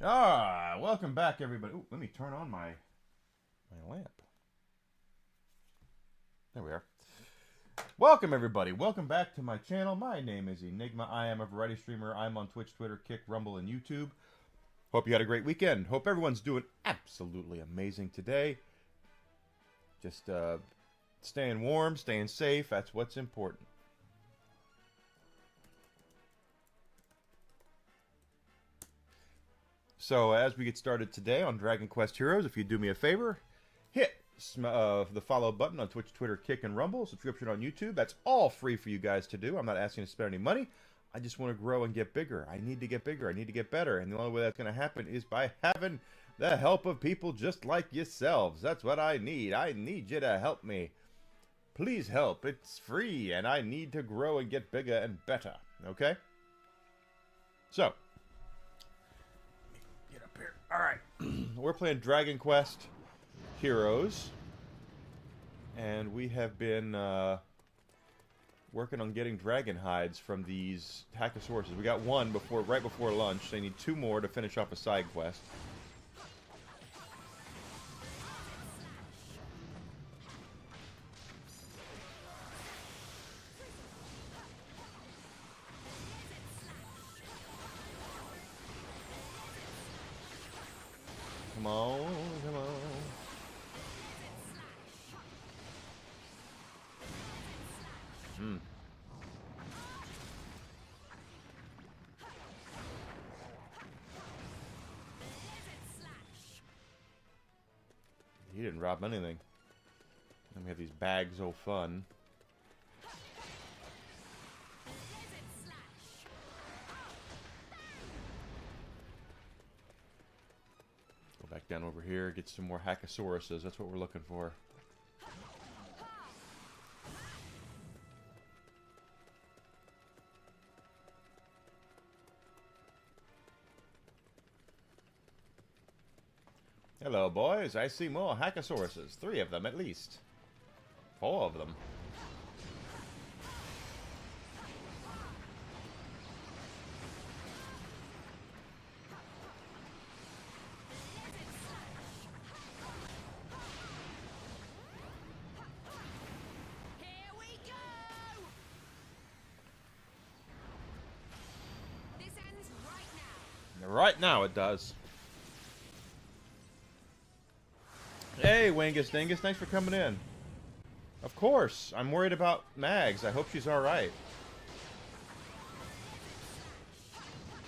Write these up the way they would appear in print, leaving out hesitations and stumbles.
Welcome back, everybody. Ooh, let me turn on my lamp. There we are. Welcome, everybody. Welcome back to my channel. My name is Enigma. I am a variety streamer. I'm on Twitch, Twitter, Kick, Rumble, and YouTube. Hope you had a great weekend. Hope everyone's doing absolutely amazing today. Just staying warm, staying safe. That's what's important. So as we get started today on Dragon Quest Heroes, if you do me a favor, hit the follow button on Twitch, Twitter, Kick, and Rumble. Subscription on YouTube. That's all free for you guys to do. I'm not asking you to spend any money. I just want to grow and get bigger. I need to get bigger. I need to get better. And the only way that's going to happen is by having the help of people just like yourselves. That's what I need. I need you to help me. Please help. It's free, and I need to grow and get bigger and better. Okay? So, get up here. All right. We're playing Dragon Quest Heroes, and we have been working on getting dragon hides from these Hackasauruses. We got one right before lunch. They need two more to finish off a side quest. Come on, come on. He didn't rob anything. And we have these bags of fun. Go back down over here, get some more Hackasauruses. That's what we're looking for. Hello, boys. I see more Hackasauruses. 3 of them, at least. 4 of them. Here we go! This ends right now. Right now it does. Hey, Wingus Dingus, thanks for coming in. Of course, I'm worried about Mags. I hope she's alright.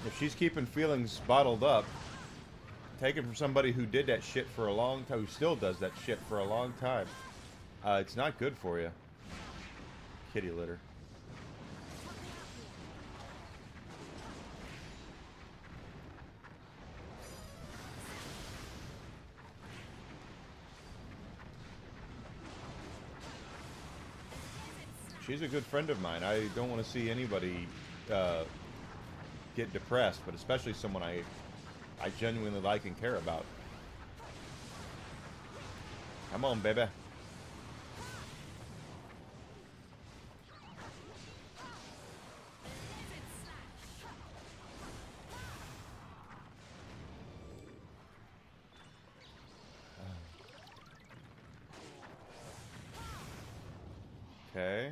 If she's keeping feelings bottled up, take it from somebody who did that shit for a long time, who still does that shit for a long time. It's not good for you. Kitty litter. She's a good friend of mine. I don't want to see anybody get depressed, but especially someone I genuinely like and care about. Come on, baby. Okay.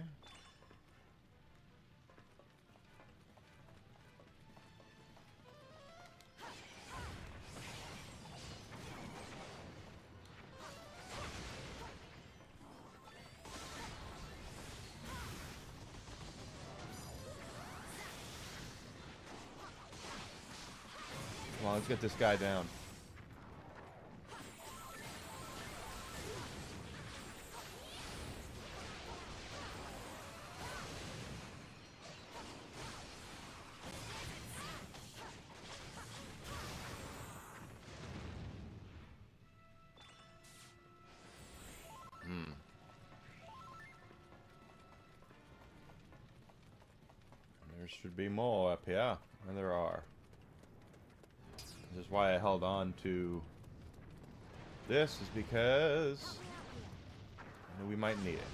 Come on, let's get this guy down. There should be more up here, and there are. This is why I held on to this, is because I knew we might need it.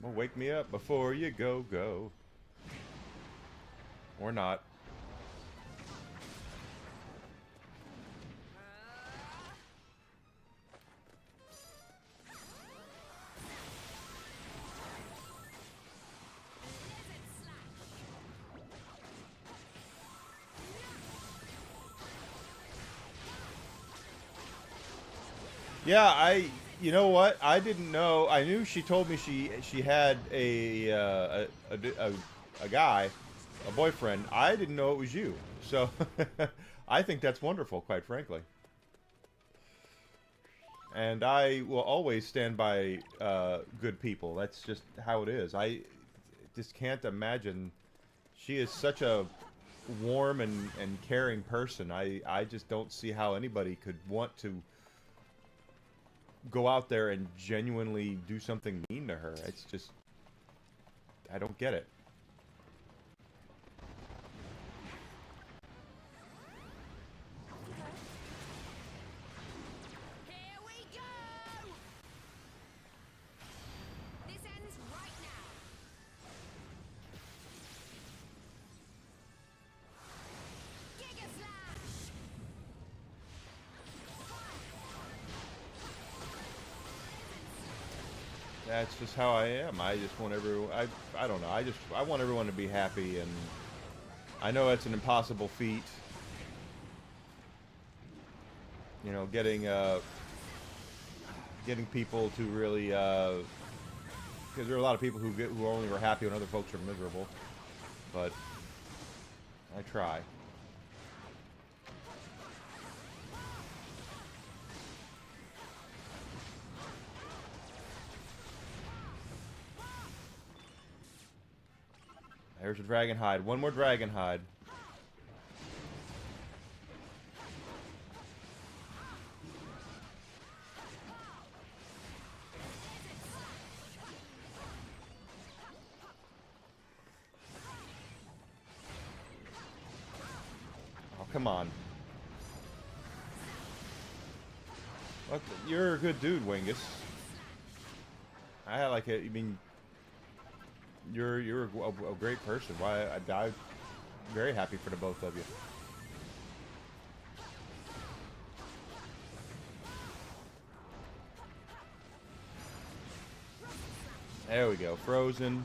Well, wake me up before you go. Or not. Yeah, you know what? I didn't know. I knew she told me she had a guy, a boyfriend. I didn't know it was you. So I think that's wonderful, quite frankly. And I will always stand by good people. That's just how it is. I just can't imagine. She is such a warm and caring person. I just don't see how anybody could want to go out there and genuinely do something mean to her. It's just, I don't get it. Here we go! This ends right now. Giga Slash! That's just how I am. I just want everyone. I don't know. I want everyone to be happy, and I know it's an impossible feat. You know, getting people to really because there are a lot of people who only are happy when other folks are miserable. But I try. There's a dragon hide. One more dragon hide. Oh, come on. Look, you're a good dude, Wingus. I like it. I mean, you're a great person. Why I'm very happy for the both of you. There we go, frozen.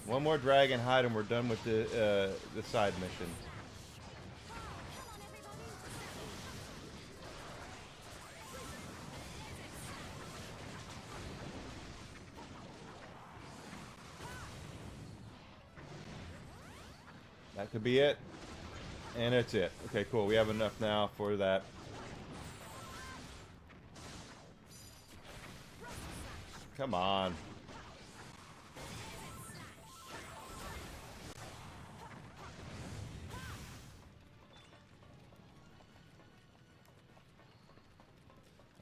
One more dragon hide, and we're done with the side mission. That could be it. And it's it. Okay, cool. We have enough now for that. Come on.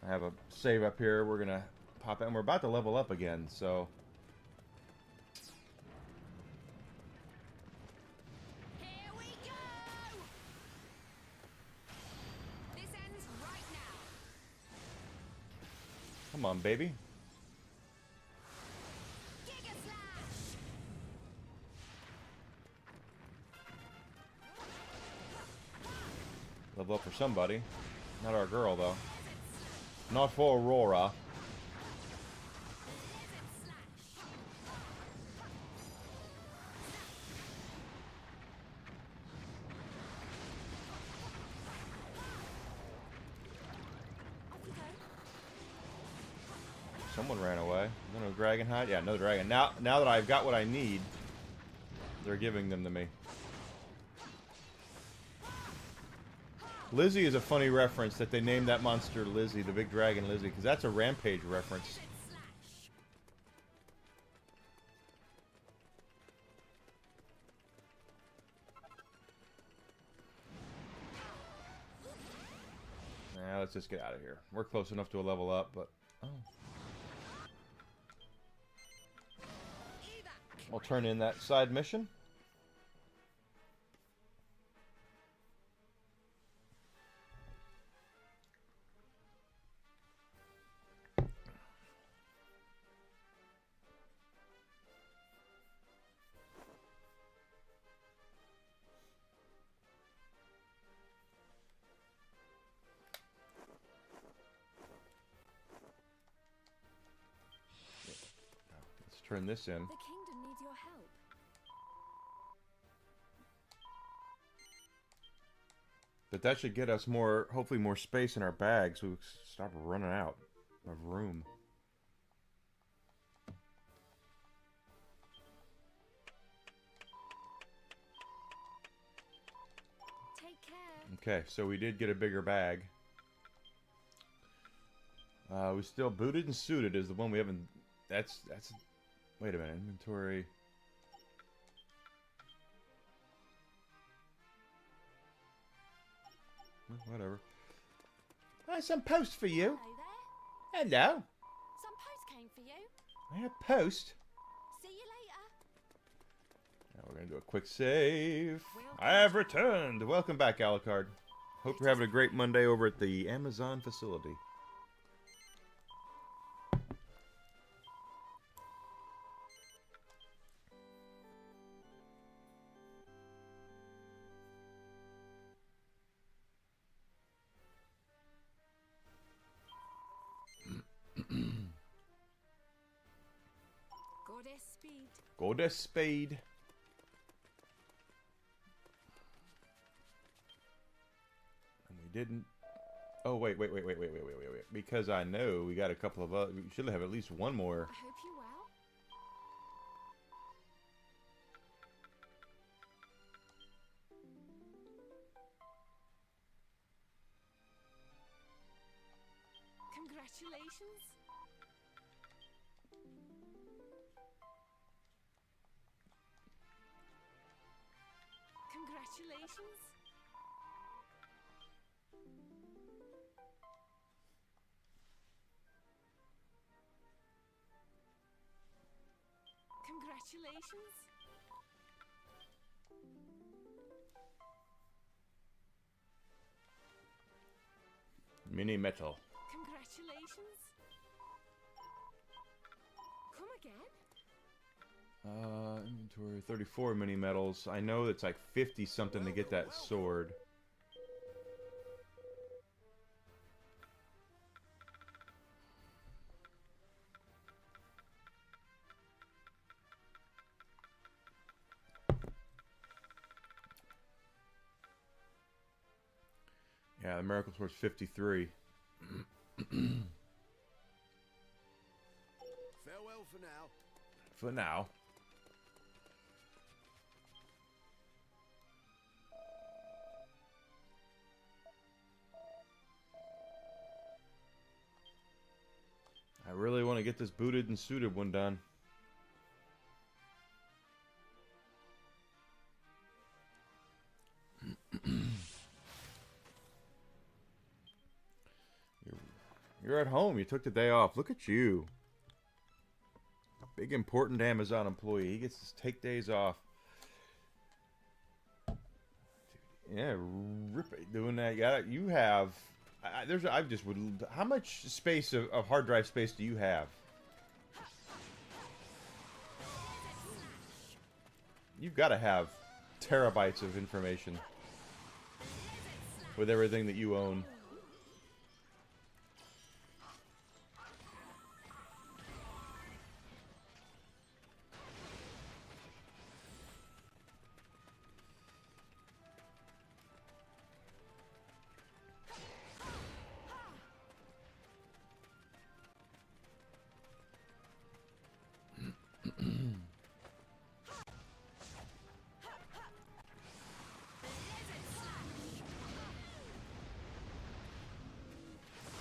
I have a save up here. We're going to pop it. And we're about to level up again, so... Come on, baby. Giga Slash! Level up for somebody. Not our girl, though. Not for Aurora. Someone ran away. No dragon hide? Yeah, no dragon. Now that I've got what I need, they're giving them to me. Lizzie is a funny reference that they named that monster Lizzie, the big dragon Lizzie, because that's a Rampage reference. Now let's just get out of here. We're close enough to a level up, but... Oh. We'll turn in that side mission. turn this in. The kingdom needs your help. But that should get us more, hopefully more space in our bags so we stop running out of room. Take care. Okay, so we did get a bigger bag. We still booted and suited is the one we haven't. That's. Wait a minute, inventory. Whatever. Some post for you. Hello there. Hello. Some post came for you. I have post. See you later. Now we're gonna do a quick save. Welcome. I have returned. Welcome back, Alucard. Hope you're having a great Monday over at the Amazon facility. Goddess speed. Goddess Spade. And we didn't. Oh wait. Because I know we got a couple of other. We should have at least one more. I hope you're well. Congratulations. Congratulations. Congratulations. Mini metal. Congratulations. Come again? Inventory 34 mini metals. I know it's like 50 something to get that sword. Yeah, the Miracle Sword's 53. Farewell for now. For now. I really want to get this booted and suited one done. You're at home. You took the day off. Look at you. Big important Amazon employee. He gets to take days off. Yeah, rip it doing that. You have. I just would. How much space of hard drive space do you have? You've got to have terabytes of information with everything that you own.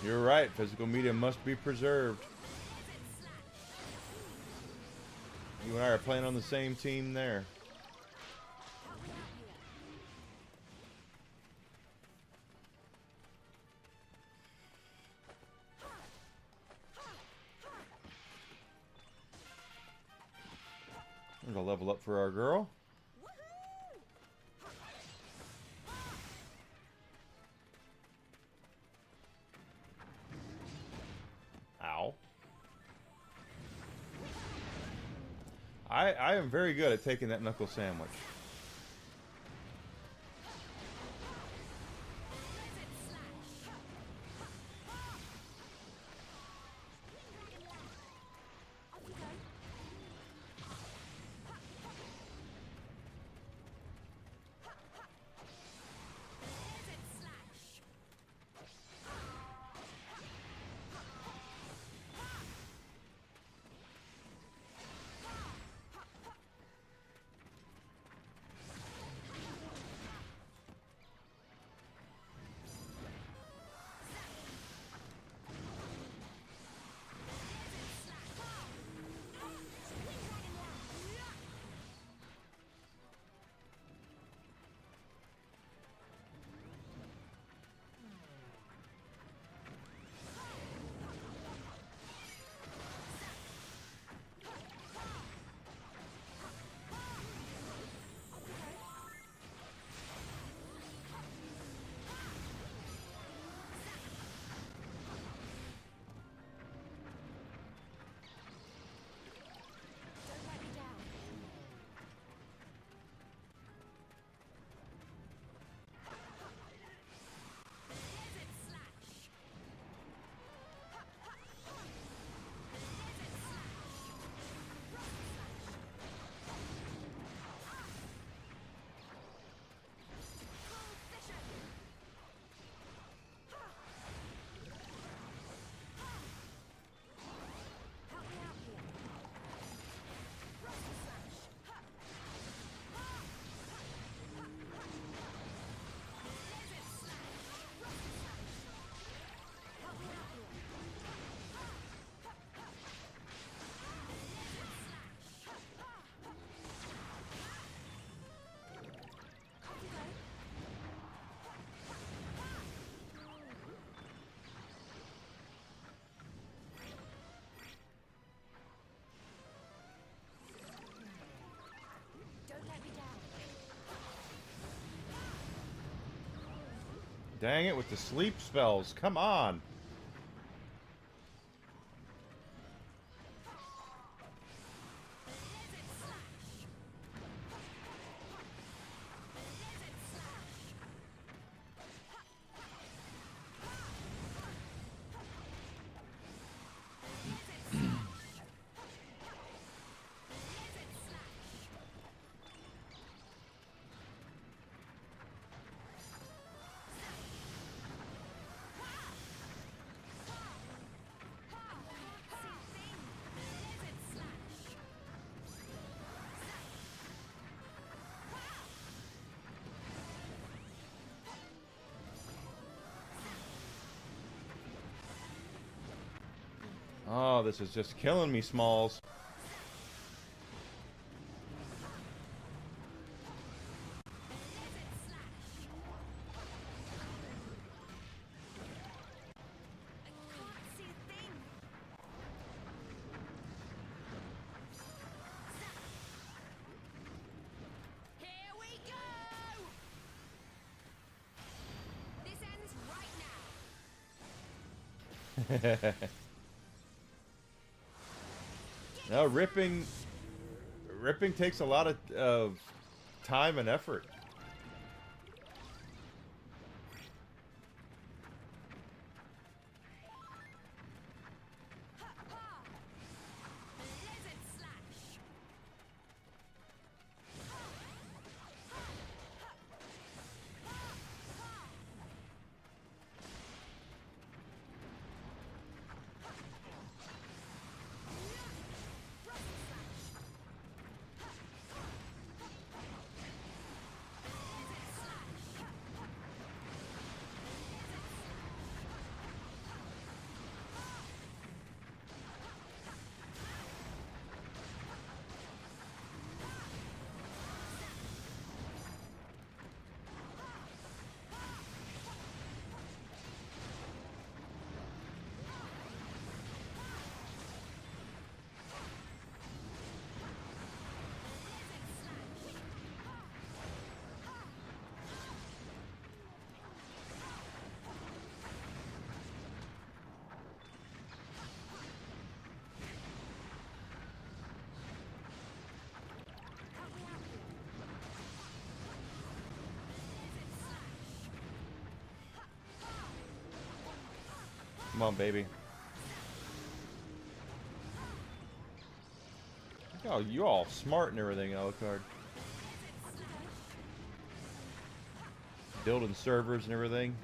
You're right. Physical media must be preserved. You and I are playing on the same team there. There's a level up for our girl. Ow. I am very good at taking that knuckle sandwich. Dang it with the sleep spells. Come on. Oh, this is just killing me, Smalls. Here we go! This ends right now. No, ripping takes a lot of time and effort. Blizzard slash. Come on, baby. Oh, you all smart and everything, Alucard. Building servers and everything.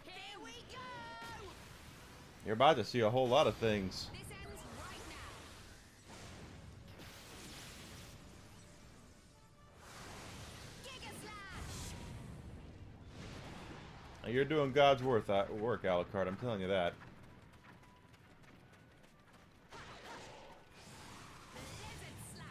Here we go! You're about to see a whole lot of things. This ends right now. Giga slash. You're doing God's work, Alucard. I'm telling you that. Blizzard slash.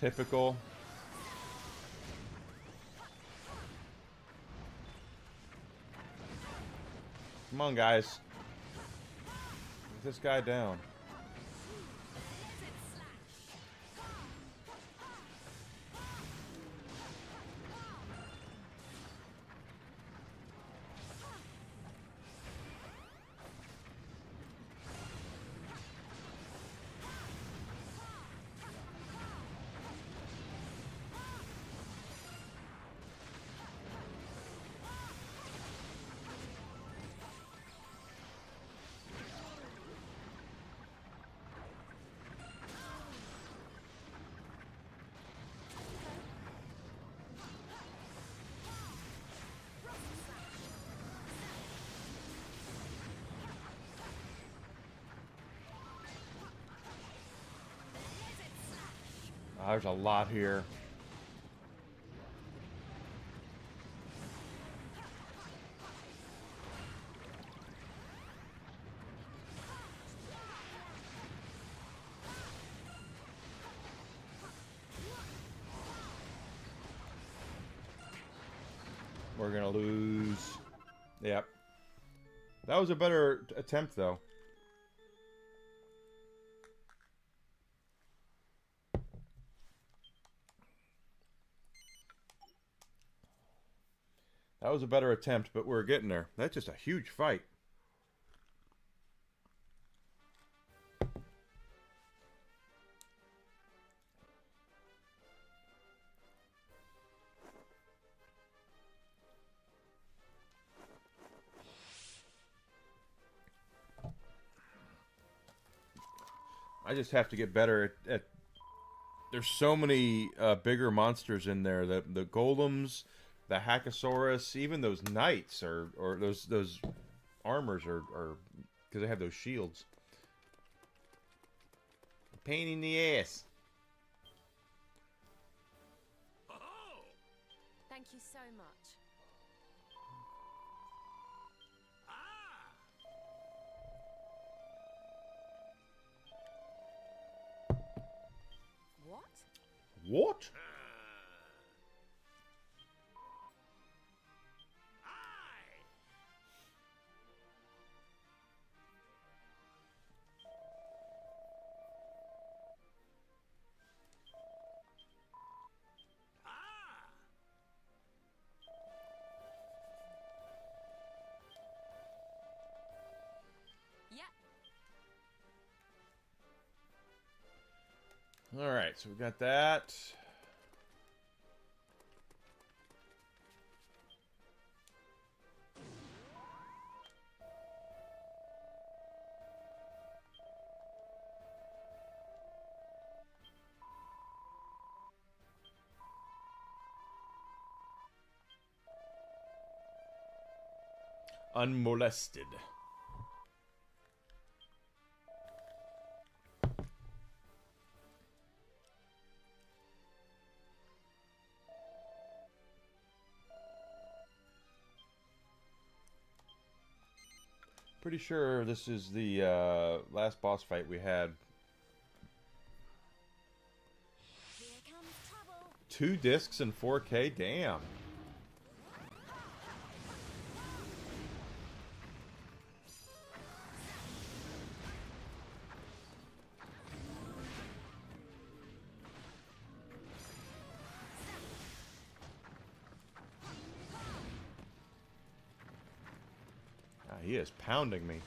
Typical. Come on, guys. Get this guy down. Desert slash. There's a lot here. We're gonna lose. Yep. That was a better attempt, though. That was a better attempt, but we're getting there. That's just a huge fight. I just have to get better at there's so many bigger monsters in there. The golems, the Hackosaurus, even those knights or those armors are because they have those shields. Pain in the ass. Thank you so much. What? What? Yeah. All right, so we got that. Unmolested. Pretty sure this is the last boss fight we had. Here comes trouble. 2 discs in 4K? Damn. He is pounding me.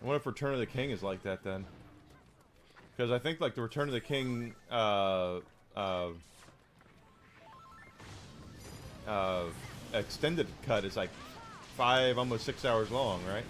I wonder if Return of the King is like that then. Because I think like the Return of the King extended cut is like 5, almost 6 hours long, right?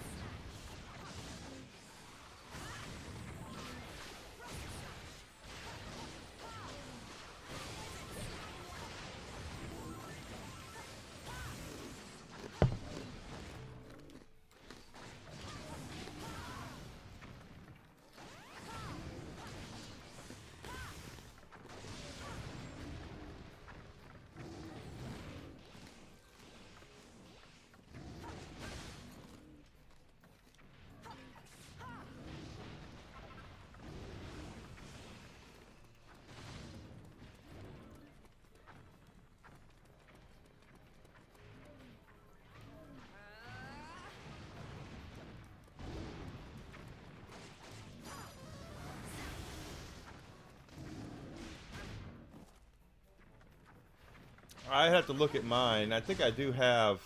I have to look at mine. I think I do have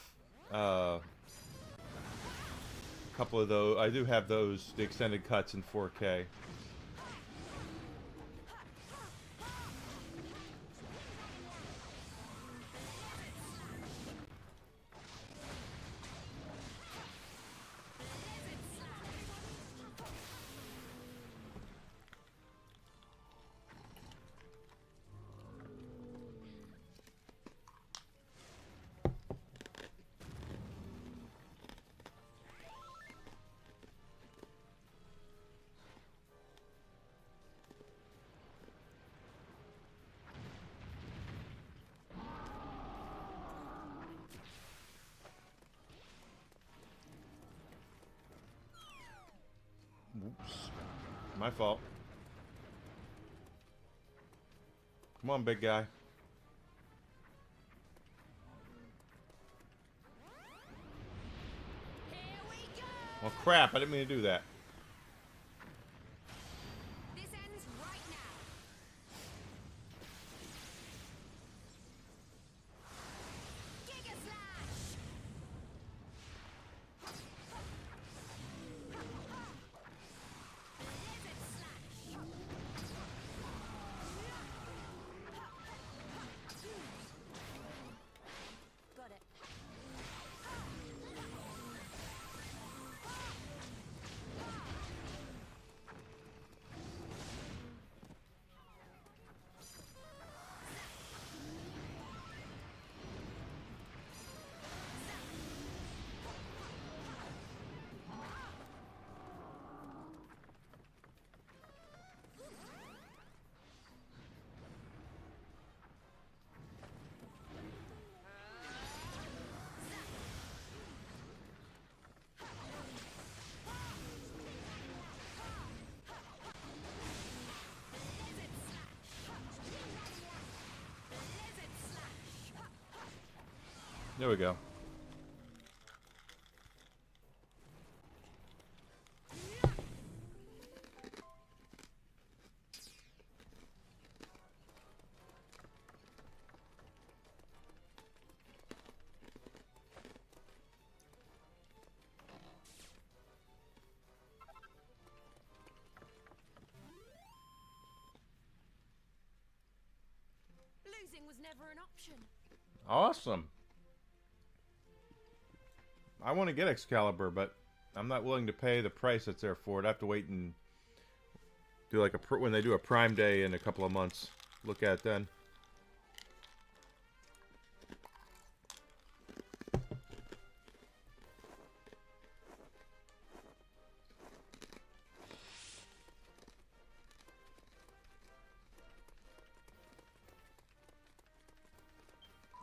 a couple of those. I do have those, the extended cuts in 4K. Oops. My fault. Come on, big guy. Here we go. Well, crap. I didn't mean to do that. This ends right now. Giga Slash. Blizzard Slash. Got it. There we go. Losing was never an option. Awesome. I want to get Excalibur, but I'm not willing to pay the price that's there for it. I have to wait and do like when they do a Prime Day in a couple of months. Look at it then.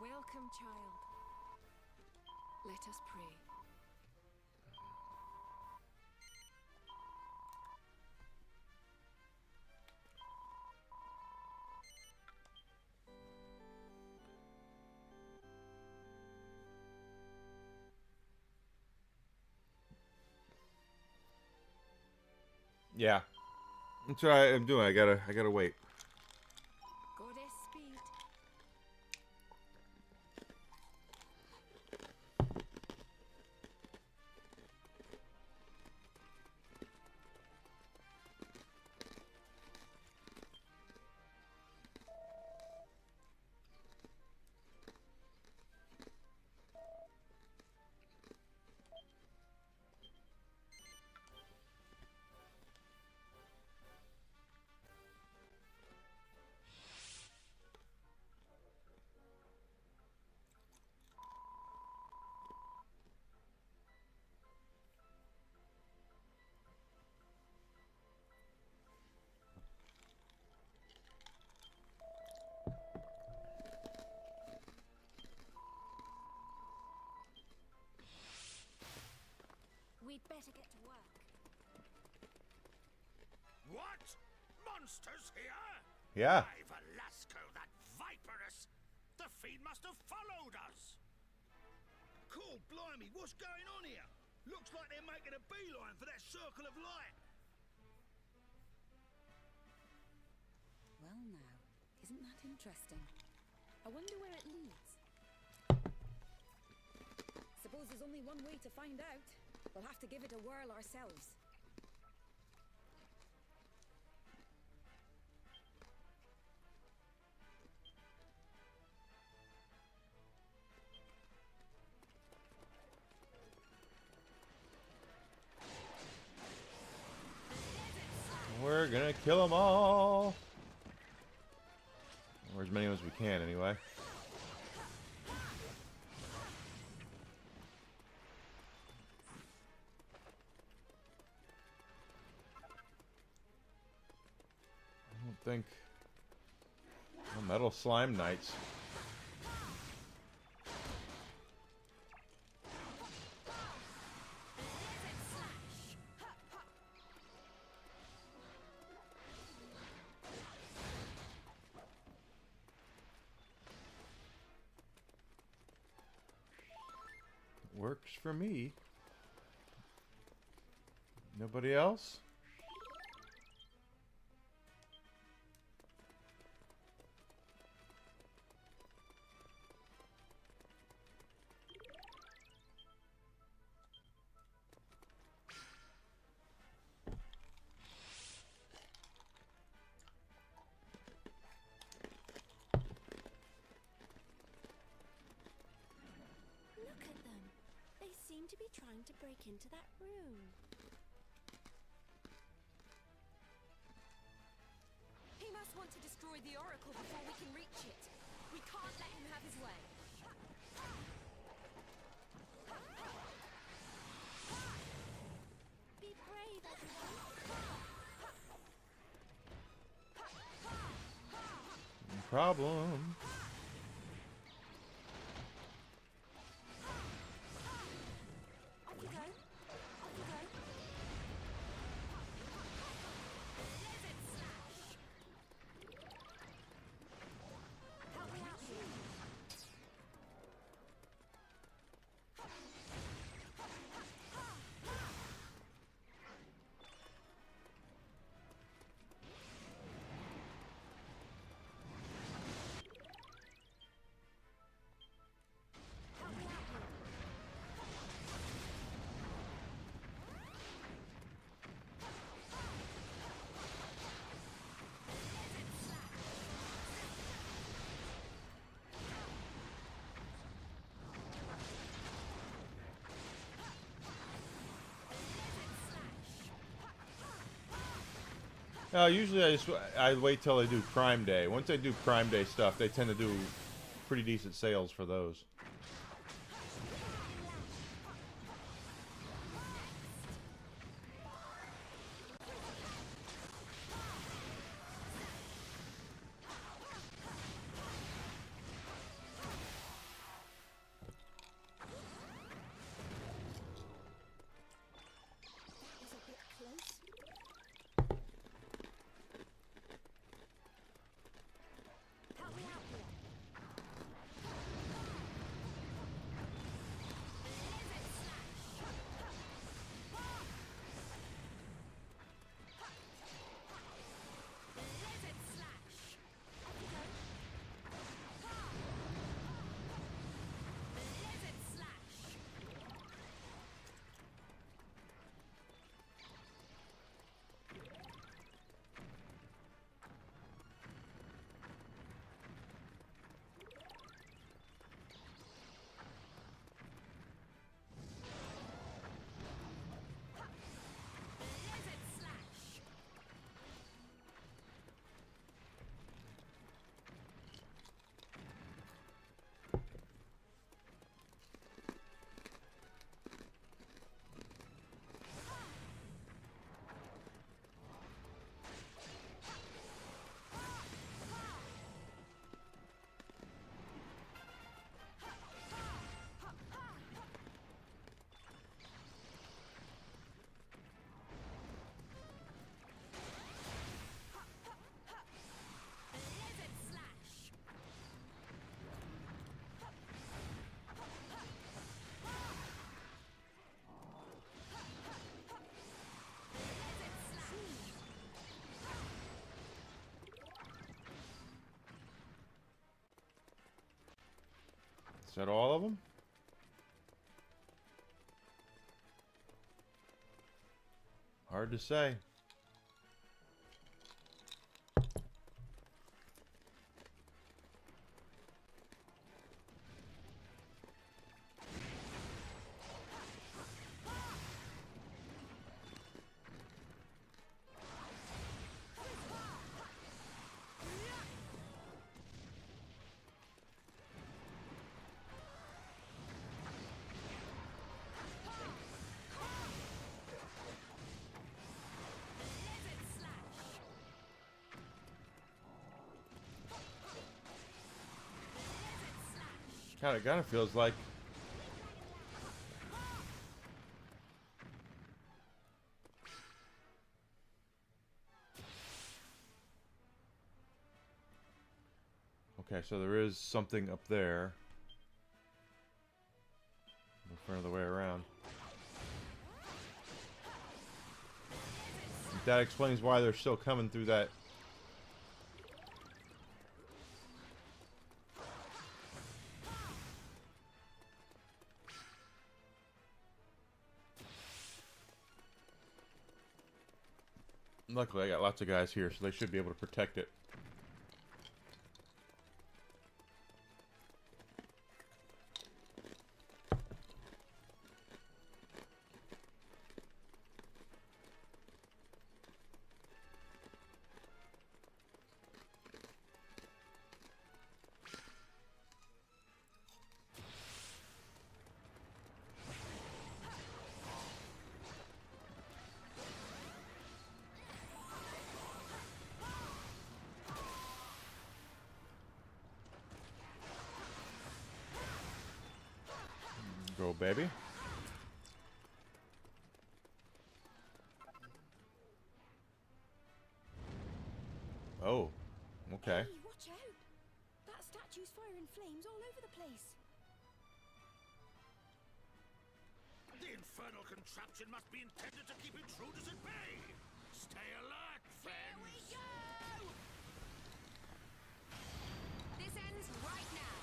Welcome, child. Let us pray. Yeah, that's what I'm doing. I gotta wait. Goddess speed. We'd better get to work. What? Monsters here? Yeah. By Velasco, that viperous! The fiend must have followed us! Cool, blimey, what's going on here? Looks like they're making a beeline for that circle of light. Well now, isn't that interesting? I wonder where it leads. suppose there's only one way to find out. We'll have to give it a whirl ourselves. We're gonna kill them all. Or as many as we can, anyway. I don't think... Oh, metal slime knights. Works for me. Nobody else? Look at them. They seem to be trying to break into that room. He must want to destroy the Oracle before we can reach it. We can't let him have his way. Be brave, everyone. No problem. Off you go. Off you go. Blizzard slash. Help me out here. Help me out here. Usually I wait till they do Prime Day. Once they do Prime Day stuff, they tend to do pretty decent sales for those. That was a bit close. Help me out here. Blizzard slash. Blizzard slash. Off you go. Blizzard slash. Blizzard slash. Blizzard slash. Blizzard slash. Is that all of them? Hard to say. Kind of feels like okay, so there is something up there. In front of the way around. That explains why they're still coming through that. Luckily, I got lots of guys here, so they should be able to protect it. Go, baby. Oh, okay. Hey, watch out! That statue's firing flames all over the place. The infernal contraption must be intended to keep intruders at bay. Stay alert, friends. Here we go! This ends right now.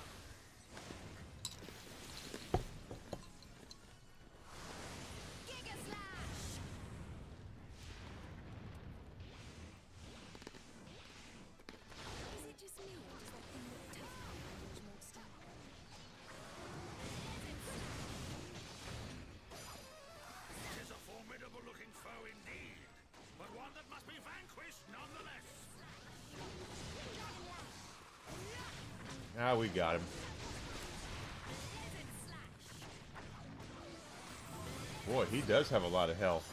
Giga Slash! Is it just me, or does that thing look tough compared to monster? It is a formidable-looking foe indeed, but one that must be vanquished nonetheless. Ah, we got him. Boy, he does have a lot of health.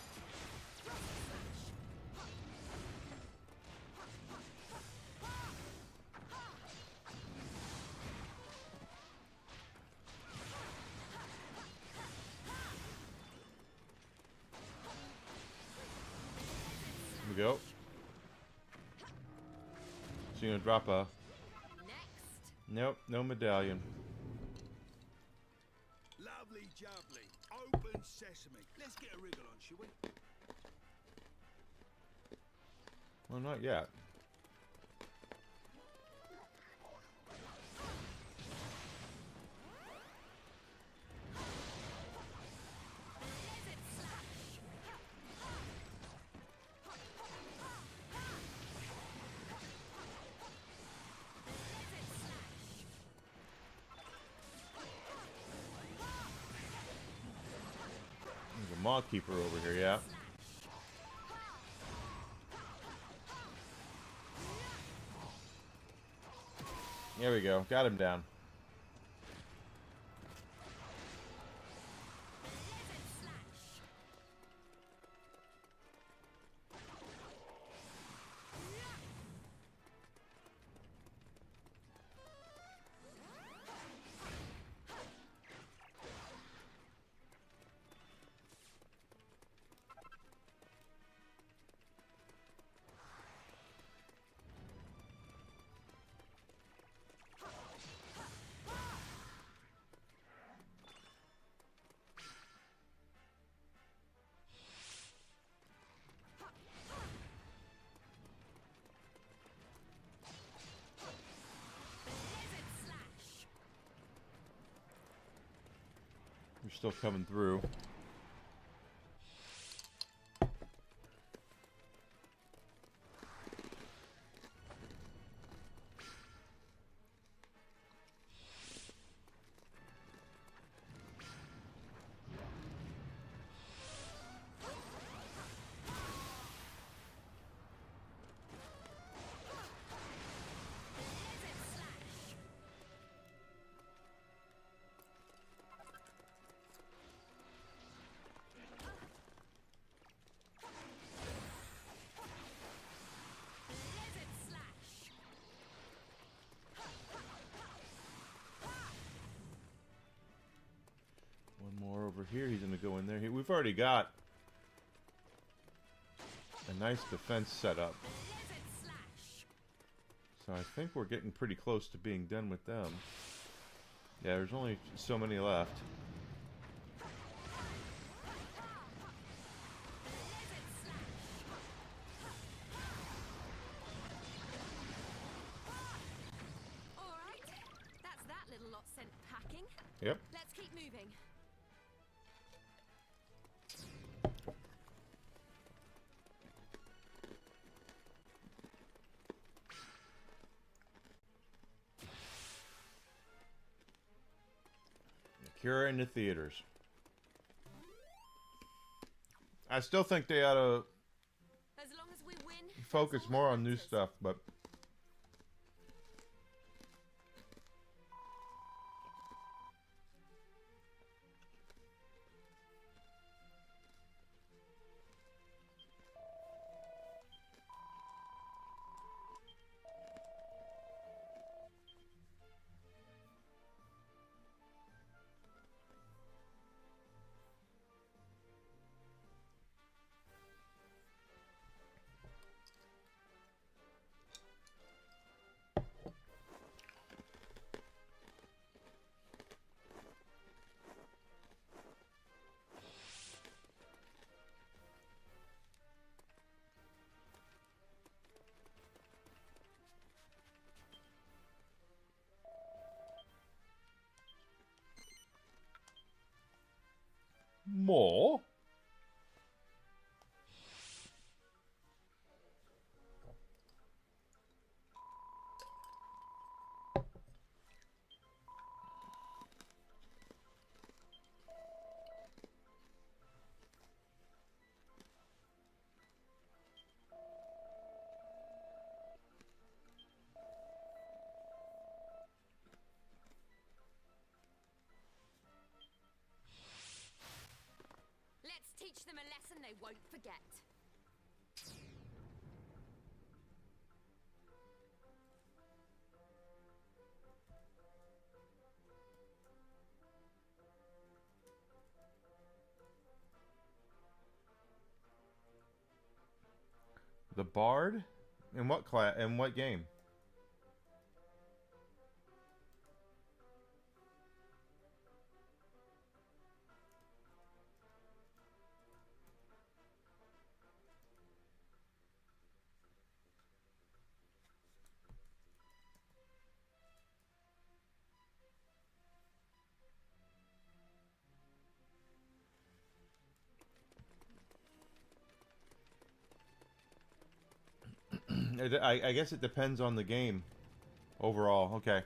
Here we go. So you're gonna drop a... Next. Nope, no medallion. Lovely jubbly. Open sesame. Let's get a wriggle on, shall we? Well, not yet. There's a Maw Keeper over here, yeah. There we go. Got him down. You're still coming through. here. He's going to go in there. We've already got a nice defense set up. Lizard slash. So I think we're getting pretty close to being done with them. Yeah, there's only so many left. Alright, that's that little lot sent packing. Yep. Let's keep moving. Cure in the theaters. I still think they ought to As long as we win, focus that's all more that on new matters. stuff, but more. Let's teach them a lesson they won't forget. The Bard? In what class? In what game? I guess it depends on the game overall. Okay.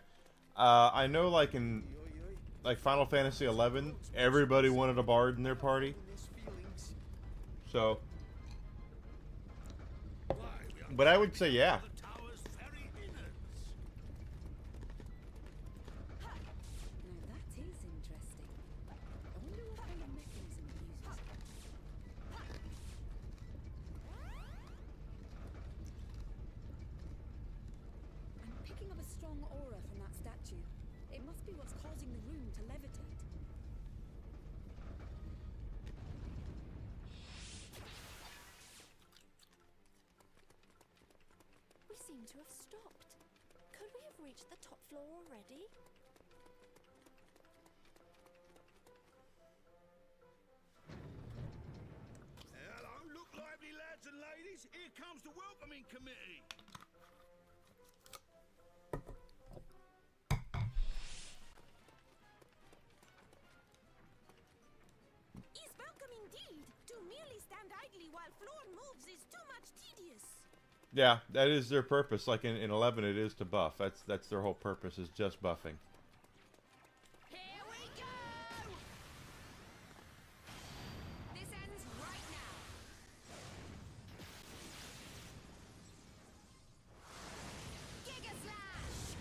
I know like in like Final Fantasy 11, everybody wanted a bard in their party. So, but I would say yeah. The tower's very innards. Now that is interesting. I wonder what kind of mechanism it uses. I'm picking up a strong aura from that statue. It must be what's causing the room to levitate. We seem to have stopped. Could we have reached the top floor already? Hello, look lively, lads and ladies. Here comes the welcoming committee. Is welcome indeed. To merely stand idly while floor moves is too much tedious. Yeah, that is their purpose. Like in 11, it is to buff. That's their whole purpose, is just buffing. Here we go! This ends right now. Giga Slash!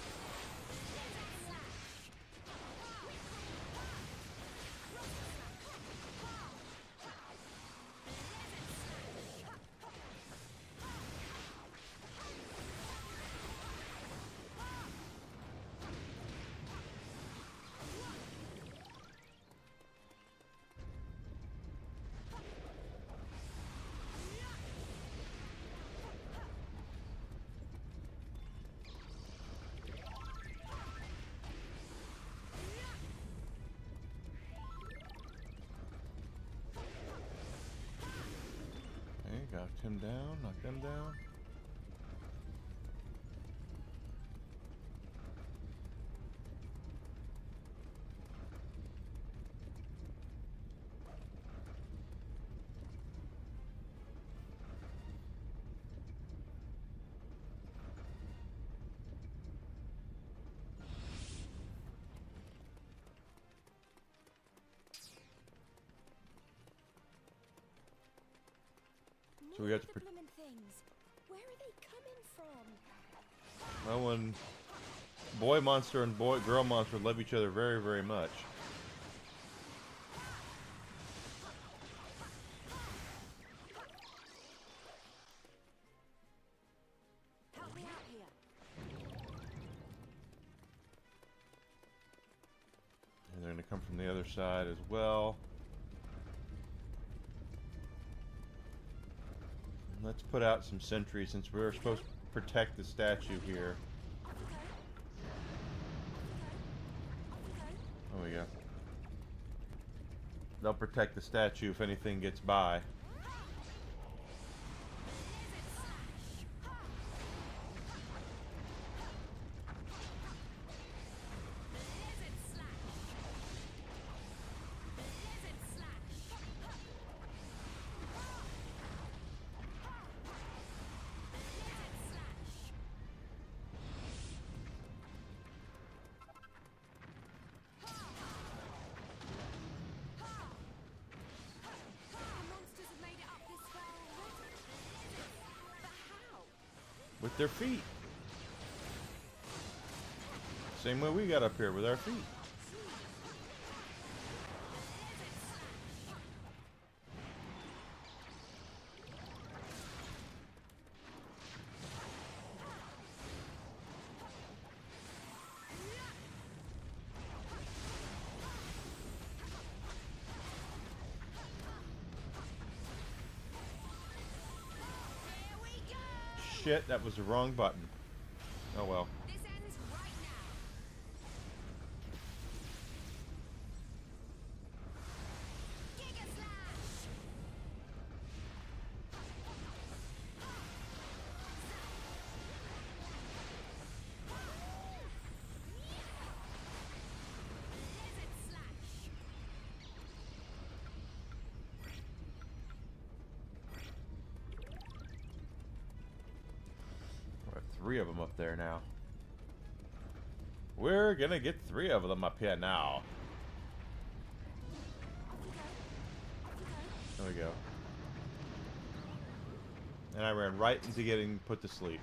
Lizard Slash! Lizard Slash! got him down, knock them down. So we have to The bloomin' things. Where are they coming from? Well, when boy monster and girl monster love each other very, very much. Help me out here. And they're going to come from the other side as well. And let's put out some sentries since we're supposed to protect the statue here. There we go. They'll protect the statue if anything gets by. With their feet. Same way we got up here with our feet. Shit, that was the wrong button. Oh well. This ends right now. Giga Slash! Blizzard Slash! We have 3 of them up there now. We're gonna get 3 of them up here now. There we go. And I ran right into getting put to sleep.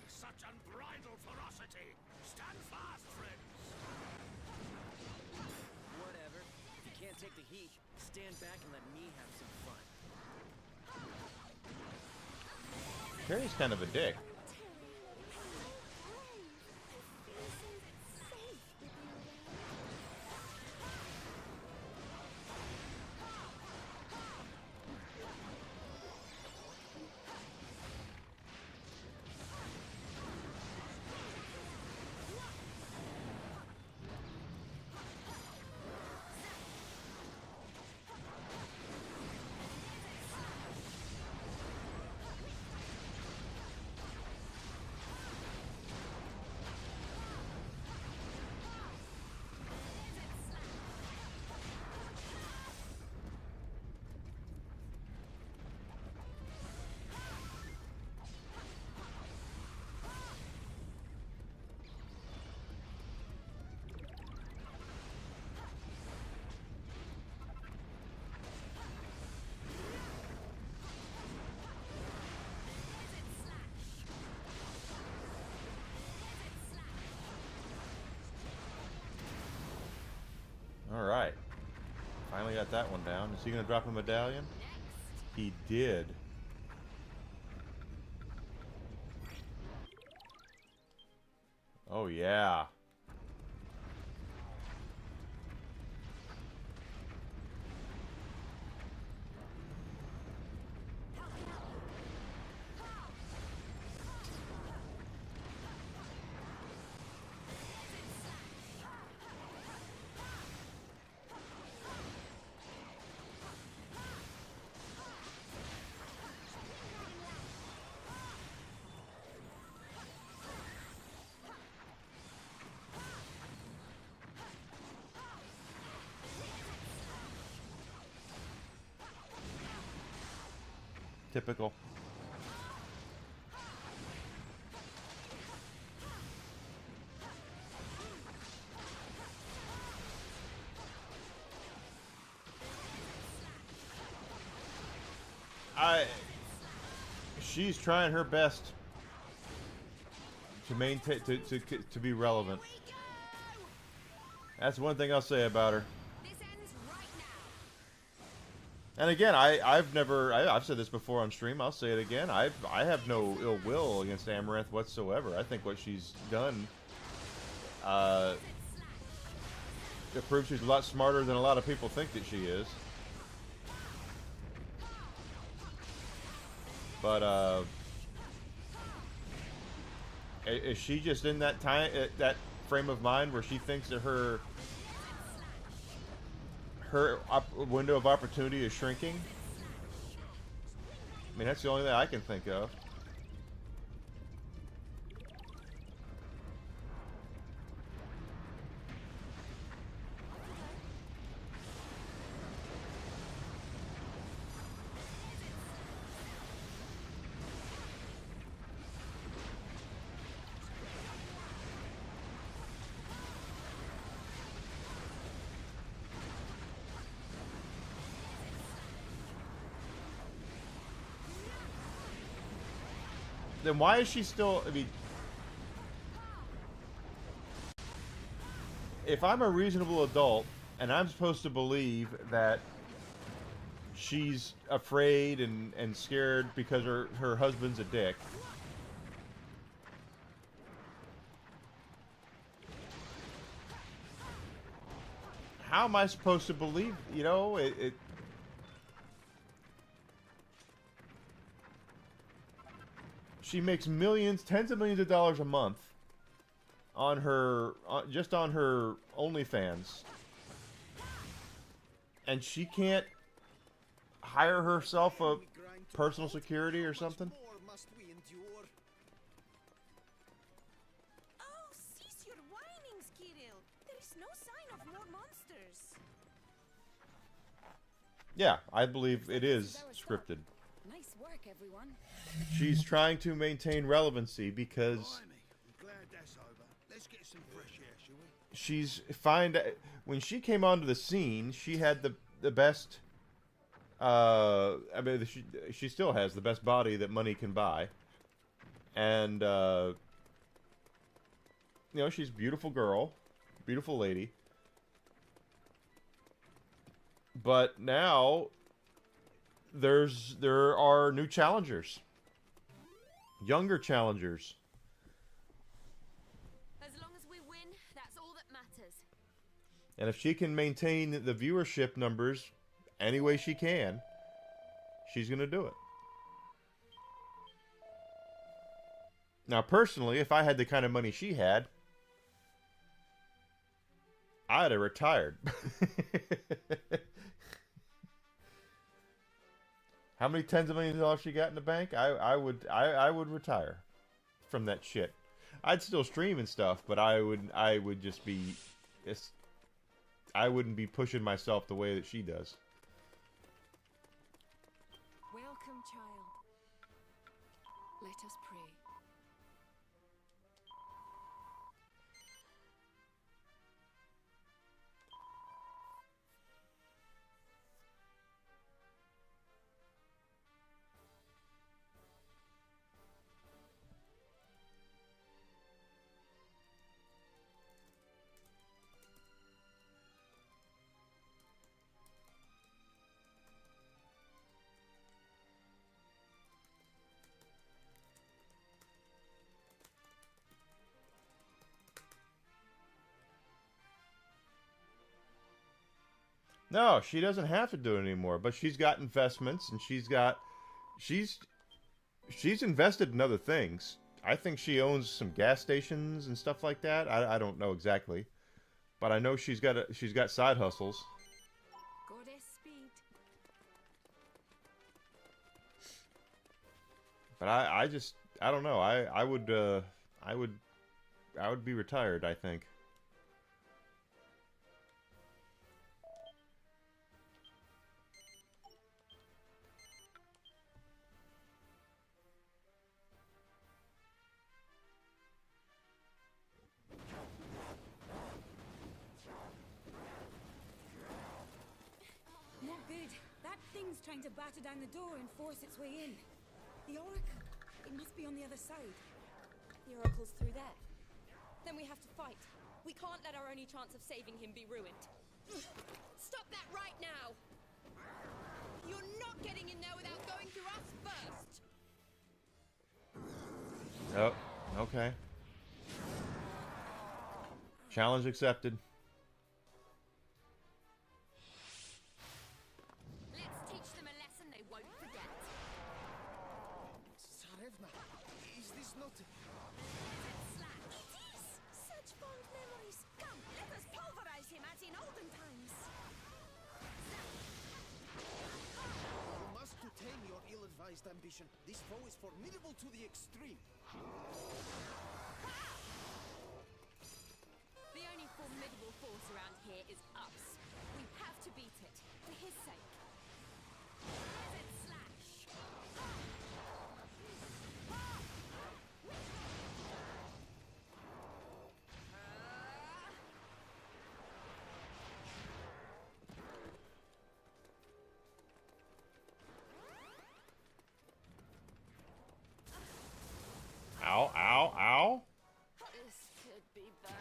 Such unbridled ferocity! Stand fast, friends! Whatever. If you can't take the heat, stand back and let me have some fun. Terry's kind of a dick. Alright. Finally got that one down. Is he gonna drop a medallion? He did. Oh yeah. Typical. She's trying her best to maintain to be relevant. That's one thing I'll say about her. This ends right now. And again, I've said this before on stream. I'll say it again. I have no ill will against Amaranth whatsoever. I think what she's done it proves she's a lot smarter than a lot of people think that she is. But is she just in that that frame of mind where she thinks that her window of opportunity is shrinking? I mean, that's the only thing I can think of. Then why is she still, I mean, if I'm a reasonable adult and I'm supposed to believe that she's afraid and scared because her husband's a dick, how am I supposed to believe, you know, she makes millions, tens of millions of dollars a month on her, just on her OnlyFans. And she can't hire herself a personal security or something? Oh, cease your whinings, Kirill. There is no sign of more monsters. Yeah, I believe it is scripted. Nice work, everyone. She's trying to maintain relevancy because Blimey, I'm glad that's over. Let's get some fresh air, shall we? she's when she came onto the scene, she had the best. I mean, she still has the best body that money can buy, and you know, she's a beautiful girl, beautiful lady. But now there are new challengers, younger challengers. As long as we win, that's all that matters. And if she can maintain the viewership numbers any way she can, she's going to do it. Now, personally, if I had the kind of money she had, I'd have retired. How many tens of millions of dollars she got in the bank? I would retire from that shit. I'd still stream and stuff, but I would just be, I wouldn't be pushing myself the way that she does. Welcome, child. Let us pray. No, she doesn't have to do it anymore, but she's got investments and she's invested in other things. I think she owns some gas stations and stuff like that. I don't know exactly, but I know she's got side hustles. Goddess speed. But I don't know. I would be retired, I think. thing's trying to batter down the door and force its way in. The Oracle. It must be on the other side. The Oracle's through there. Then we have to fight. We can't let our only chance of saving him be ruined. Stop that right now! You're not getting in there without going through us first! Oh, okay. Challenge accepted. Let's teach them a lesson they won't forget. Tsarevna, is this not... Slash. It is! Such fond memories. Come, let us pulverize him as in olden times. You must to tame your ill-advised ambition. This foe is formidable to the extreme. The only formidable force around here is us. We have to beat it, for his sake. Desert Slash! Ow, ow, ow. This could be bad.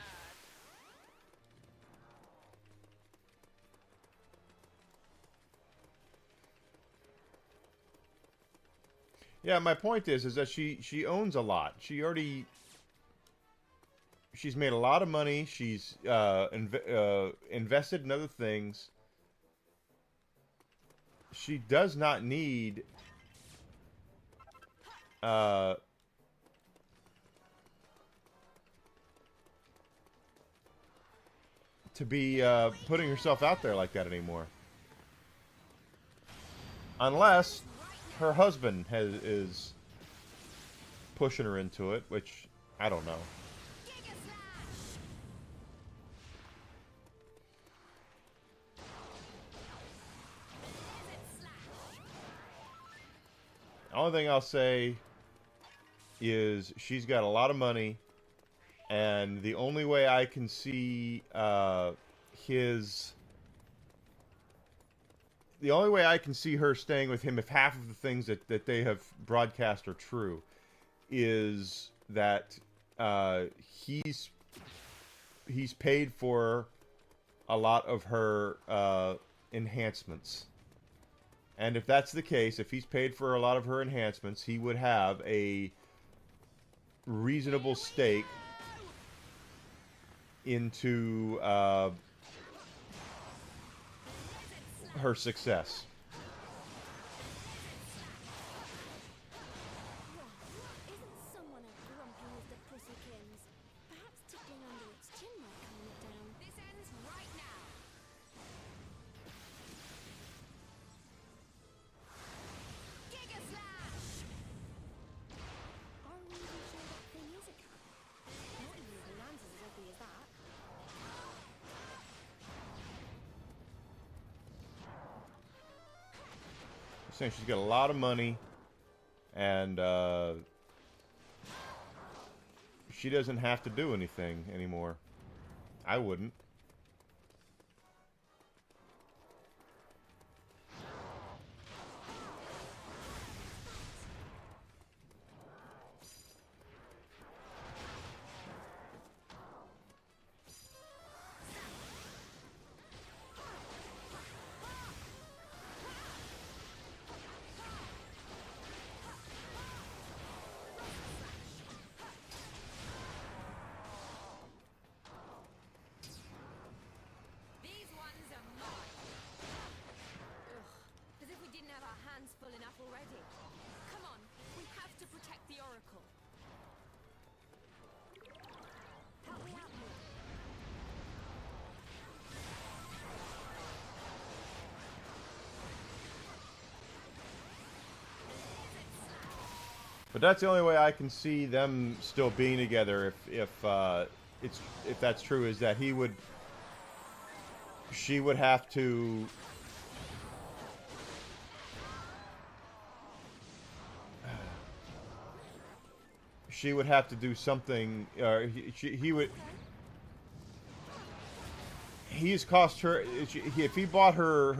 Yeah, my point is that she owns a lot. She's made a lot of money. She's invested in other things. She does not need to be putting herself out there like that anymore. Unless her husband is pushing her into it, which I don't know. Giga Slash! Desert Slash! The only thing I'll say is she's got a lot of money, and the only way I can see the only way I can see her staying with him, if half of the things that they have broadcast are true, is that he's paid for a lot of her enhancements. And if that's the case, if he's paid for a lot of her enhancements, he would have a reasonable stake into her success. Isn't someone as grumpy as the Pussykins? Perhaps tickling under its chin might calm it down. This ends right now! Giga Slash! Are we even sure that thing is a cat? Not even the answer's as ugly as that. Saying she's got a lot of money, and she doesn't have to do anything anymore. I wouldn't. These ones are mine! Ugh, as if we didn't have our hands full enough already. Come on, we have to protect the Oracle. Help me out here. But that's the only way I can see them still being together. If that's true, is that she would have to. She would have to do something. He would. He's cost her. If he bought her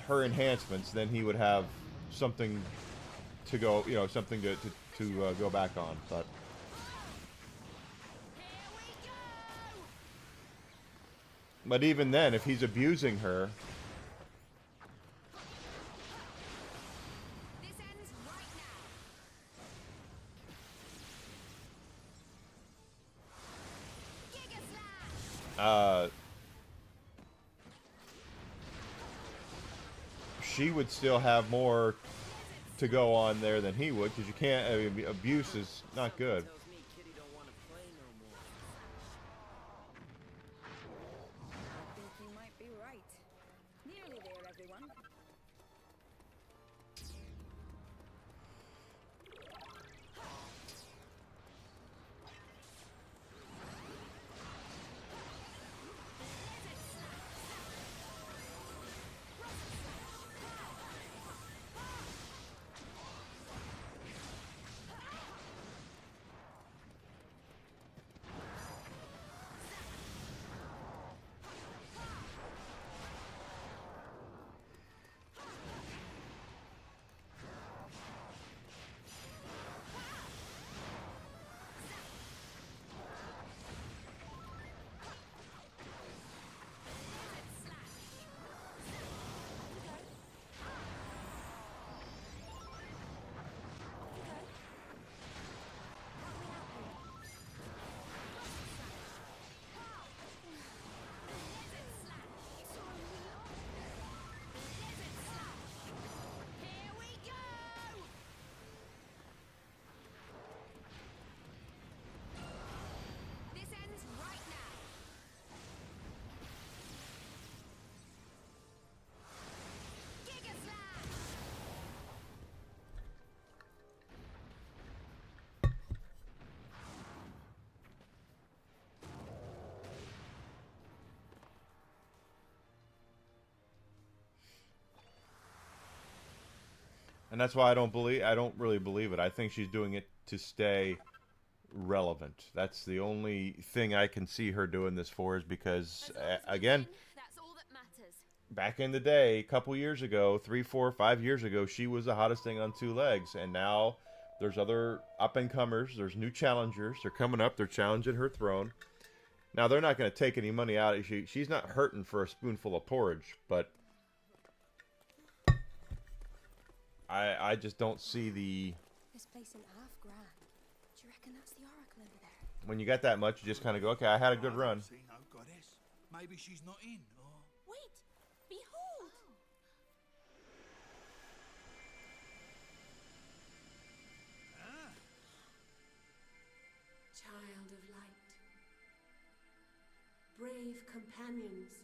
her enhancements, then he would have something to go, you know, something to go back on. But even then, if he's abusing her, This ends right now. Giga Slash! she would still have more to go on there than he would, because you can't. I mean, abuse is not good. Tells me Kitty don't want to play no more. I think you might be right. Nearly there, everyone. Here we go! This ends right now. Giga Slash! And that's why I don't really believe it. I think she's doing it to stay relevant. That's the only thing I can see her doing this for, is because, As long as we again, win, that's all that matters. back in the day, a couple years ago, 3, 4, 5 years ago, she was the hottest thing on two legs. And now there's other up-and-comers. There's new challengers. They're coming up. They're challenging her throne. Now, they're not going to take any money out. She's not hurting for a spoonful of porridge, but I just don't see the... This place in half grand. Do you reckon that's the Oracle over there? When you got that much, you just kind of go, okay, I had a good run. See no goddess. Maybe she's not in, or... Wait! Behold! Child of light, brave companions,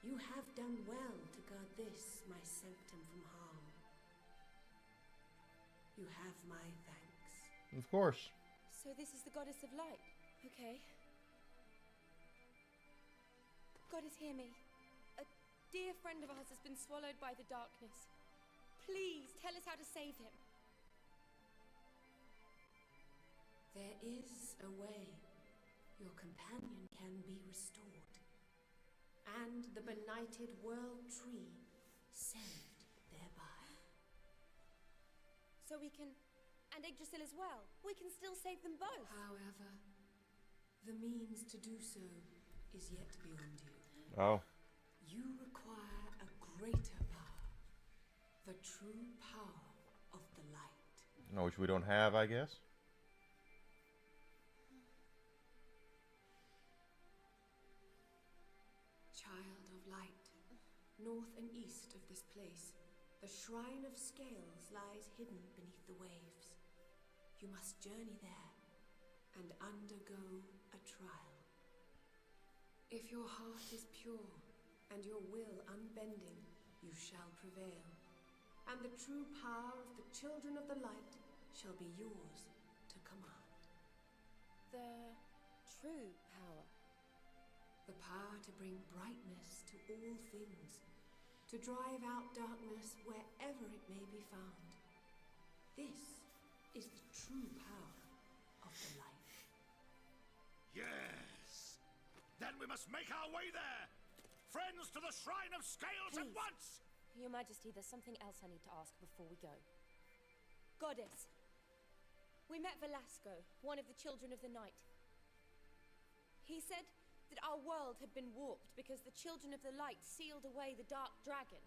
you have done well to guard this, my sanctum from harm. You have my thanks. Of course. So this is the goddess of light. Okay. Goddess, hear me. A dear friend of ours has been swallowed by the darkness. Please tell us how to save him. There is a way. Your companion can be restored. And the benighted world tree saved thereby. So we can... And Yggdrasil as well. We can still save them both. However, the means to do so is yet beyond you. Oh. You require a greater power. The true power of the light. Which we don't have, I guess. Child of light, north and east of this place, the Shrine of Scales lies hidden beneath the waves. You must journey there and undergo a trial. If your heart is pure and your will unbending, you shall prevail, and the true power of the children of the light shall be yours to command. The true power. The power to bring brightness to all things, to drive out darkness wherever it may be found. This is the true power of the light. Yes! Then we must make our way there! friends to the Shrine of Scales at Please. once! Your Majesty, there's something else I need to ask before we go. Goddess, we met Velasco, one of the Children of the Night. He said that our world had been warped because the Children of the Light sealed away the Dark Dragon.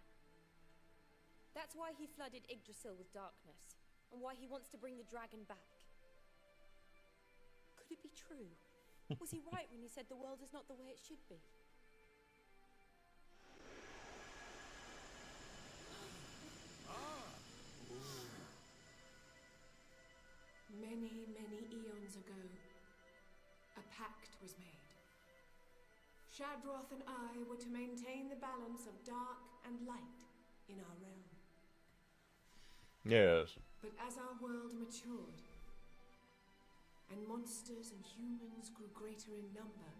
That's why he flooded Yggdrasil with darkness, and why he wants to bring the dragon back. Could it be true? Was he right when he said the world is not the way it should be? Many, many eons ago, a pact was made. Shadroth and I were to maintain the balance of dark and light in our realm. Yes. But as our world matured, and monsters and humans grew greater in number,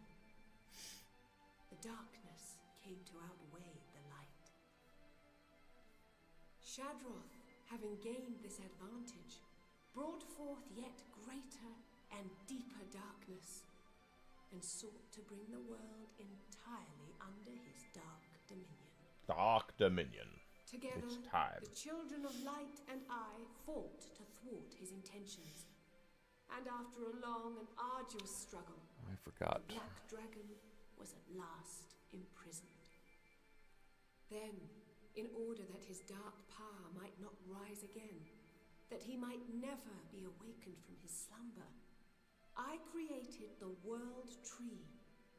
the darkness came to outweigh the light. Shadroth, having gained this advantage, brought forth yet greater and deeper darkness, and sought to bring the world entirely under his dark dominion. Dark Dominion. Together, It's time. the Children of Light and I fought to thwart his intentions. And after a long and arduous struggle, I forgot. the Black Dragon was at last imprisoned. Then, in order that his dark power might not rise again, that he might never be awakened from his slumber, I created the World Tree,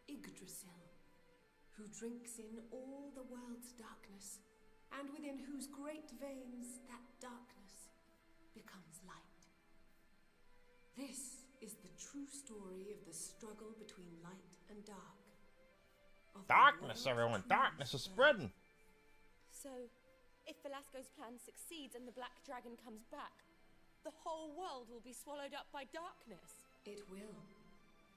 Yggdrasil, who drinks in all the world's darkness, and within whose great veins that darkness becomes light. This is the true story of the struggle between light and dark. Of the Darkness, World everyone. Tree's Darkness is birth. spreading. So, if Velasco's plan succeeds and the Black Dragon comes back, the whole world will be swallowed up by darkness. It will.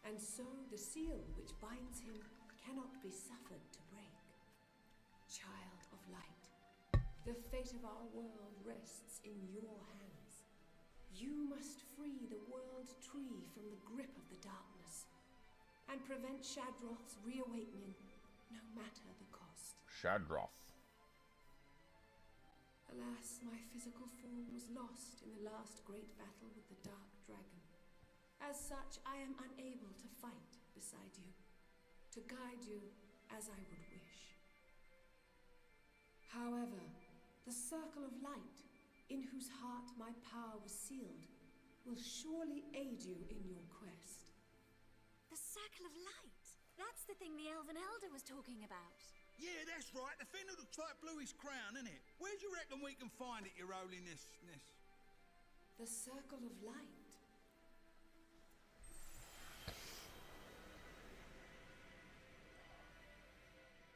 And so the seal which binds him cannot be suffered to break. Child of light, the fate of our world rests in your hands. You must free the World Tree from the grip of the darkness, and prevent Shadroth's reawakening, no matter the cost. Shadroth. Alas, my physical form was lost in the last great battle with the Dark Dragon. As such, I am unable to fight beside you, to guide you as I would wish. However, the Circle of Light, in whose heart my power was sealed, will surely aid you in your quest. The Circle of Light. That's the thing the Elven Elder was talking about. Yeah, that's right. The thing that looks like Bluey's crown, isn't it? Where do you reckon we can find it, Your Holiness? The Circle of Light.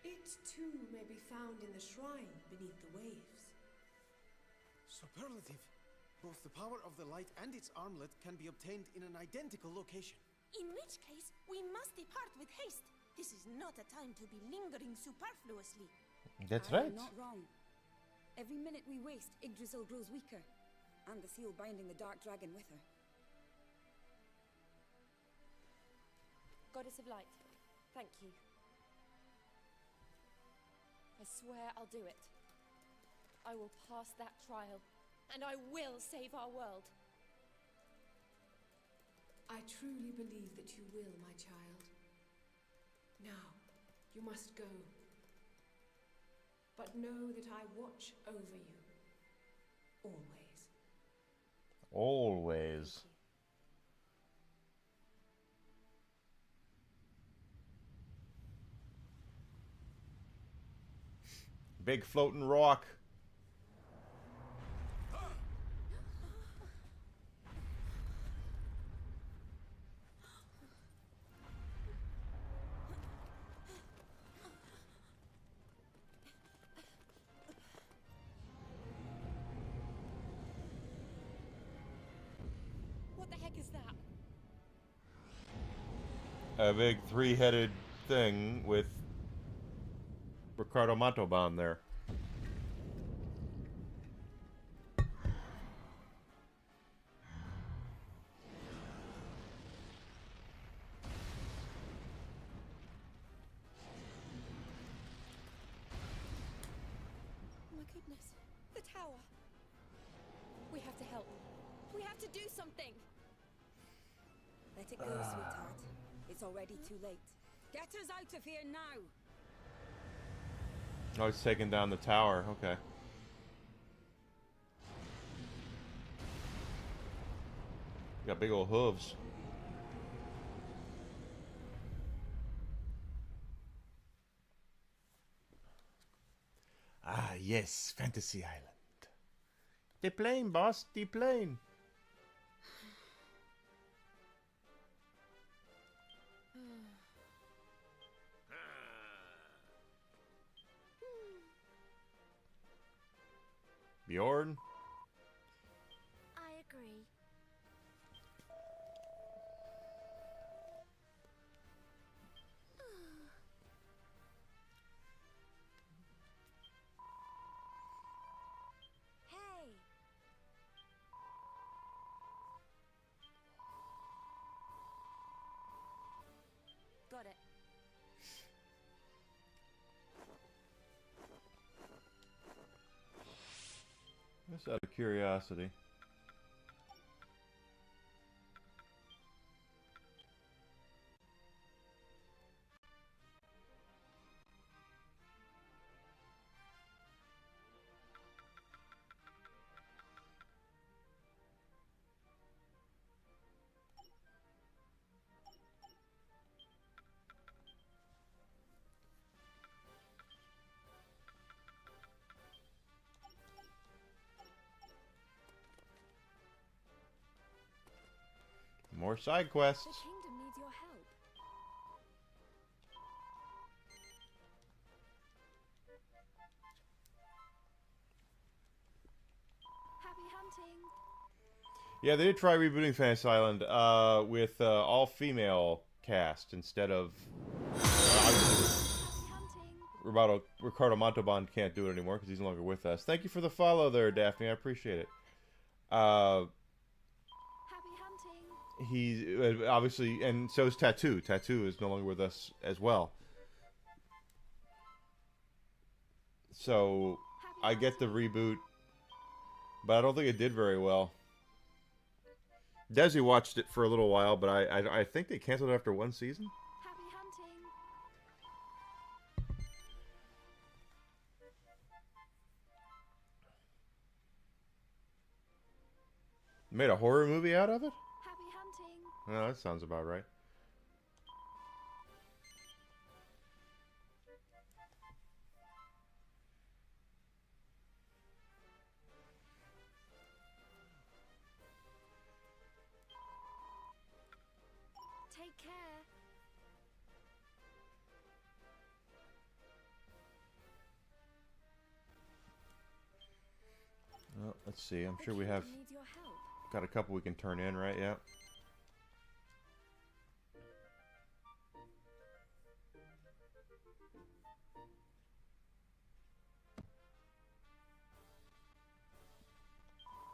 It too may be found in the shrine beneath the waves. Superlative. Both the power of the light and its armlet can be obtained in an identical location. In which case, we must depart with haste. This is not a time to be lingering superfluously. That's I right. am not wrong. Every minute we waste, Yggdrasil grows weaker, and the seal binding the Dark Dragon with her. Goddess of Light, thank you. I swear I'll do it. I will pass that trial, and I will save our world. I truly believe that you will, my child. Now, you must go. But know that I watch over you. Always. Always. Big floating rock. What the heck is that? A big three-headed thing with Ricardo Montalban there. goodness. The tower. We have to help. We have to do something. Let it go, sweetheart. It's already too late. Get us out of here now! Oh, it's taking down the tower. Okay. Got big old hooves. Ah, yes, Fantasy Island. The plane, boss, the plane. Bjorn? I agree. Hey! Got it. Just out of curiosity. More side quests. The kingdom needs your help. Happy hunting. Yeah, they did try rebooting Fantasy Island with all female cast instead of. Happy hunting. Ricardo Montalban can't do it anymore because he's no longer with us. Thank you for the follow there, Daphne. I appreciate it. Happy hunting. He's obviously, and so is Tattoo. Tattoo is no longer with us as well. So I get the reboot, but I don't think it did very well. Desi watched it for a little while, but I think they canceled it after one season. Happy hunting. Made a horror movie out of it? Happy hunting. Oh, that sounds about right. Take care. Well, let's see. I'm The sure we have kingdom needs your help. got a couple we can turn in, right? Yeah.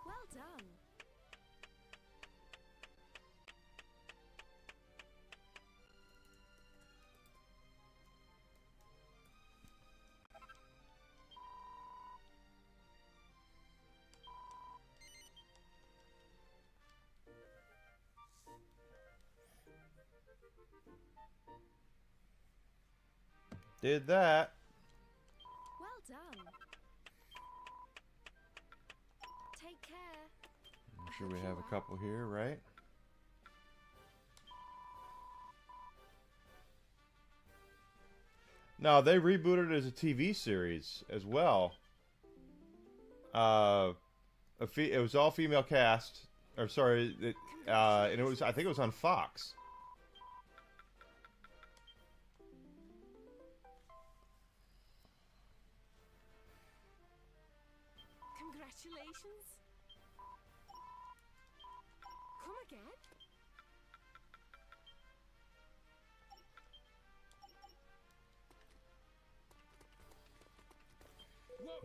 Well done. Did that. Well done. Take care. I'm sure we have a couple here, right? No, they rebooted it as a TV series as well. It was all female cast. Or sorry, and it was, I think it was on Fox. Congratulations. Come again?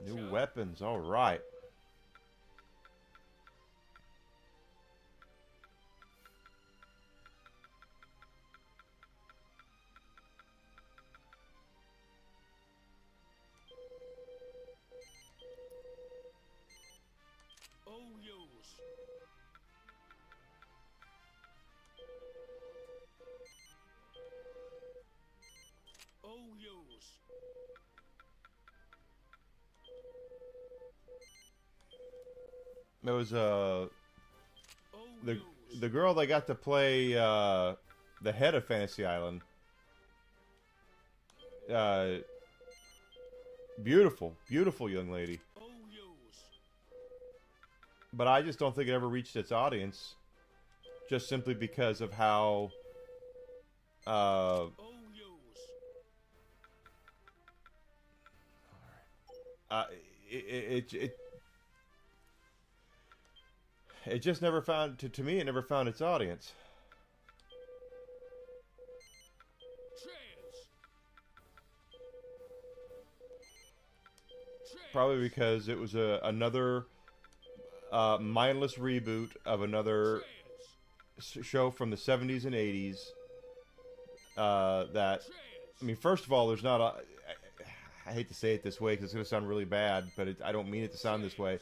New weapons, all right. All yours. All yours. There was All the yours. the girl that got to play the head of Fantasy Island. Beautiful, beautiful young lady. All yours. But I just don't think it ever reached its audience, just simply because of how All yours. it just never found to me. It never found its audience. Chairs. Chairs. Probably because it was another mindless reboot of another show from the 70s and 80s. That, I mean, first of all, there's not a. I hate to say it this way because it's going to sound really bad, but I don't mean it to sound this way.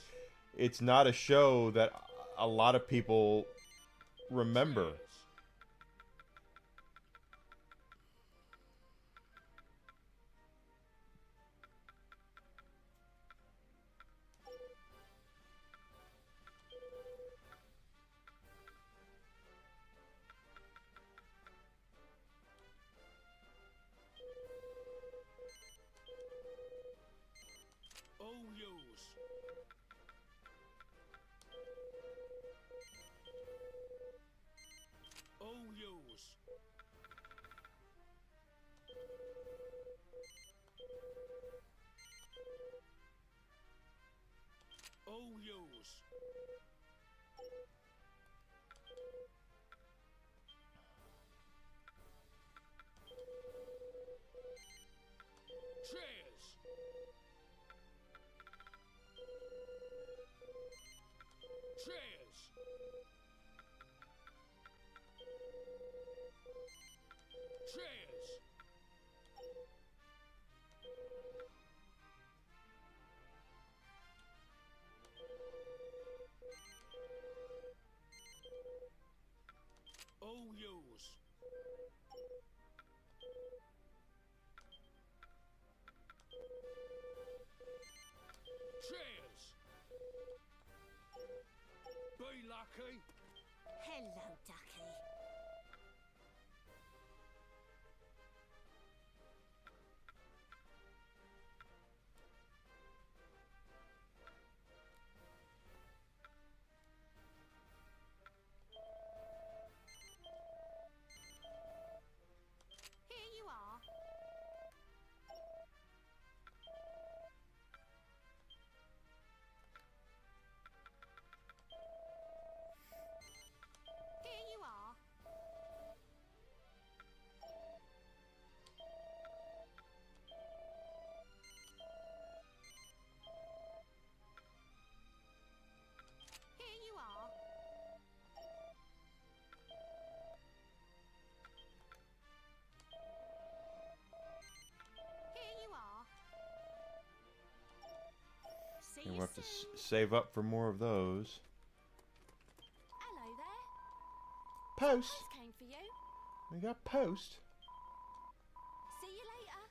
It's not a show that a lot of people remember. All yours. All yours. All yours. Chairs. Chairs. Chairs. All yours. Chairs. Be lucky. Hello, Ducky. Here you are. Here you are. Here you are. Here you are. See And you we'll have to soon. save up for more of those. Hello there. Post. Post came for you. We got post. See you later.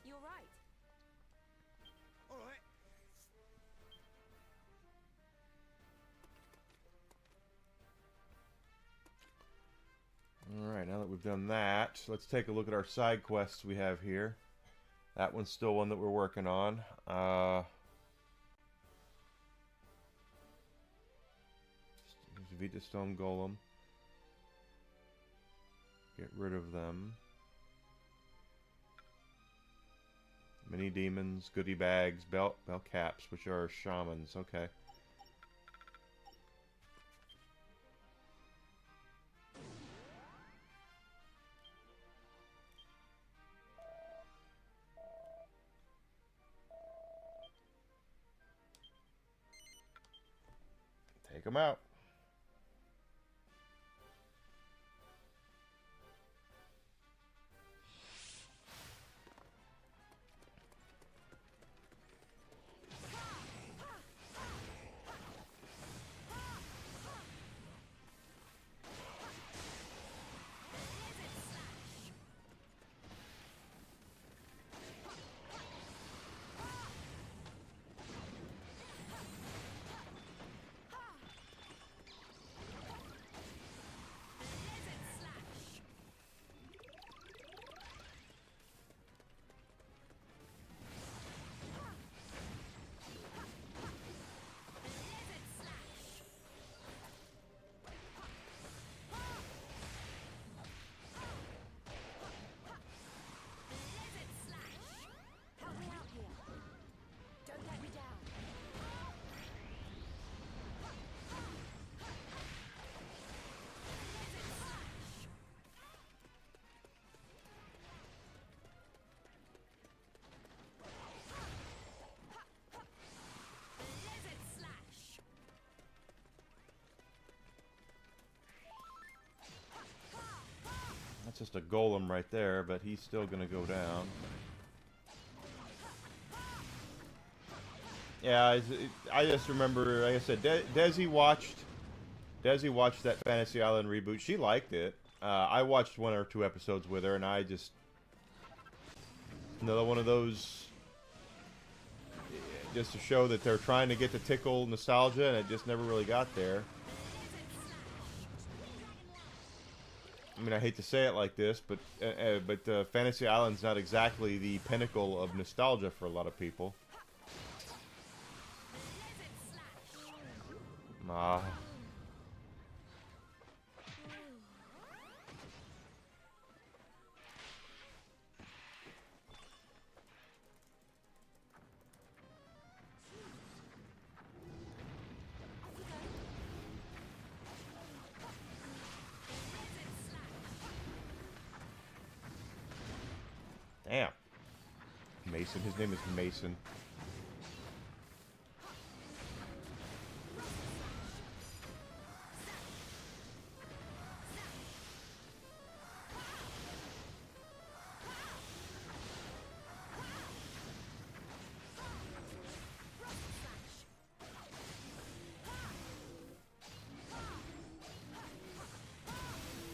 You're right. All right. Alright, now that we've done that, let's take a look at our side quests we have here. That one's still one that we're working on. Vita Stone Golem. Get rid of them. Mini demons, goodie bags, bell caps, which are shamans. Okay. Take him out. That's just a golem right there, but he's still going to go down. Yeah, I just remember, like I said, Desi watched that Fantasy Island reboot. She liked it. I watched 1 or 2 episodes with her, and I just... Another one of those... Just to show that they're trying to get to tickle nostalgia, and it just never really got there. I mean, I hate to say it like this, but Fantasy Island's not exactly the pinnacle of nostalgia for a lot of people. Ah. Damn. Mason. His name is Mason.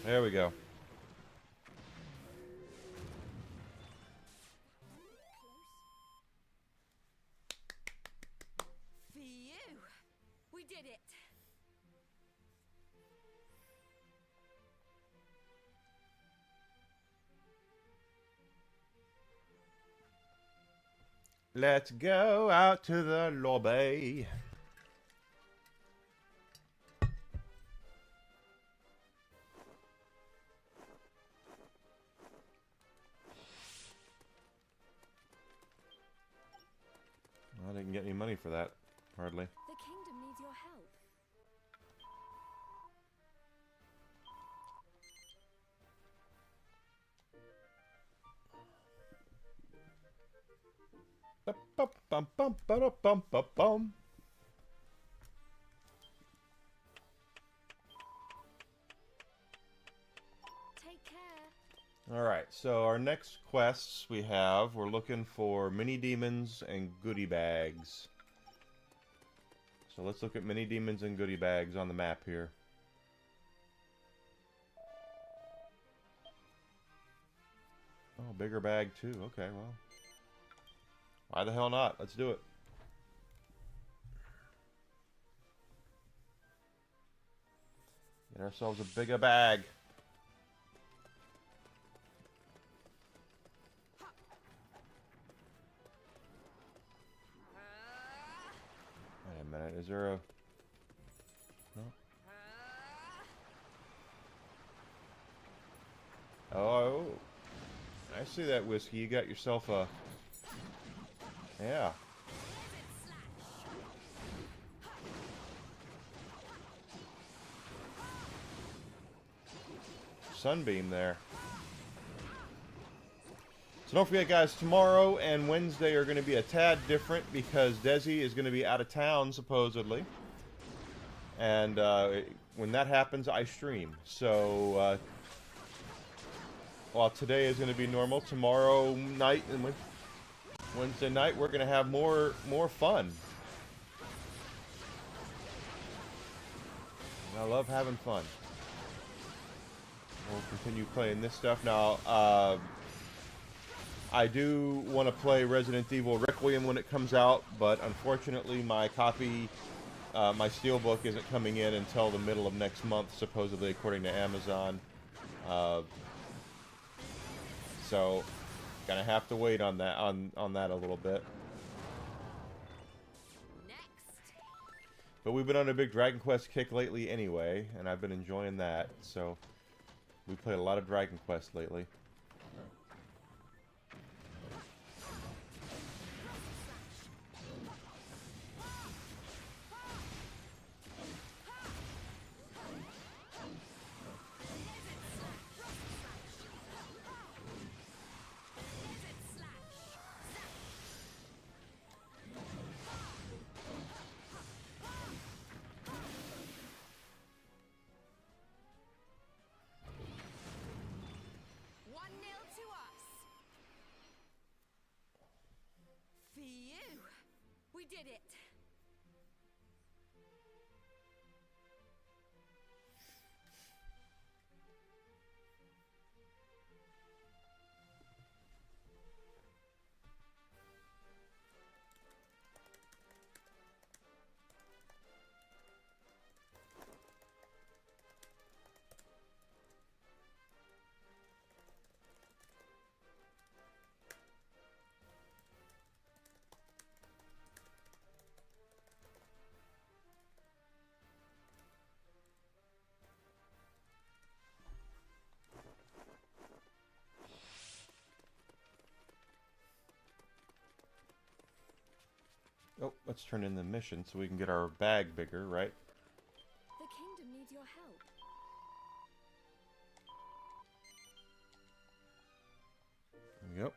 There we go. Phew! We did it! Let's go out to the lobby. I didn't get any money for that, hardly. The kingdom needs your help. Bum. Take care. Alright, so our next quests we're looking for mini demons and goodie bags. So let's look at mini demons and goodie bags on the map here. Oh, bigger bag too. Okay, well. Why the hell not? Let's do it. Get ourselves a bigger bag. Wait a minute, is there a... No? Oh, I see that whiskey. You got yourself a... Yeah. Sunbeam there. So don't forget, guys, tomorrow and Wednesday are going to be a tad different because Desi is going to be out of town, supposedly. And when that happens, I stream. So while today is going to be normal, tomorrow night and Wednesday night we're going to have more fun. And I love having fun. We'll continue playing this stuff now. I do want to play Resident Evil Requiem when it comes out, but unfortunately my copy, my Steelbook isn't coming in until the middle of next month, supposedly, according to Amazon. So, gonna have to wait on that on that a little bit. But we've been on a big Dragon Quest kick lately anyway, and I've been enjoying that. So, we played a lot of Dragon Quest lately. We did it! Oh, let's turn in the mission so we can get our bag bigger, right? The kingdom needs your help. Yep.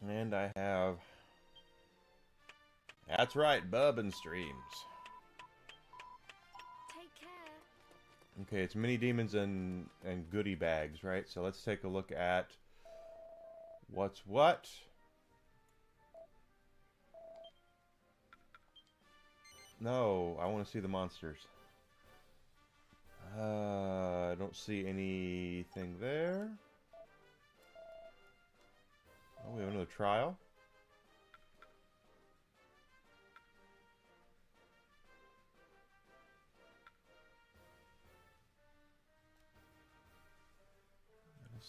And I have... That's right, Bubbin Streams. Take care. Okay, it's mini demons and goodie bags, right? So let's take a look at what's what. No, I want to see the monsters. I don't see anything there. Oh, we have another trial.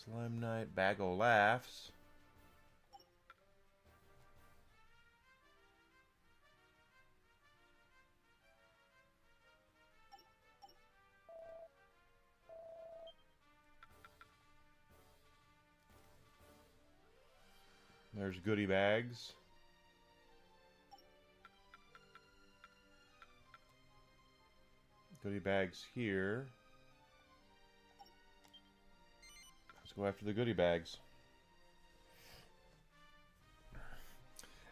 Slime Knight, Bag o' Laughs. There's goodie bags. Goodie bags here. Let's go after the goodie bags.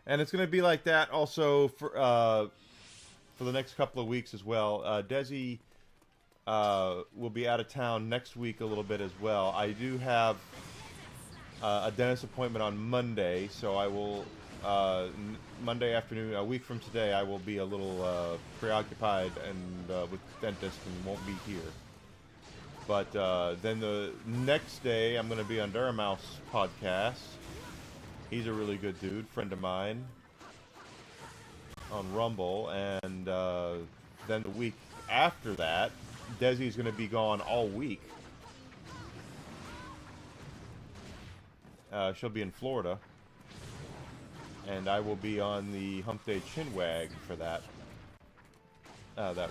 And it's going to be like that also for the next couple of weeks as well. Desi will be out of town next week a little bit as well. I do have a dentist appointment on Monday, so I will Monday afternoon, a week from today, I will be a little preoccupied and with dentist and won't be here. But then the next day, I'm going to be on Durmouse podcast. He's a really good dude, friend of mine, on Rumble. And then the week after that, Desi's going to be gone all week. She'll be in Florida. And I will be on the Hump Day Chinwag for that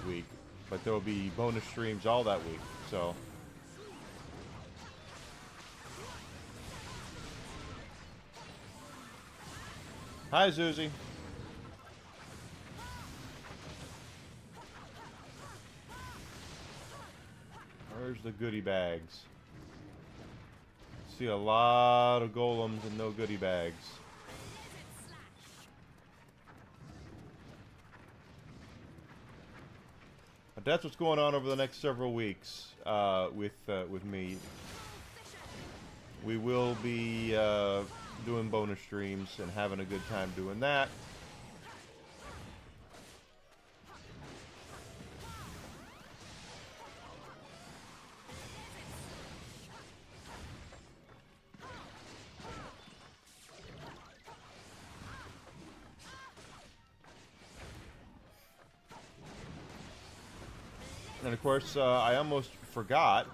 week. But there will be bonus streams all that week. So hi, Zuzi. Where's the goodie bags? See a lot of golems and no goodie bags. But that's what's going on over the next several weeks with me. We will be doing bonus streams and having a good time doing that. And of course, I almost forgot,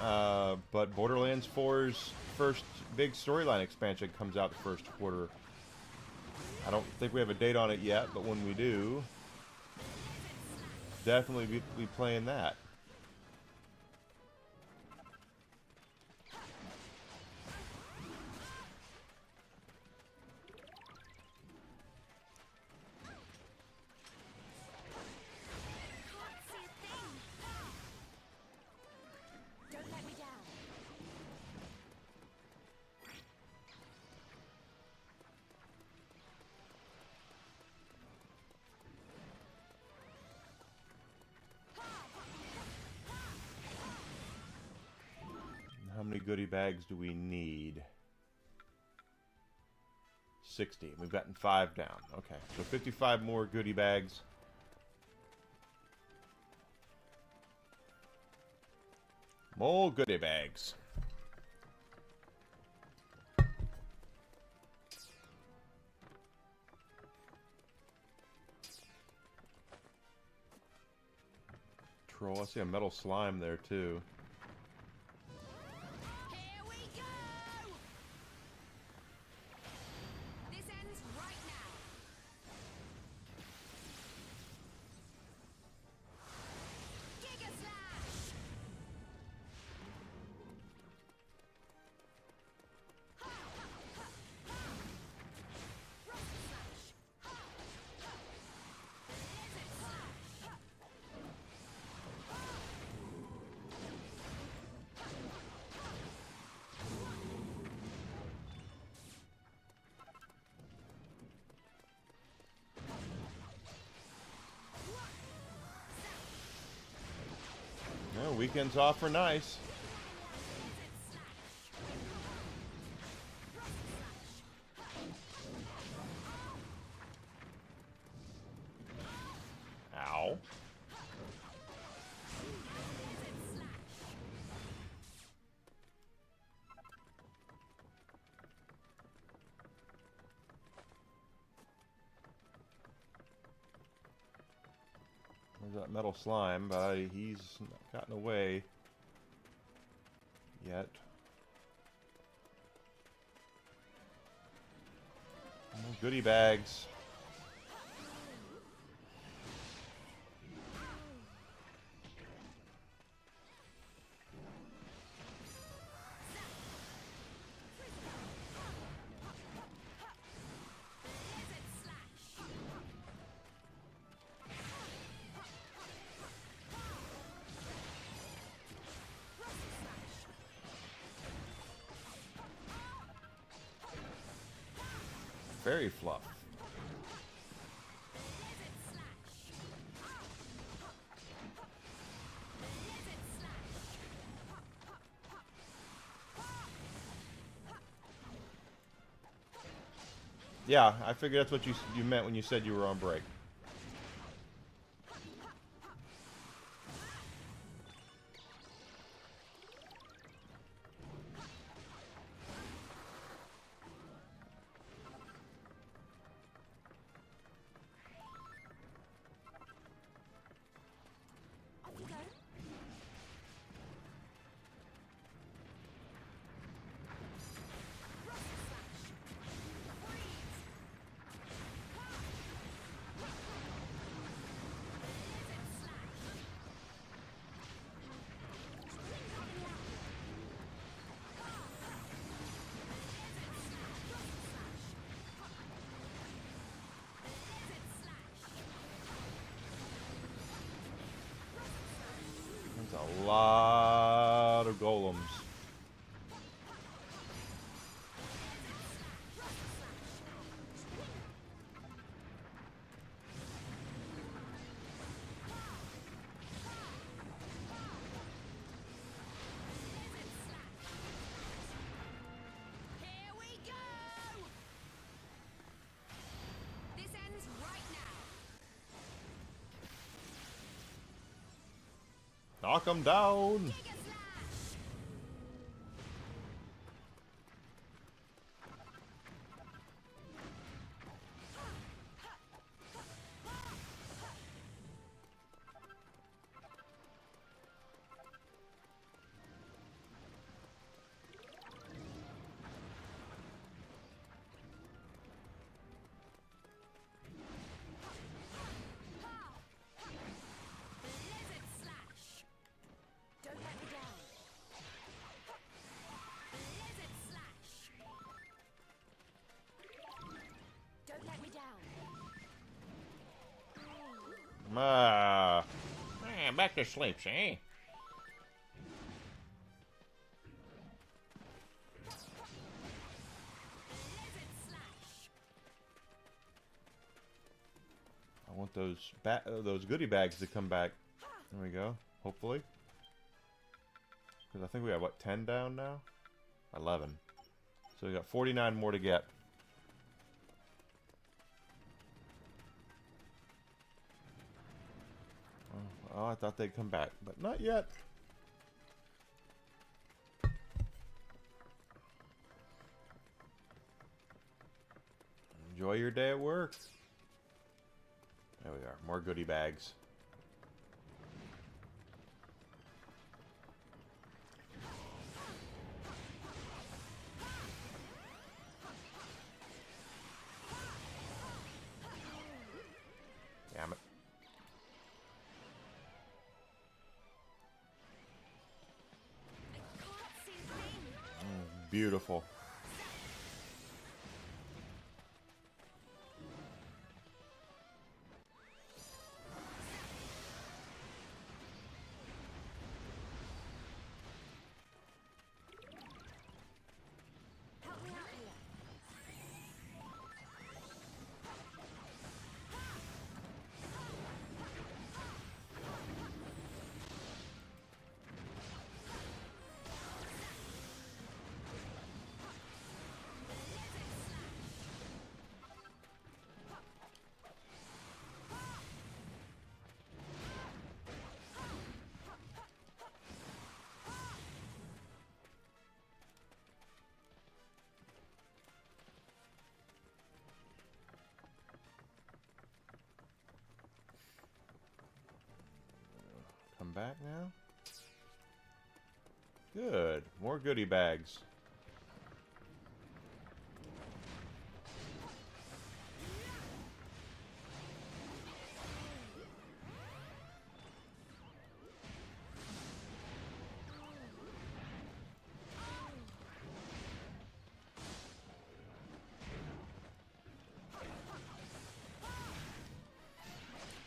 but Borderlands 4's first big storyline expansion comes out the first quarter. I don't think we have a date on it yet, but when we do, definitely be playing that. Don't let me down. How many goodie bags do we need? 60. We've gotten 5 down. Okay, so 55 more goodie bags. More goodie bags. Troll, I see a metal slime there too. Here we go! This ends right now. Giga Slash! Rocket Slash! Blizzard Slash! No, weekend's off for nice. Ow. There's that metal slime, but he's not gotten away yet. More goodie bags. Fairy fluff. Yeah, I figured that's what you meant when you said you were on break. Off you go. Rocket Slash! Freeze! Knock him down. Blizzard slash. Don't let me down. Blizzard slash. Don't let me down. Back to sleep, see? Blizzard slash. I want those goodie bags to come back. There we go. Hopefully. Because I think we have, what, 10 down now? 11. So we got 49 more to get. Oh, I thought they'd come back, but not yet. Enjoy your day at work. There we are. More goodie bags. Damn it. I can't see a thing. Beautiful. Help me out here. Come back now. Good. More goodie bags.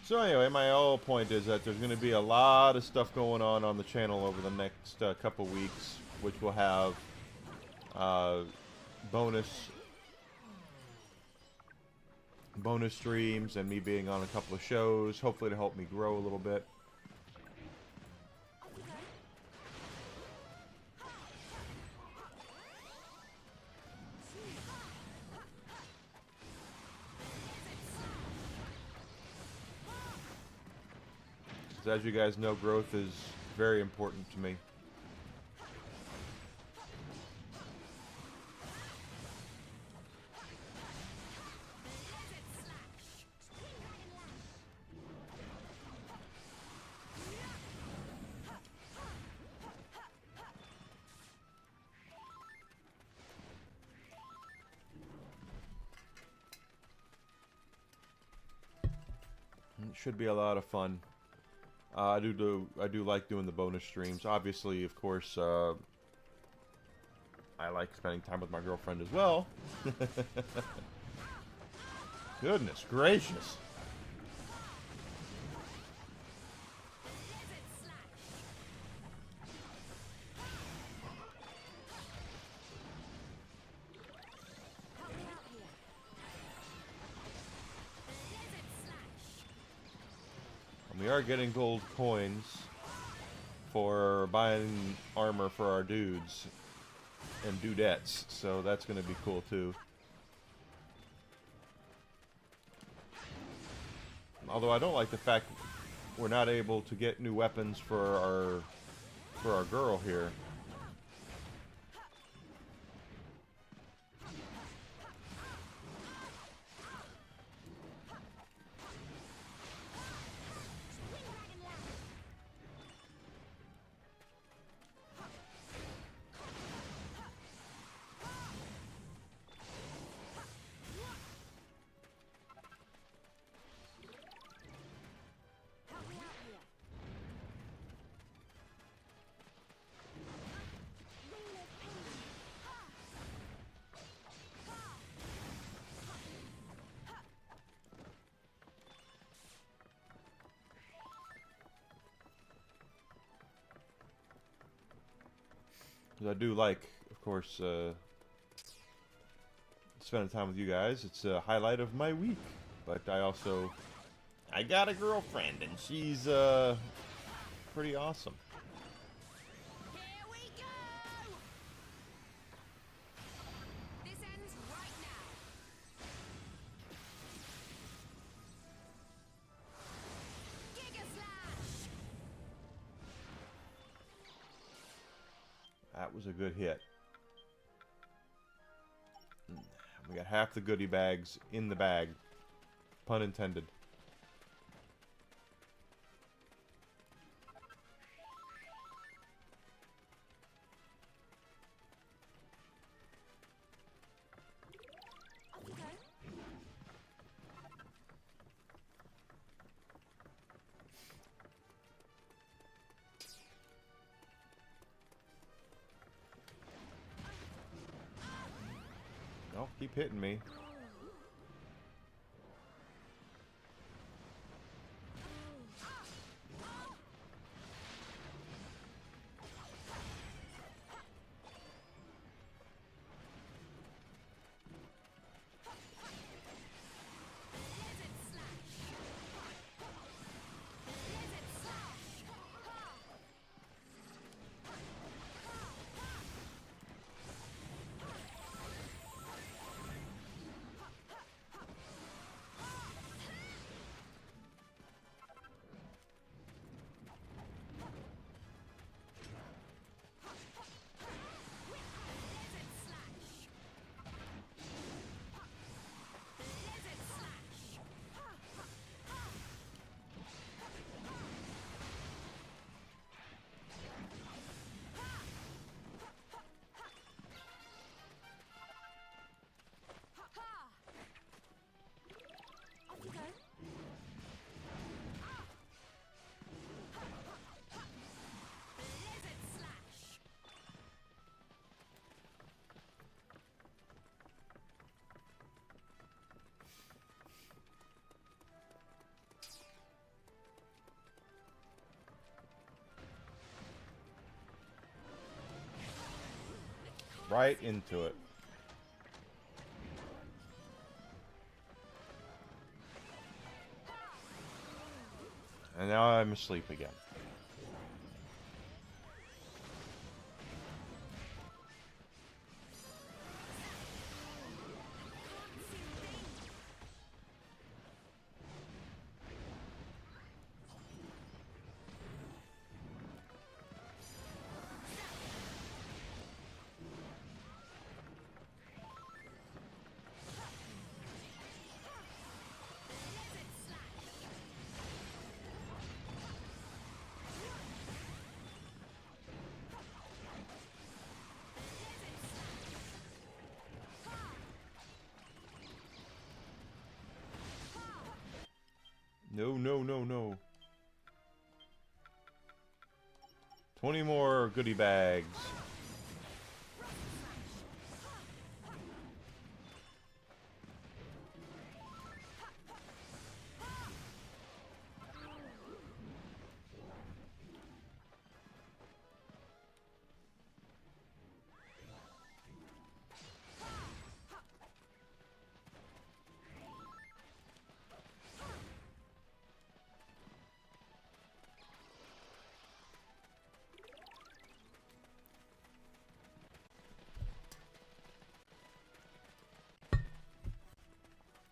So anyway, my whole point is that there's going to be a lot of stuff going on the channel over the next couple weeks, which will have bonus streams and me being on a couple of shows, hopefully to help me grow a little bit. Off you go. So as you guys know, growth is very important to me. It should be a lot of fun. I do like doing the bonus streams. Obviously, of course, I like spending time with my girlfriend as well. Goodness gracious. Help me out here. Blizzard slash. And we are getting gold coins for buying armor for our dudes and dudettes, so that's going to be cool too. Although I don't like the fact we're not able to get new weapons for our girl here. I do like, of course, spending time with you guys. It's a highlight of my week. But I got a girlfriend, and she's pretty awesome. Here we go! This ends right now. Giga Slash! That was a good hit. We got half the goodie bags in the bag. Pun intended. No, keep hitting me. Right into it. And now I'm asleep again. No, no, no, no. 20 more goodie bags.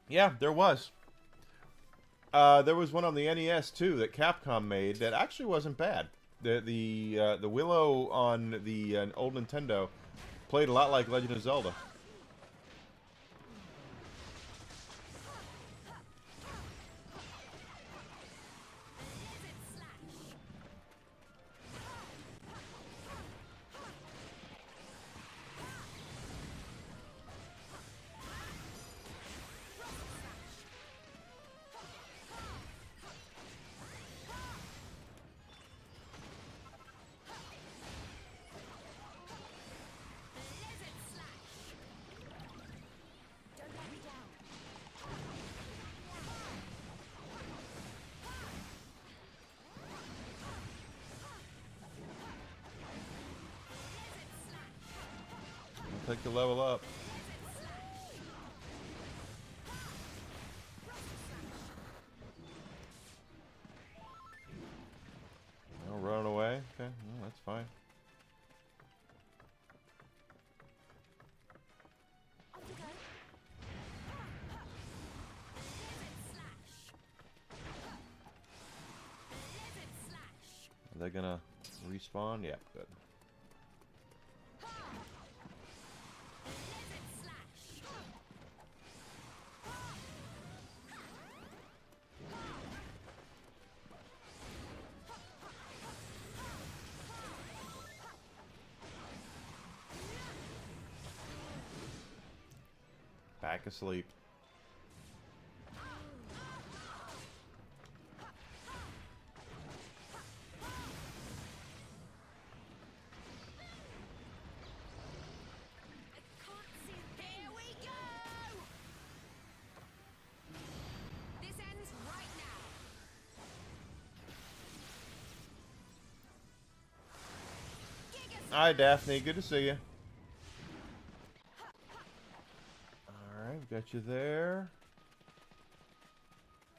Yeah, there was. There was one on the NES too that Capcom made that actually wasn't bad. The Willow on the old Nintendo played a lot like Legend of Zelda. Take the level up. No, running away. Okay, well, that's fine. Are they gonna respawn? Yeah, good. Back asleep. Here we go! This ends right now. Hi, Daphne. Good to see you. Alright, got you there.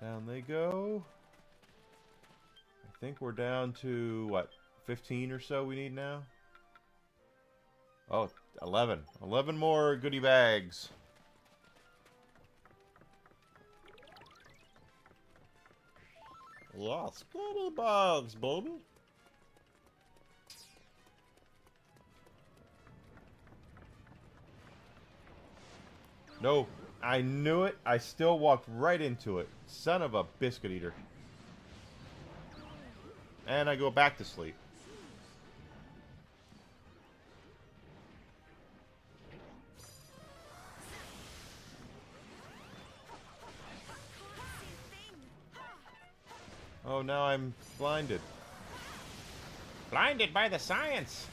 Down they go. I think we're down to, what, 15 or so we need now? Oh, 11. 11 more goodie bags. Yes, goodie bags, baby. No, I knew it. I still walked right into it. Son of a biscuit eater. And I go back to sleep. Oh, now I'm blinded. Blinded by the science.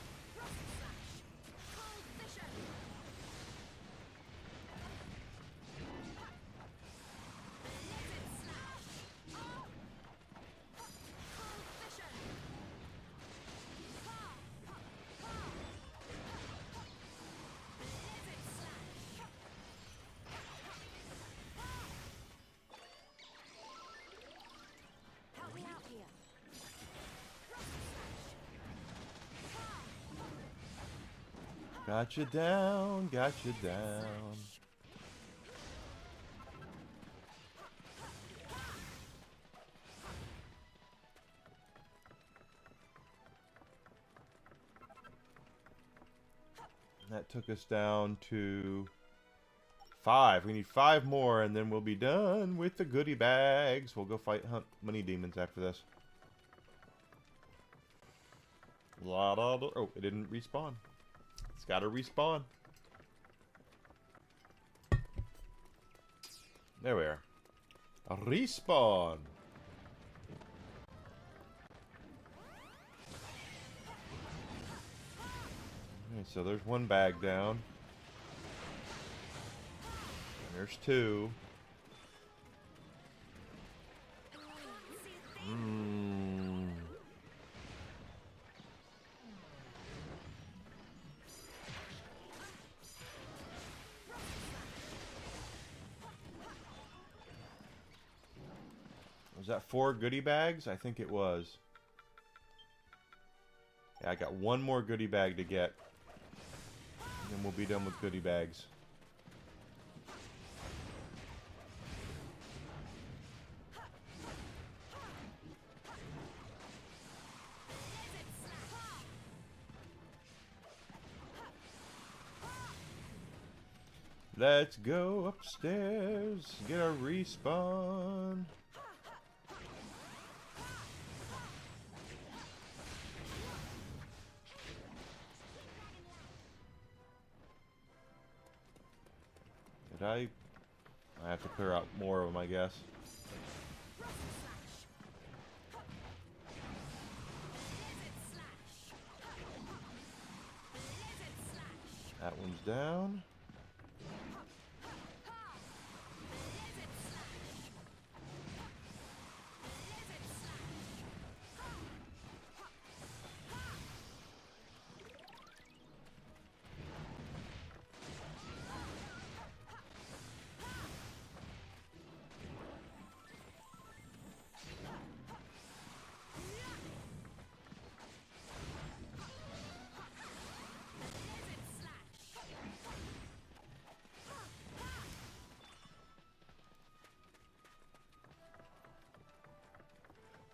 Help me out here. Got you down, got you down. That took us down to 5. We need 5 more, and then we'll be done with the goodie bags. We'll go hunt money demons after this. Oh, it didn't respawn. It's got to respawn. There we are. A respawn. Okay, so there's one bag down. There's 2. Was that 4 goodie bags? I think it was. Yeah, I got 1 more goodie bag to get. And then we'll be done with goodie bags. Let's go upstairs. Get a respawn. Did I have to clear out more of them, I guess. That one's down.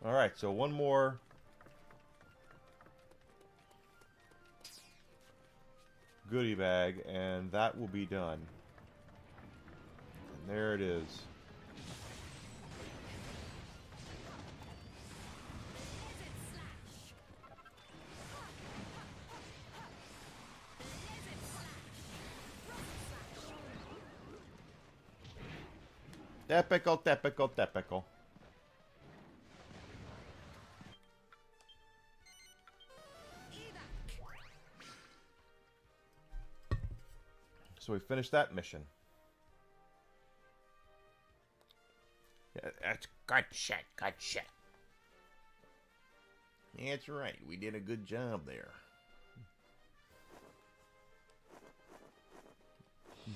Alright, so one more goodie bag, and that will be done. And there it is. Typical, typical, typical. So we finished that mission. Yeah, that's good shit, good shit. That's right, we did a good job there.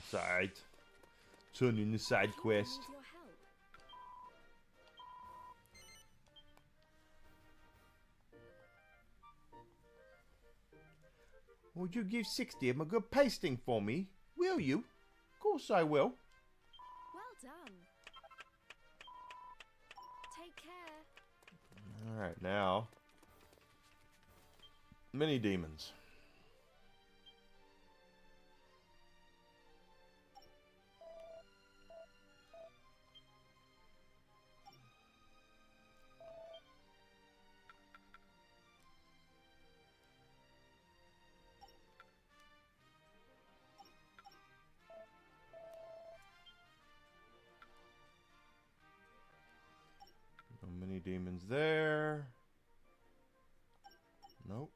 Side. Turn in the side quest. Need your help. Would you give 60 of them a good pasting for me? Will you? Of course I will. Well done. Take care. Alright, now. Mini demons. No mini demons there. Nope.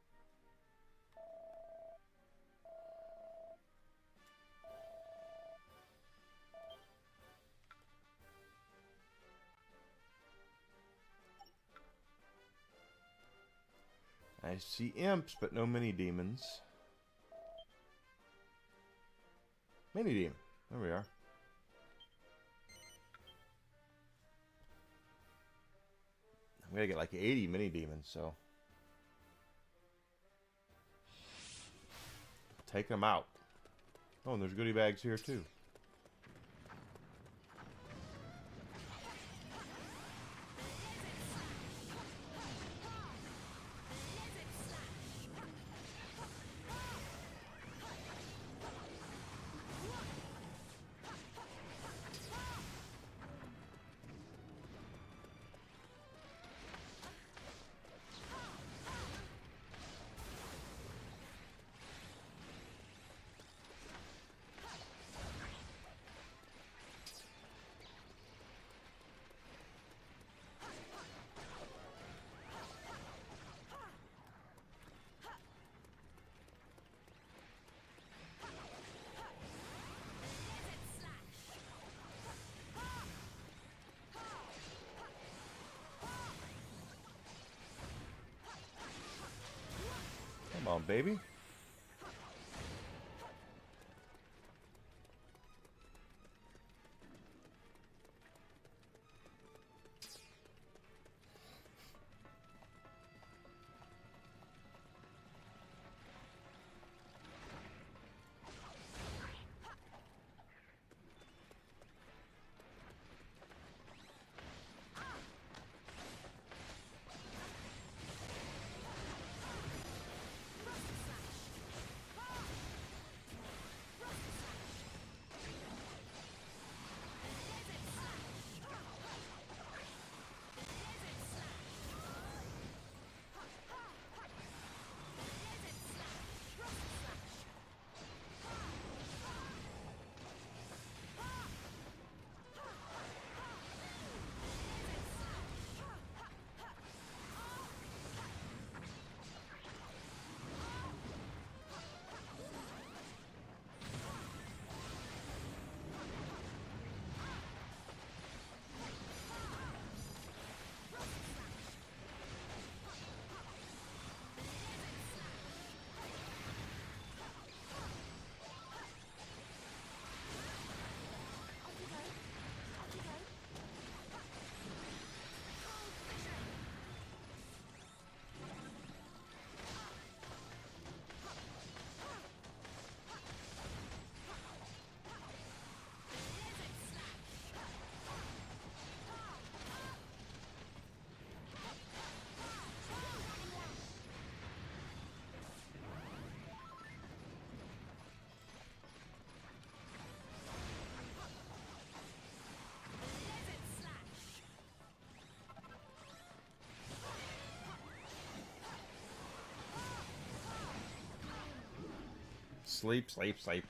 I see imps, but no mini demons. Mini demon. There we are. We gotta get like 80 mini demons, so take them out. Oh, and there's goodie bags here too. Come on, baby. Sleep, sleep, sleep.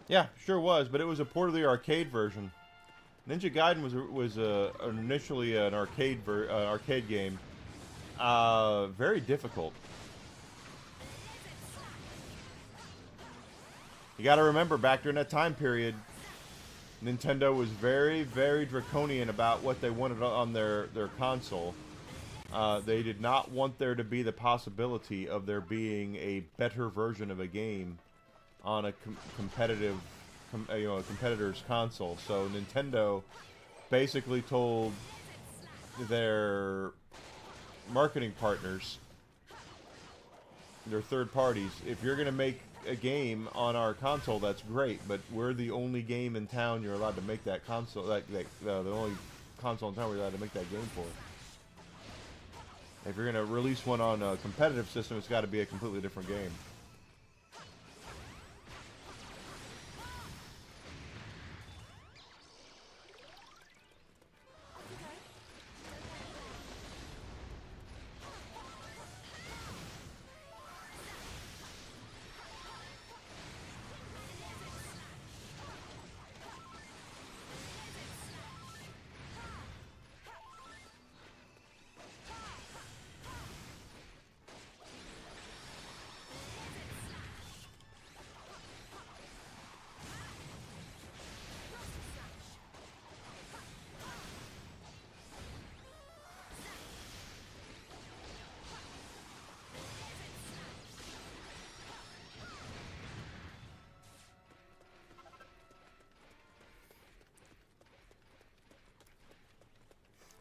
Yeah, sure was, but it was a port of the arcade version. Ninja Gaiden was initially an arcade game. Very difficult. You got to remember, back during that time period, Nintendo was very, very draconian about what they wanted on their console. They did not want there to be the possibility of there being a better version of a game on a a competitor's console. So Nintendo basically told their marketing partners, their third parties, if you're going to make a game on our console, that's great, but we're the only game in town you're allowed to make that console, the only console in town we're allowed to make that game for. If you're going to release one on a competitive system, it's got to be a completely different game.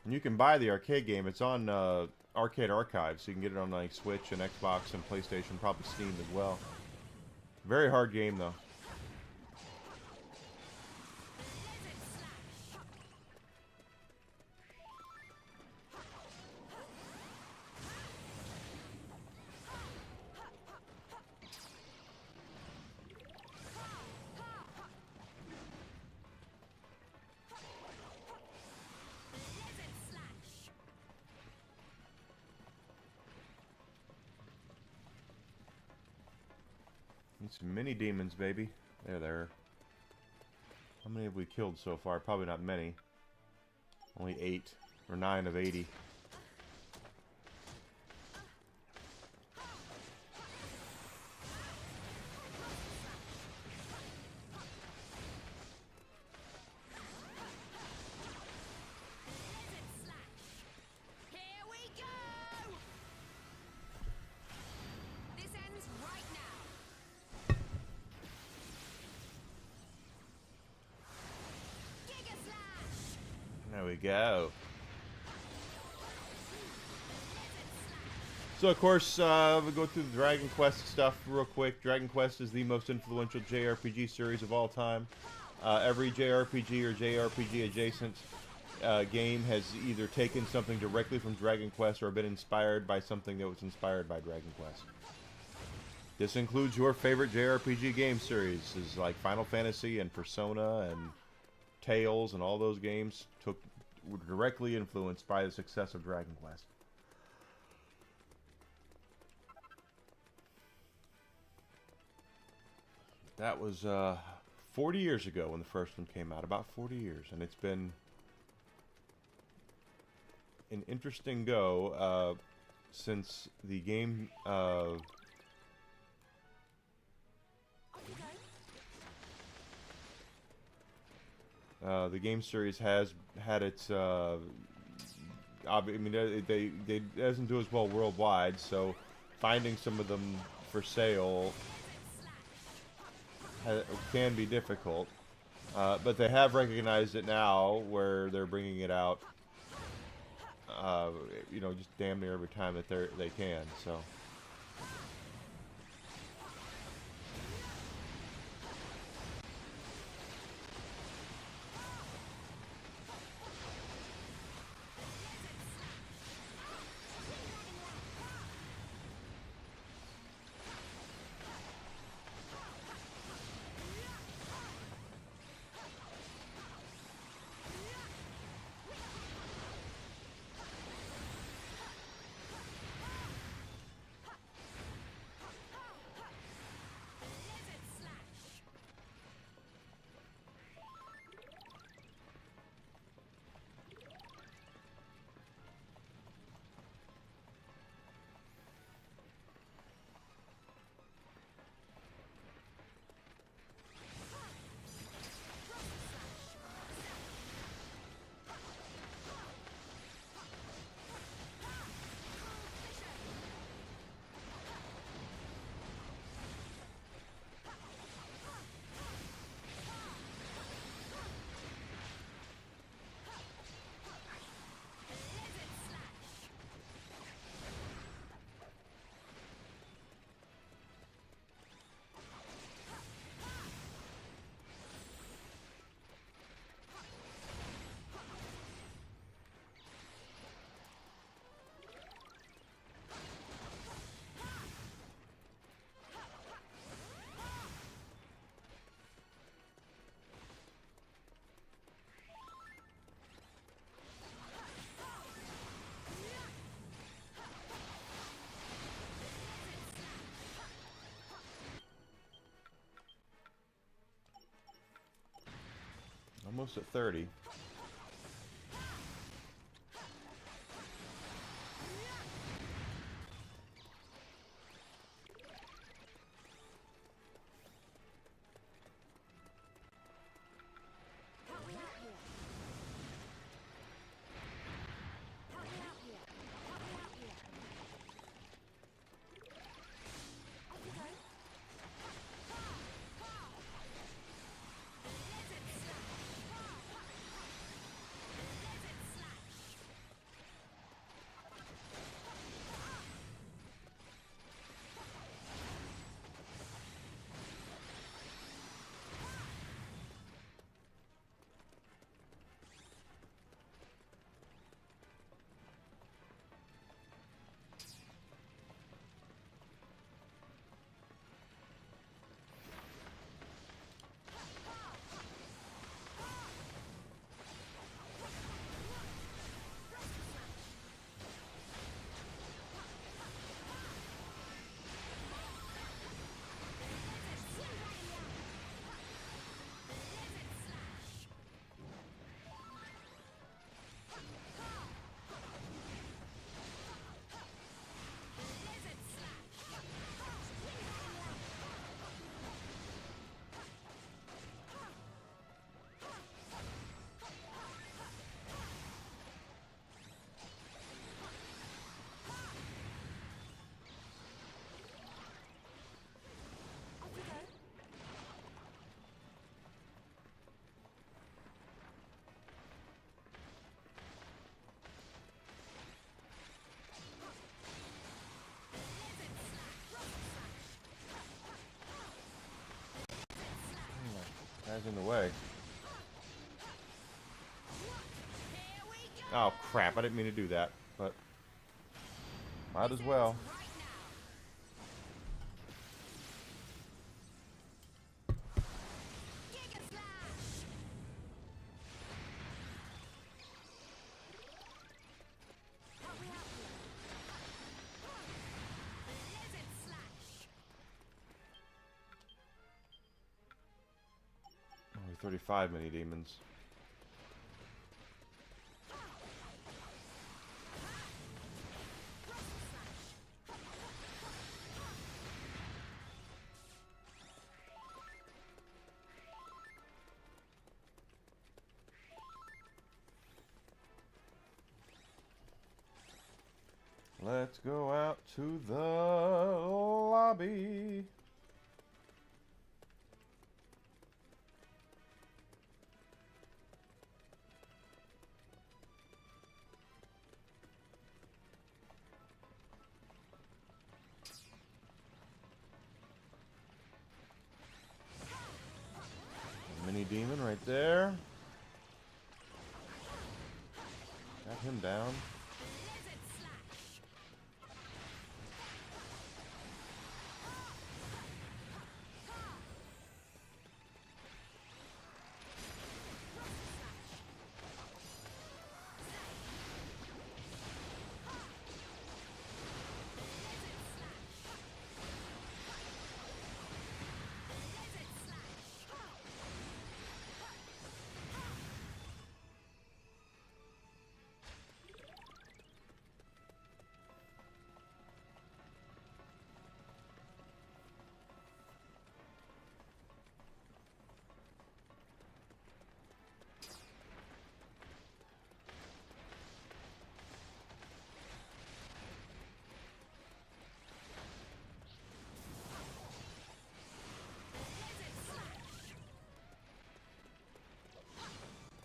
And you can buy the arcade game. It's on Arcade Archive, so you can get it on like Switch and Xbox and PlayStation, probably Steam as well. Very hard game though. Some mini demons, baby. There. How many have we killed so far? Probably not many. Only 8 or 9 of 80. There we go. So, of course, we'll go through the Dragon Quest stuff real quick. Dragon Quest is the most influential JRPG series of all time. Every JRPG or JRPG adjacent game has either taken something directly from Dragon Quest or been inspired by something that was inspired by Dragon Quest. This includes your favorite JRPG game series, is like Final Fantasy and Persona and Tales, and all those games were directly influenced by the success of Dragon Quest. That was 40 years ago when the first one came out, about 40 years, and it's been an interesting go since the game the game series has had its I mean, it doesn't do as well worldwide, so finding some of them for sale can be difficult. But they have recognized it now, where they're bringing it out, you know, just damn near every time that they can. So. Almost at 30. Guy's in the way. Oh crap, I didn't mean to do that, but might as well. Only 35 mini demons. Let's go out to the lobby. Mini demon right there. Got him down.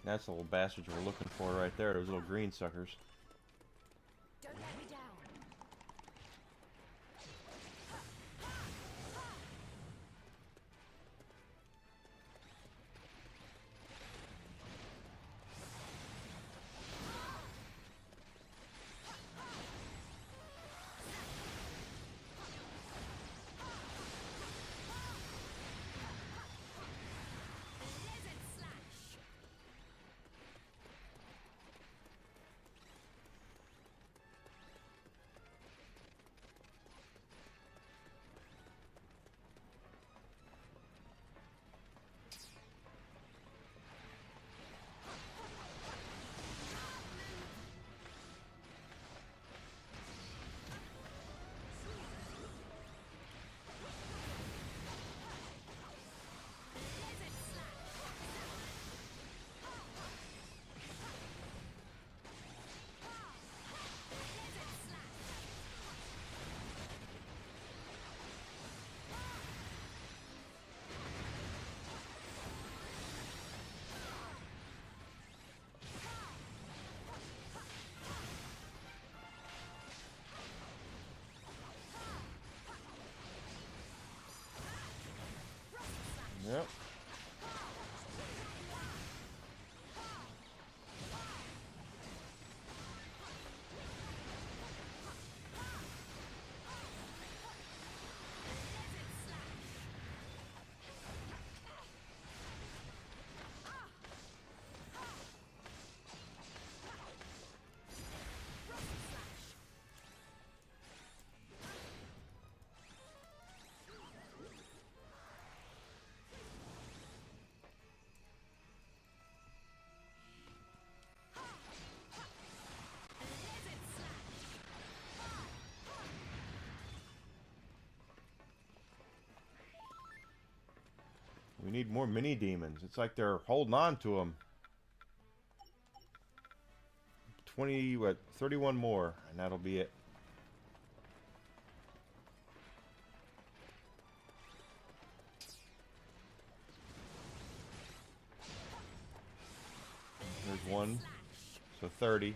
That's the little bastards we're looking for right there, those little green suckers. Don't let me down. We need more mini demons. It's like they're holding on to them. 31 more, and that'll be it. There's one. So 30.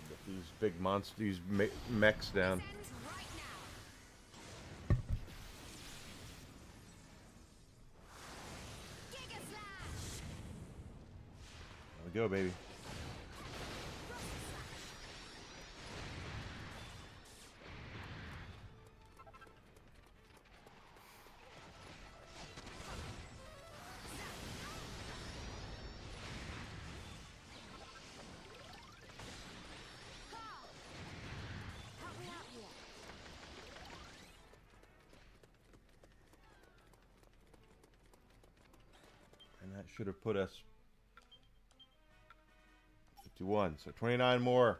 Get these big monsters, these mechs down. There we go, baby. And that should have put us 51, so 29 more.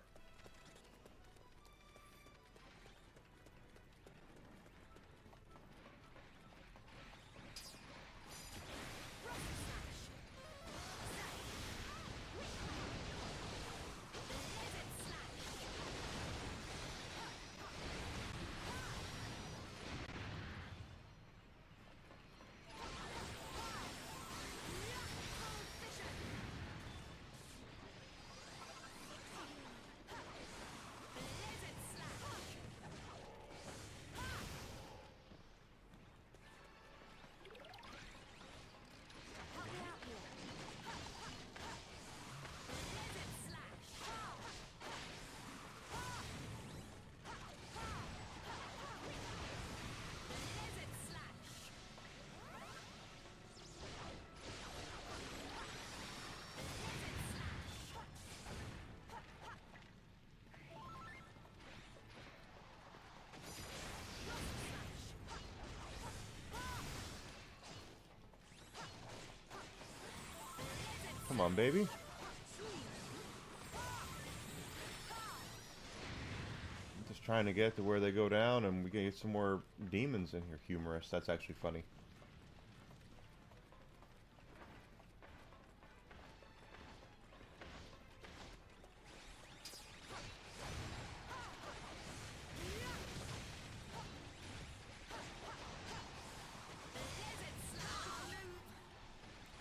Come on, baby. I'm just trying to get to where they go down and we can get some more demons in here. Humorous. That's actually funny.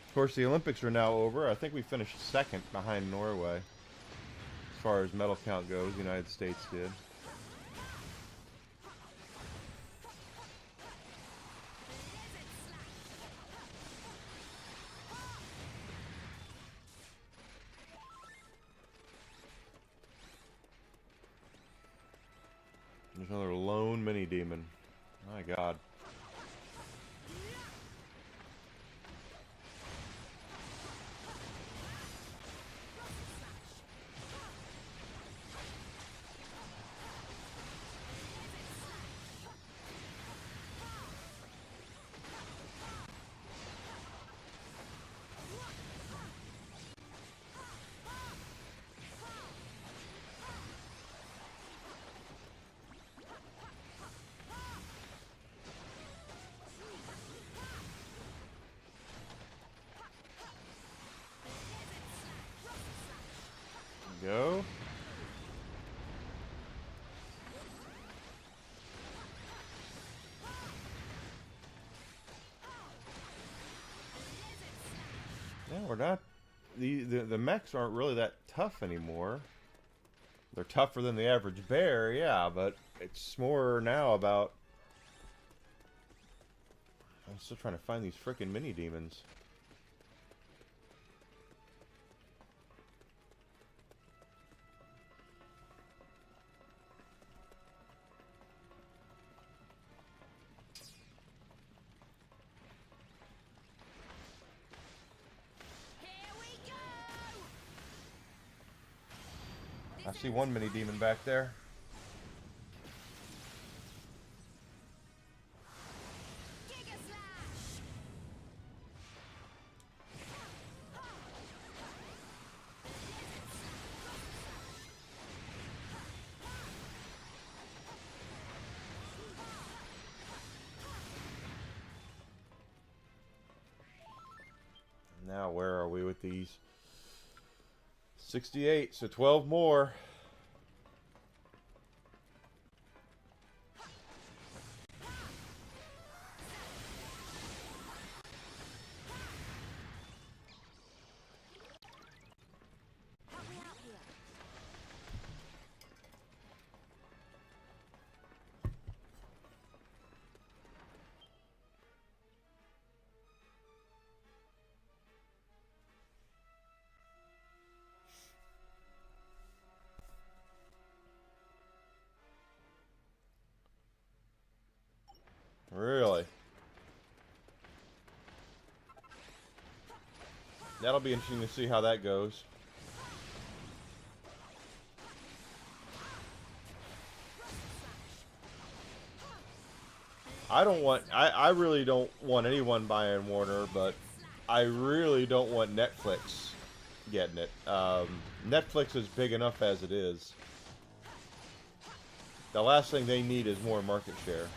Of course, the Olympics are now over. I think we finished second behind Norway. As far as medal count goes, the United States did. There's another lone mini demon. My God. Go. Yeah, we're not. The mechs aren't really that tough anymore. They're tougher than the average bear, yeah, but it's more now about. I'm still trying to find these frickin' mini demons. I see one mini demon back there. where are we with these? 68, so 12 more. Help me out here. Really? That'll be interesting to see how that goes. I really don't want anyone buying Warner, but I really don't want Netflix getting it. Netflix is big enough as it is. The last thing they need is more market share.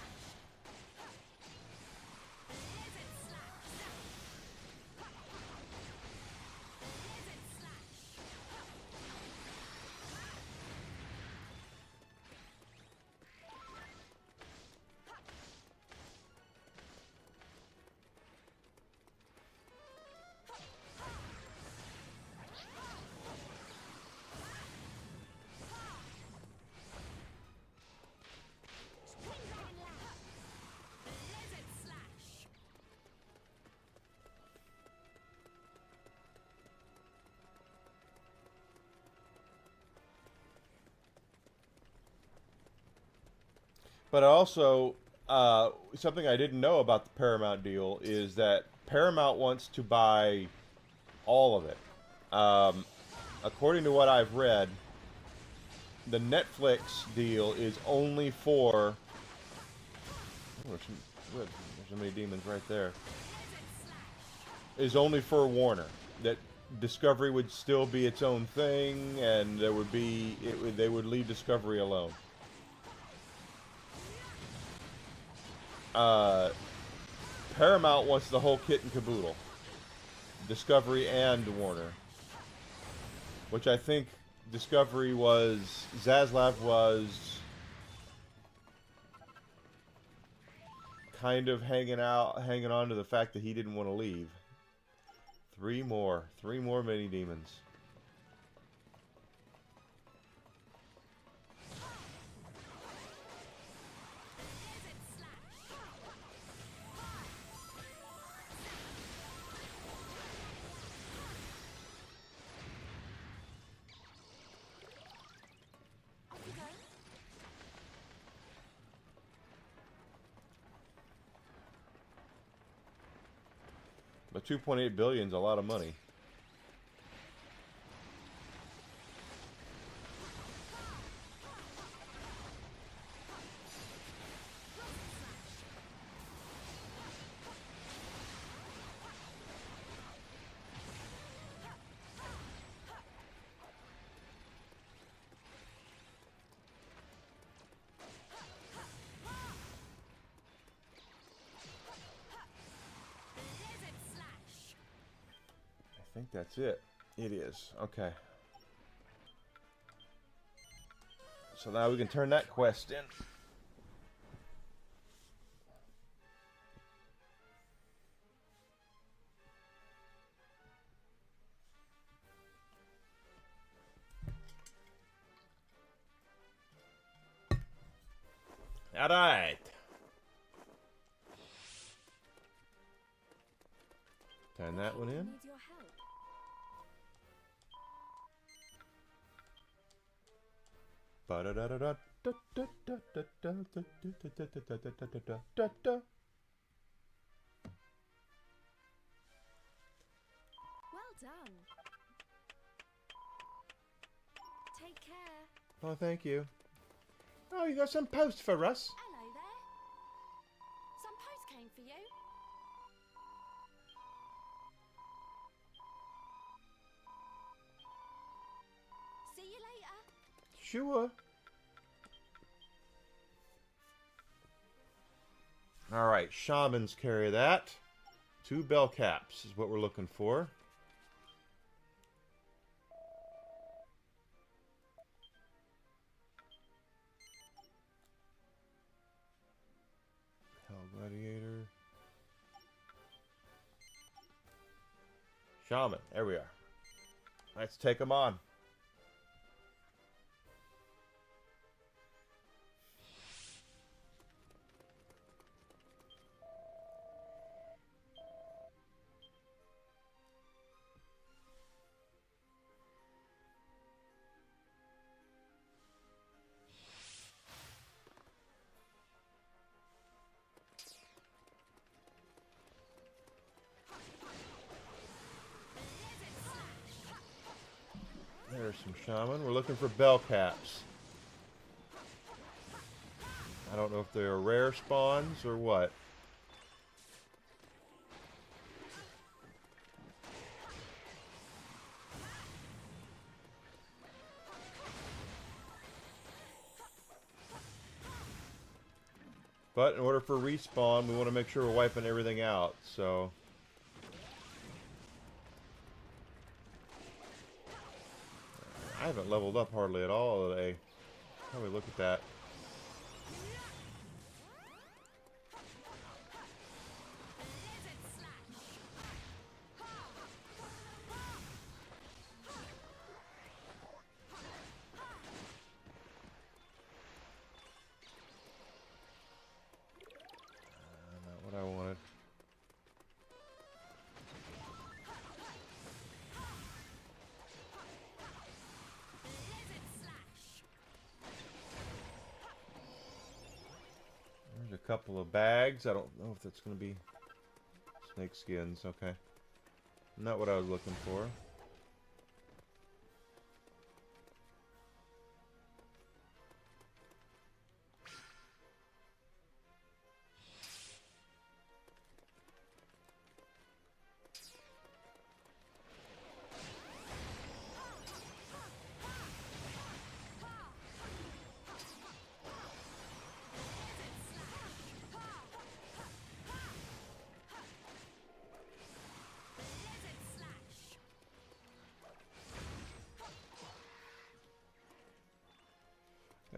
But also, something I didn't know about the Paramount deal is that Paramount wants to buy all of it. According to what I've read, the Netflix deal is only for... Oh, there's so many demons right there. Is only for Warner. That Discovery would still be its own thing, and there would be they would leave Discovery alone. Paramount wants the whole kit and caboodle. Discovery and Warner. Which I think Discovery was... Zaslav was... kind of hanging on to the fact that he didn't want to leave. Three more mini demons. But 2.8 billion is a lot of money. I think that's it. It is. Okay. So now we can turn that quest in. All right. Turn that one in. Need your help. Well done. Take care. Oh, thank you. Oh, you got some post for us. Hello there. Some post came for you. See you later. Sure. All right, shamans carry that. 2 bell caps is what we're looking for. Shaman. There we are. Let's take them on. There's some shaman. We're looking for bell caps. I don't know if they're rare spawns or what. But in order for respawn, we want to make sure we're wiping everything out, so... I haven't leveled up hardly at all today. How do we look at that? Not what I wanted. There's a couple of bags. I don't know if that's going to be snake skins. Okay. Not what I was looking for.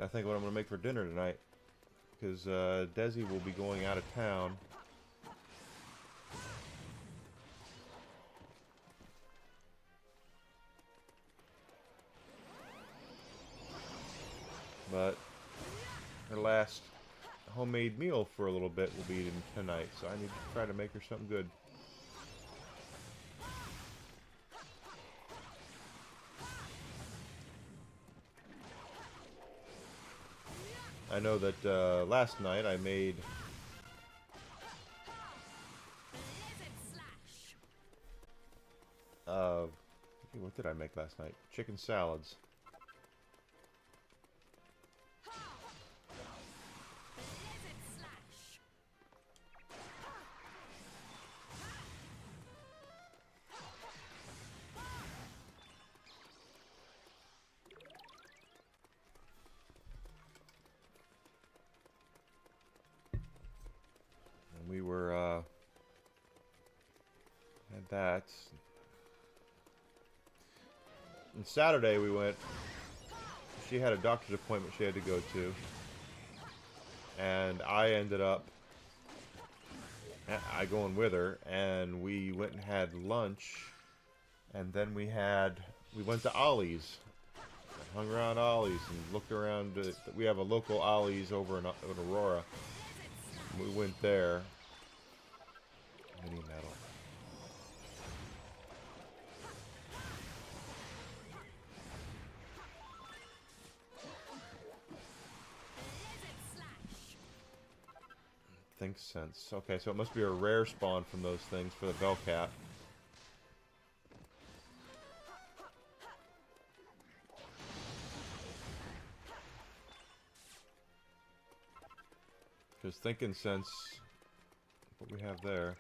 I think what I'm going to make for dinner tonight, because Desi will be going out of town. But her last homemade meal for a little bit will be eaten tonight, so I need to try to make her something good. I know that last night I made what did I make last night? Chicken salads. We were, had that. And Saturday we went, she had a doctor's appointment she had to go to. And I ended up, going with her, and we went and had lunch. And then we went to Ollie's. Hung around Ollie's and looked around. We have a local Ollie's over in Aurora. We went there. Mini metal. Thinks sense. Okay, so it must be a rare spawn from those things for the Bellcat. Because thinking sense, what we have there.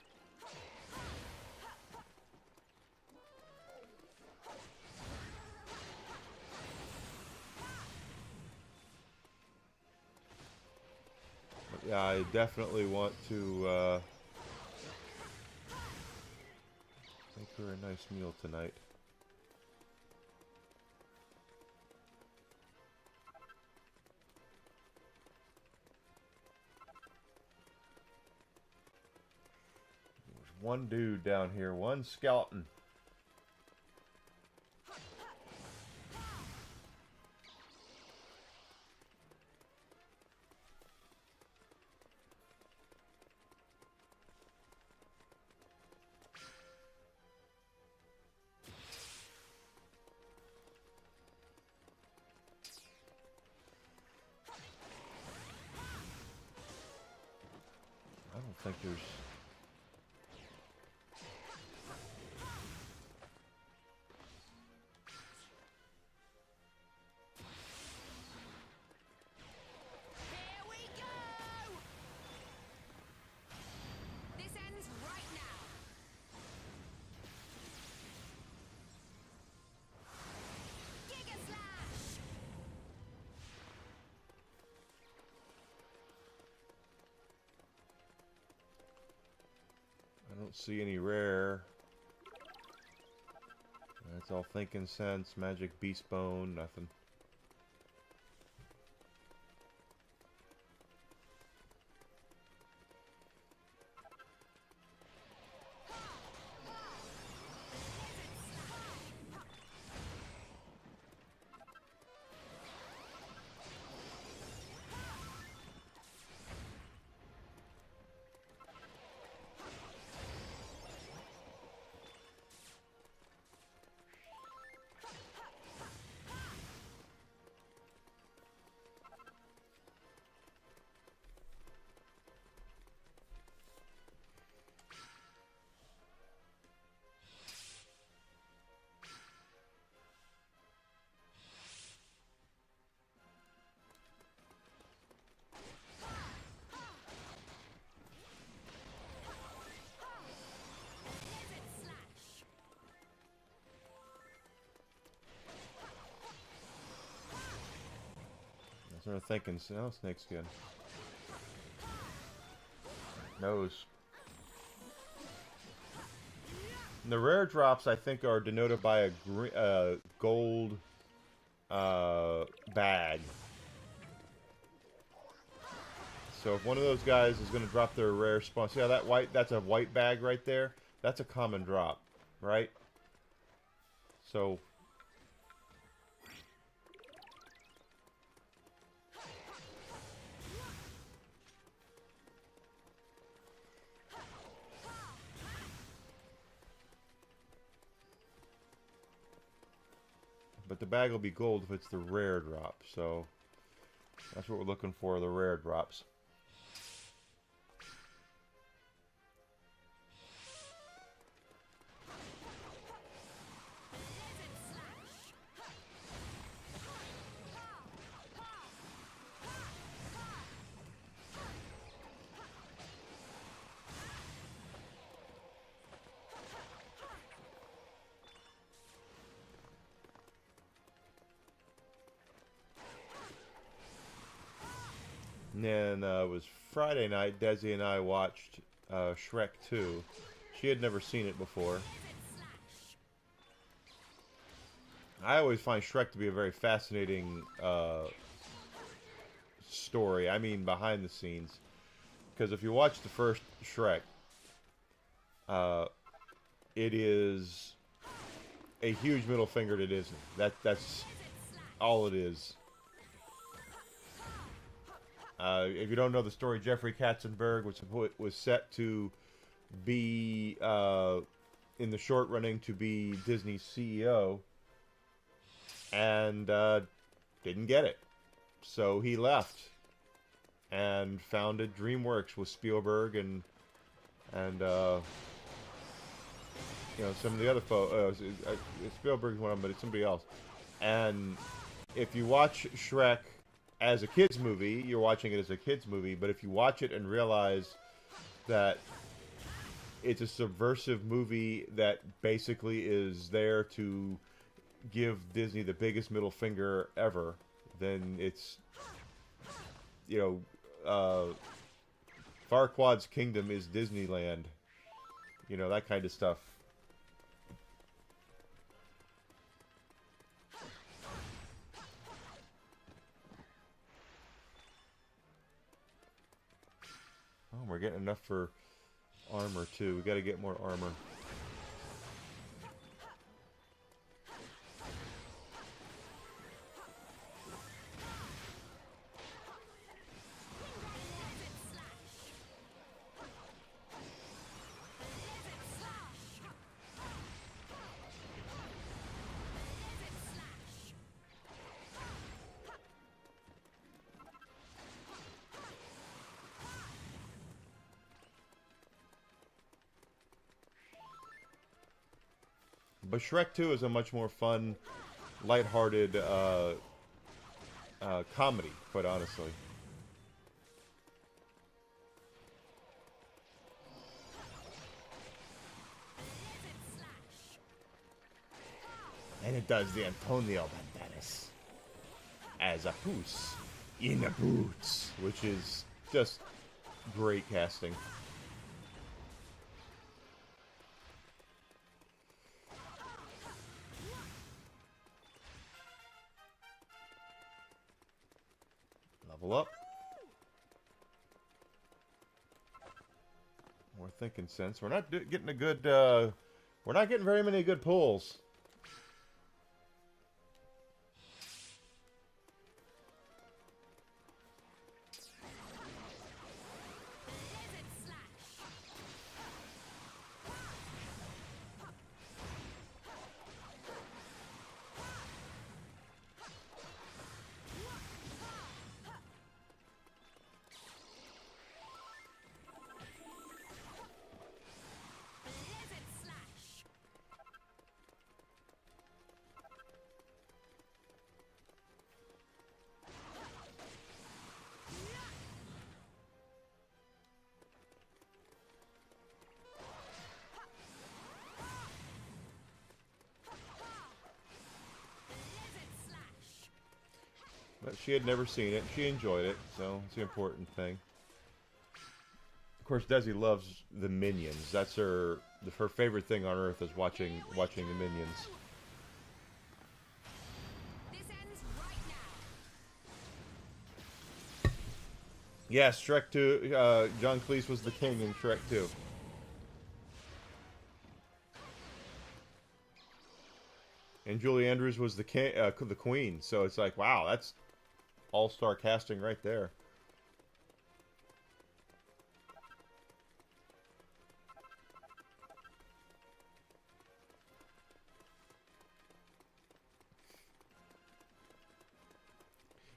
But yeah, I definitely want to make her a nice meal tonight. One dude down here, one skeleton. think there's... Here we go! This ends right now. Giga Slash! I don't see any rare. That's all thinking sense. Magic beast bone, nothing. I started thinking, oh, snake skin. Nose. And the rare drops, I think, are denoted by a gold bag. So if one of those guys is going to drop their rare spawn, see how that white, that's a white bag right there? That's a common drop, right? So... But the bag will be gold if it's the rare drop, so that's what we're looking for, the rare drops. And then it was Friday night, Desi and I watched Shrek 2. She had never seen it before. I always find Shrek to be a very fascinating story. I mean, behind the scenes. Because if you watch the first Shrek, it is a huge middle finger to Disney. That's all it is. If you don't know the story, Jeffrey Katzenberg was set to be in the short running to be Disney's CEO, and didn't get it, so he left and founded DreamWorks with Spielberg and you know, some of the other folks. Spielberg's one of them, but it's somebody else. And if you watch Shrek as a kid's movie, you're watching it as a kid's movie, but if you watch it and realize that it's a subversive movie that basically is there to give Disney the biggest middle finger ever, then it's, you know, Farquaad's kingdom is Disneyland. You know, that kind of stuff. Oh, we're getting enough for armor, too. We got to get more armor. But Shrek 2 is a much more fun, lighthearted comedy, quite honestly. And it does the Antonio Banderas as a Puss in a Boots, which is just great casting. Level up. We're thinking sense. We're not getting a good. We're not getting very many good pulls. But she had never seen it. She enjoyed it, so it's the important thing. Of course, Desi loves the Minions. That's her favorite thing on earth is watching the Minions. This ends right now. Yes, Shrek 2. John Cleese was the king in Shrek 2. And Julie Andrews was the king, the queen. So it's like, wow, that's all-star casting right there.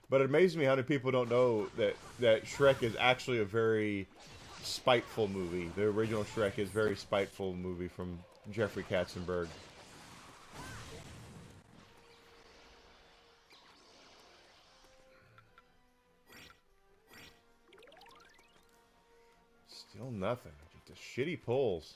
But it amazes me how many people don't know that Shrek is actually a very spiteful movie. The original Shrek is a very spiteful movie from Jeffrey Katzenberg. Still nothing. Just shitty pulls.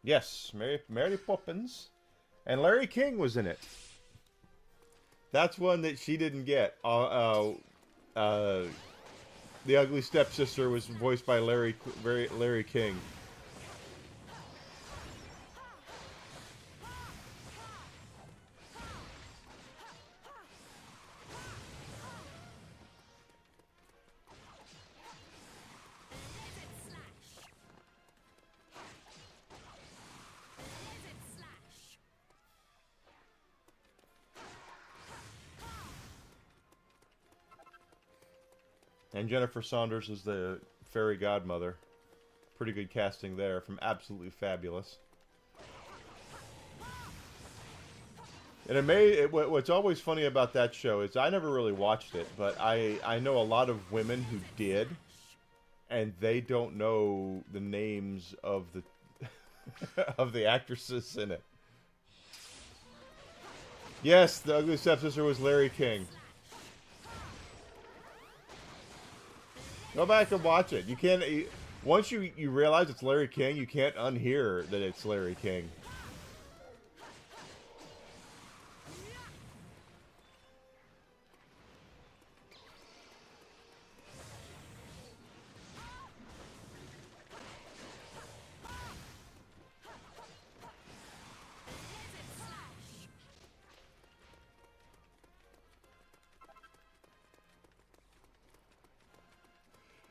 Yes, Mary Poppins. And Larry King was in it. That's one that she didn't get. The Ugly Stepsister was voiced by Larry King. And Jennifer Saunders is the fairy godmother. Pretty good casting there from Absolutely Fabulous. And what's always funny about that show is I never really watched it, but I know a lot of women who did, and they don't know the names of the of the actresses in it. Yes, the Ugly Stepsister was Larry King. Go back and watch it. You can't. Once you realize it's Larry King, you can't unhear that it's Larry King.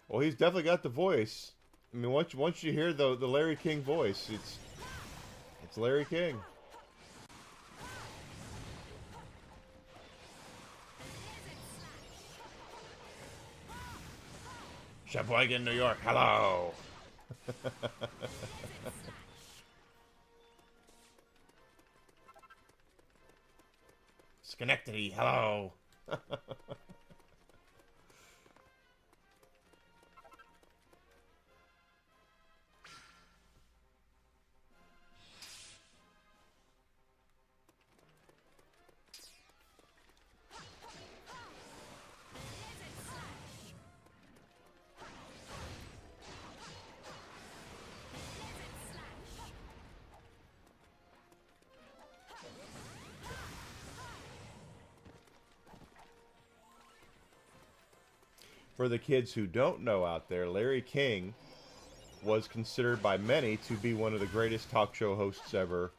Well, he's definitely got the voice. I mean, once you hear the Larry King voice, it's Larry King. Sheboygan, New York. Hello. Schenectady, hello. For the kids who don't know out there, Larry King was considered by many to be one of the greatest talk show hosts ever.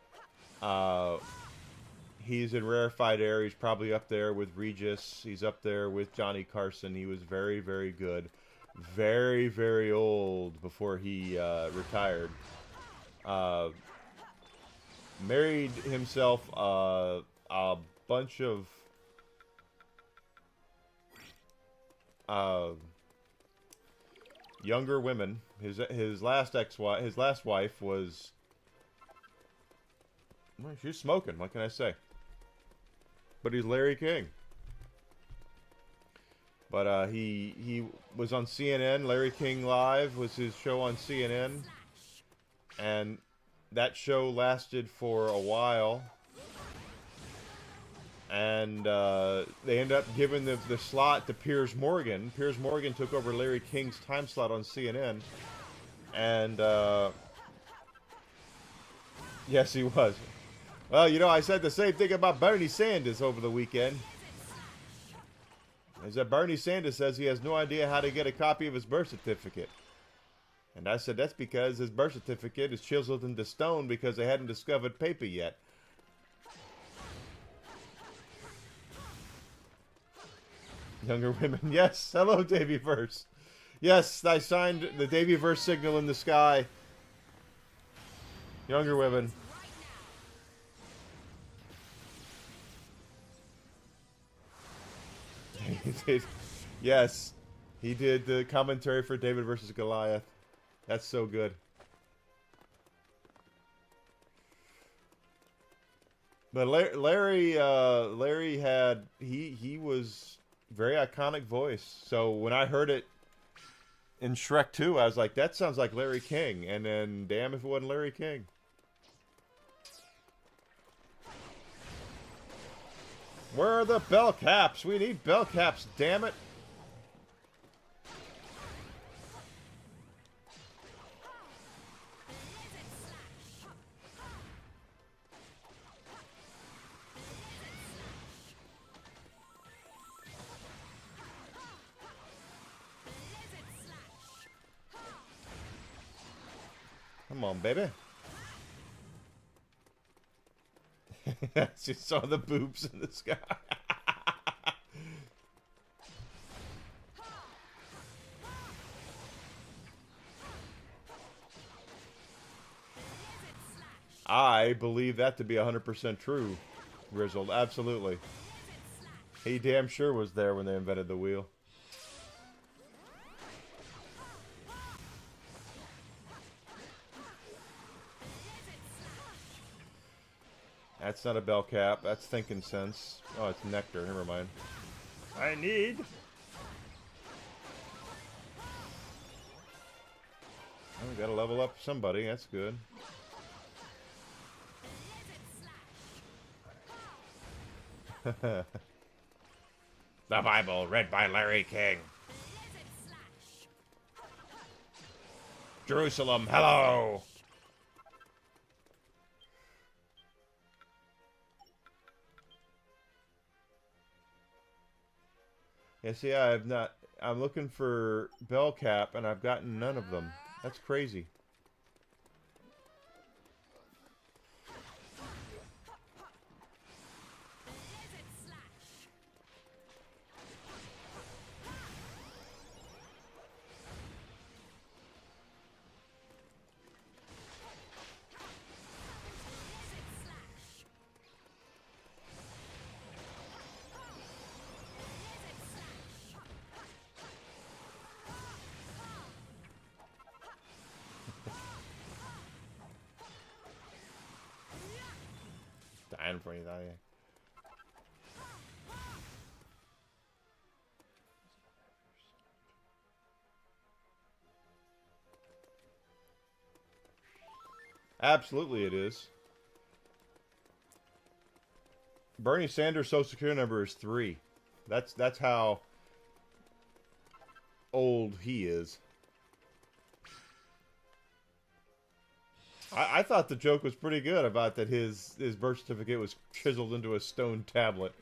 He's in rarefied air. He's probably up there with Regis. He's up there with Johnny Carson. He was very, very good. Very, very old before he retired. Married himself a bunch of younger women. His last wife was, well, she's smoking. What can I say? But he's Larry King. But he was on CNN. Larry King Live was his show on CNN, and that show lasted for a while. And they ended up giving the slot to Piers Morgan. Piers Morgan took over Larry King's time slot on CNN. And, yes, he was. Well, you know, I said the same thing about Bernie Sanders over the weekend. Is that Bernie Sanders says he has no idea how to get a copy of his birth certificate. And I said that's because his birth certificate is chiseled into stone because they hadn't discovered paper yet. Younger women, yes. Hello, Davy Verse. Yes, I signed the Davy Verse signal in the sky. Younger women. Yes, he did the commentary for David versus Goliath. That's so good. But Larry had he was very iconic voice. So when I heard it in Shrek 2, I was like, that sounds like Larry King. And then, damn if it wasn't Larry King. Where are the bell caps? We need bell caps, damn it. Come on, baby. She saw the boobs in the sky. I believe that to be 100% true, Grizzled. Absolutely. He damn sure was there when they invented the wheel. That's not a bell cap. That's thinking sense. Oh, it's nectar. Never mind. I need. Oh, we gotta level up somebody. That's good. The Bible, read by Larry King. Jerusalem, hello! Yeah, see, I'm looking for bell cap, and I've gotten none of them. That's crazy. for anything. Absolutely, it is. Bernie Sanders' social security number is 3. That's how old he is. I thought the joke was pretty good about that his birth certificate was chiseled into a stone tablet.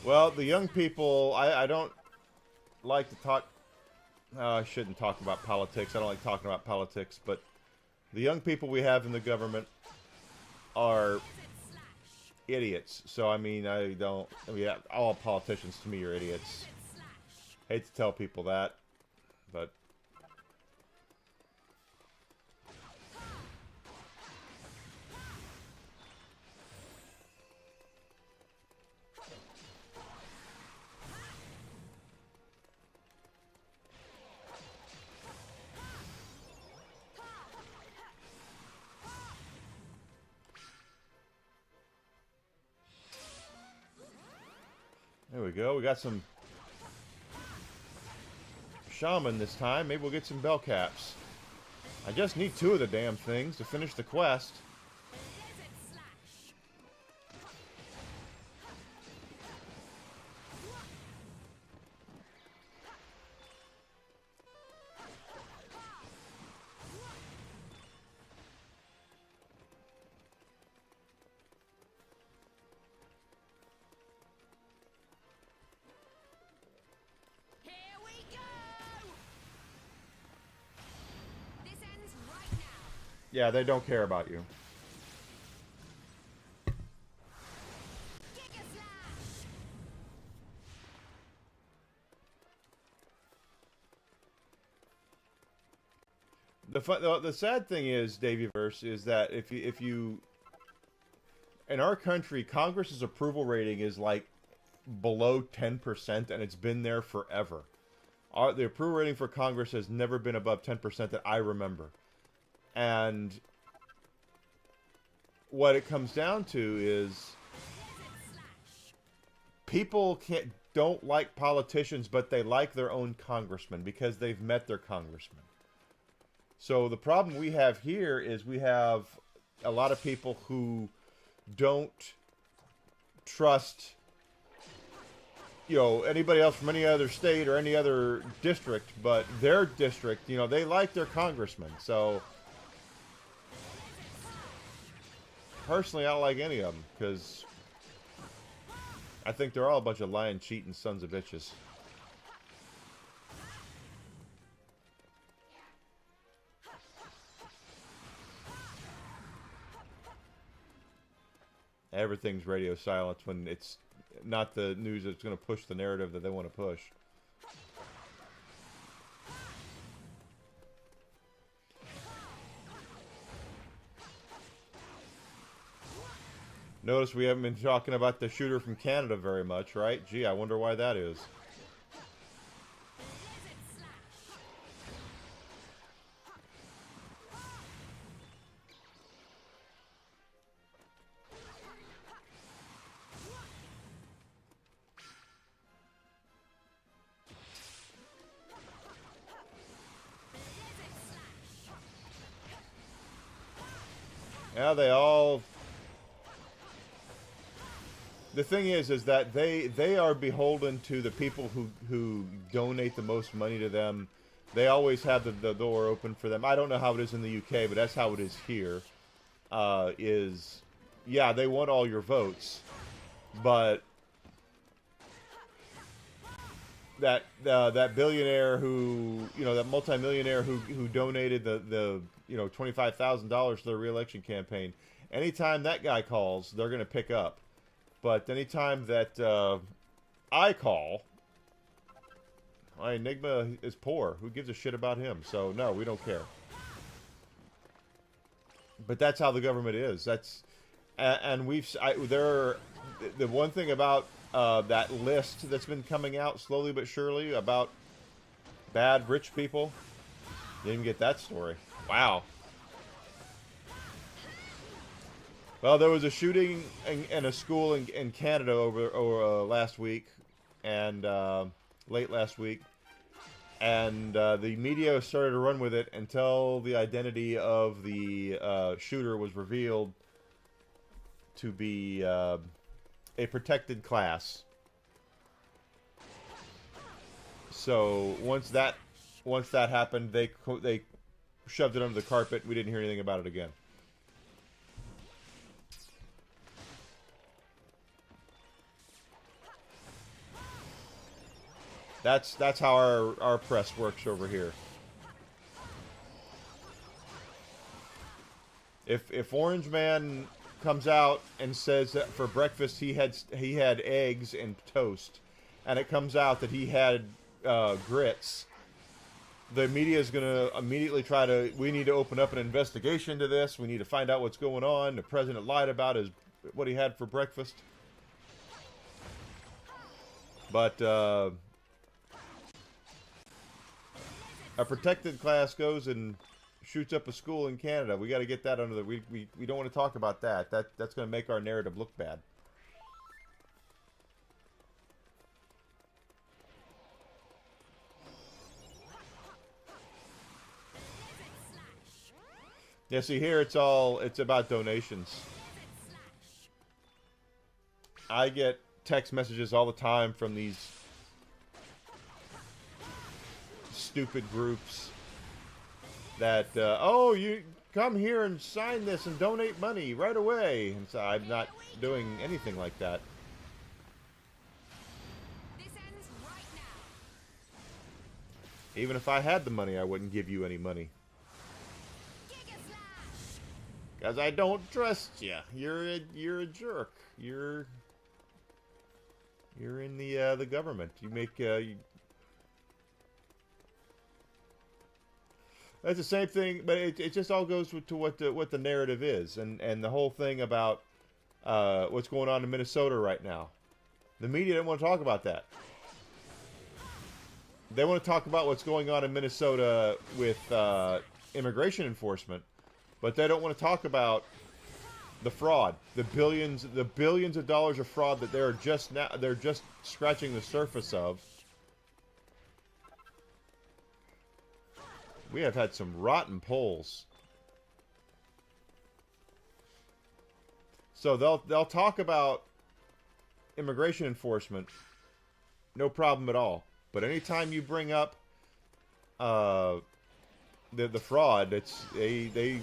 Well, the young people, I don't like to talk. I shouldn't talk about politics. I don't like talking about politics, but the young people we have in the government are idiots. So, I mean, all politicians to me are idiots. Hate to tell people that, but... There we go. We got some shaman this time. Maybe we'll get some bell caps. I just need 2 of the damn things to finish the quest. Yeah, they don't care about you. The sad thing is, Daveyverse, is that if you in our country, Congress's approval rating is like below 10%, and it's been there forever. The approval rating for Congress has never been above 10% that I remember. And what it comes down to is people don't like politicians, but they like their own congressman because they've met their congressman. So the problem we have here is we have a lot of people who don't trust, anybody else from any other state or any other district, but their district, they like their congressman. So personally, I don't like any of them because I think they're all a bunch of lying, cheating sons of bitches. Everything's radio silence when it's not the news that's going to push the narrative that they want to push. Notice we haven't been talking about the shooter from Canada very much, right? Gee, I wonder why that is. Yeah, they all... The thing is that they are beholden to the people who donate the most money to them. They always have the door open for them. I don't know how it is in the UK, but that's how it is here. Yeah, they want all your votes, but that billionaire who, that multimillionaire who donated the $25,000 to their re-election campaign, anytime that guy calls, they're going to pick up. But anytime that I call, Enigma is poor. Who gives a shit about him? So, no, we don't care. But that's how the government is. That's and the one thing about that list that's been coming out slowly but surely about bad rich people. Didn't even get that story. Wow. Well, there was a shooting in a school in Canada over last week, and late last week, and the media started to run with it until the identity of the shooter was revealed to be a protected class. So once that happened, they shoved it under the carpet. We didn't hear anything about it again. That's how our press works over here. If Orange Man comes out and says that for breakfast he had eggs and toast, and it comes out that he had grits, the media is going to immediately we need to open up an investigation into this. We need to find out what's going on. The president lied about what he had for breakfast. But a protected class goes and shoots up a school in Canada. We got to get that under the... We don't want to talk about that. That's going to make our narrative look bad. Yeah, see here it's about donations. I get text messages all the time from these stupid groups that oh, you come here and sign this and donate money right away, and so I'm not doing anything like that. This ends right now. Even if I had the money, I wouldn't give you any money. Because I don't trust you. You're a jerk. You're in the government. You make that's the same thing, but it just all goes to what the narrative is, and the whole thing about what's going on in Minnesota right now. The media didn't want to talk about that. They want to talk about what's going on in Minnesota with immigration enforcement, but they don't want to talk about the fraud, the billions of dollars of fraud that they're just scratching the surface of. We have had some rotten polls. So they'll talk about immigration enforcement, no problem at all. But anytime you bring up the fraud, they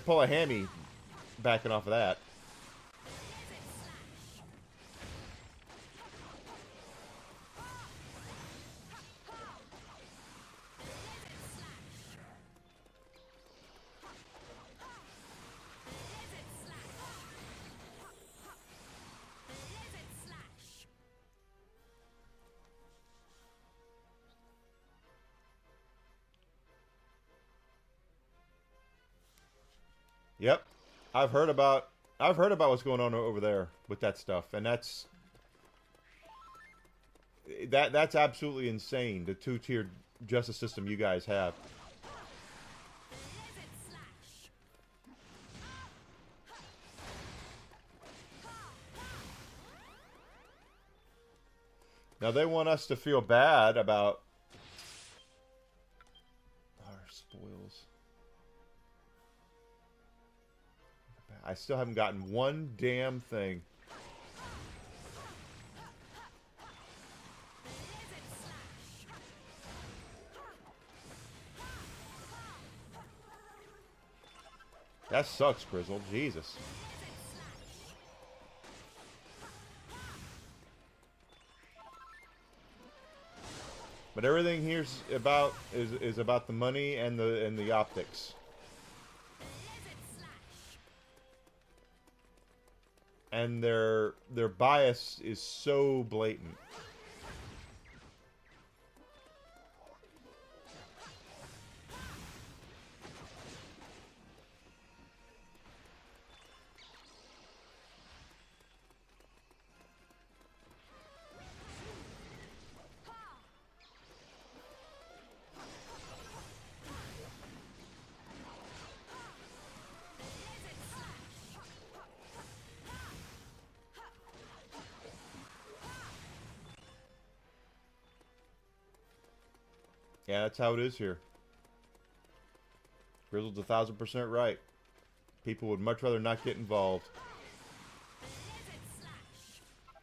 pull a hammy backing off of that. Yep, I've heard about what's going on over there with that stuff, and that's absolutely insane. The two-tiered justice system you guys have. Now they want us to feel bad about our spoils. I still haven't gotten one damn thing. That sucks, Grizzle. Jesus. But everything here's about is about the money and the optics. And their bias is so blatant. Yeah, that's how it is here. Grizzled's 1,000% right. People would much rather not get involved.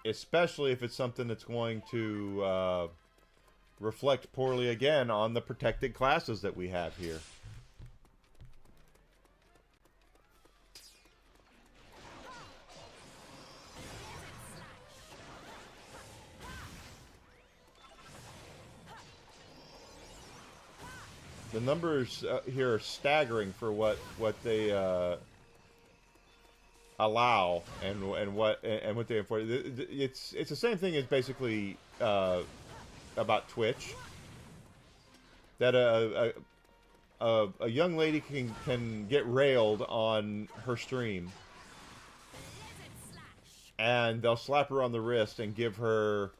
Especially if it's something that's going to reflect poorly again on the protected classes that we have here. The numbers here are staggering for what they allow and what they enforce. It's the same thing as basically about Twitch. That a young lady can get railed on her stream, and they'll slap her on the wrist and give her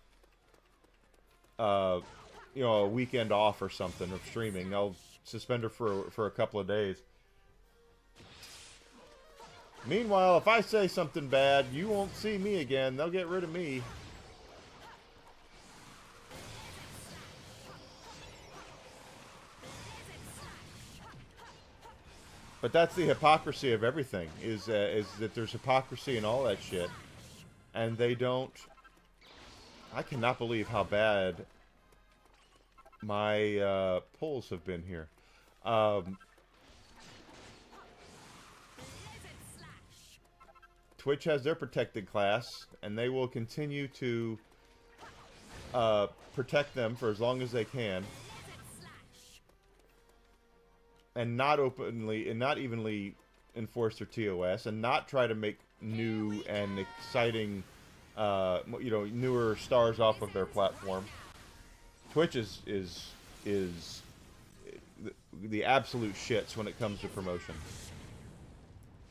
you know, a weekend off or something of streaming. They'll suspend her for a couple of days. Meanwhile, if I say something bad, you won't see me again. They'll get rid of me. But that's the hypocrisy of everything, is that there's hypocrisy in all that shit. And they don't... I cannot believe how bad my pulls have been here. Twitch has their protected class, and they will continue to protect them for as long as they can, and not openly and not evenly enforce their TOS, and not try to make new and exciting, you know, newer stars off of their platform. Twitch is the absolute shits when it comes to promotion.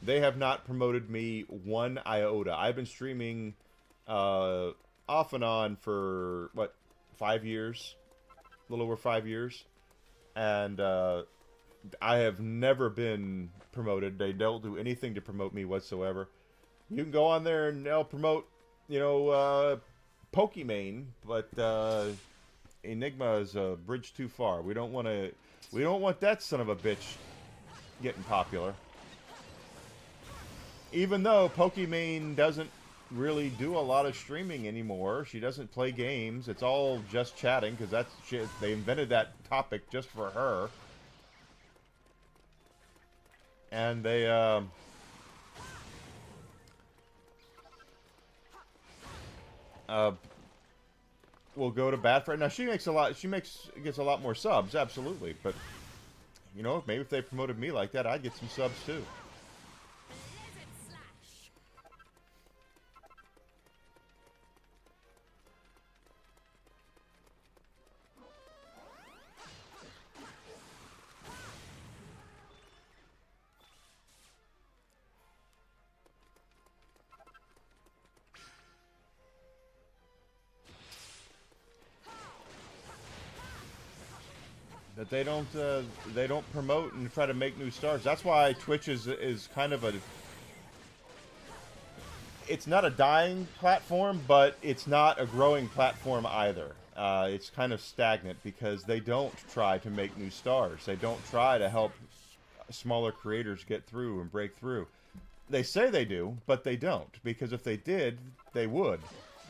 They have not promoted me one iota. I've been streaming off and on for, what, 5 years? A little over 5 years. And I have never been promoted. They don't do anything to promote me whatsoever. You can go on there and they'll promote, you know, Pokimane, but Enigma is a bridge too far. We don't want that son of a bitch getting popular. Even though Pokimane doesn't really do a lot of streaming anymore, she doesn't play games. It's all just chatting, because that's shit. They invented that topic just for her. And they will go to bat for it. Now she gets a lot more subs, absolutely. But you know, maybe if they promoted me like that, I'd get some subs too. That they don't promote and try to make new stars. That's why Twitch is kind of it's not a dying platform, but it's not a growing platform either. It's kind of stagnant because they don't try to make new stars. They don't try to help smaller creators get through and break through. They say they do, but they don't, because if they did, they would.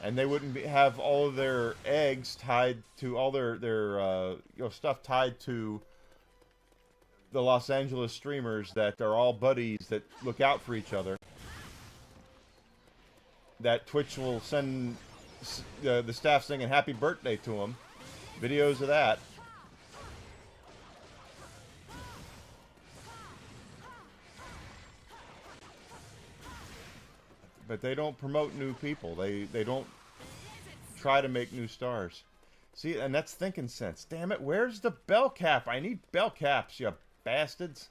And they wouldn't have all of their eggs tied to all their you know, stuff tied to the Los Angeles streamers that are all buddies that look out for each other. That Twitch will send the staff singing happy birthday to them. Videos of that. But they don't promote new people. They don't try to make new stars. See, and that's thinking sense. Damn it, where's the bell cap? I need bell caps, you bastards.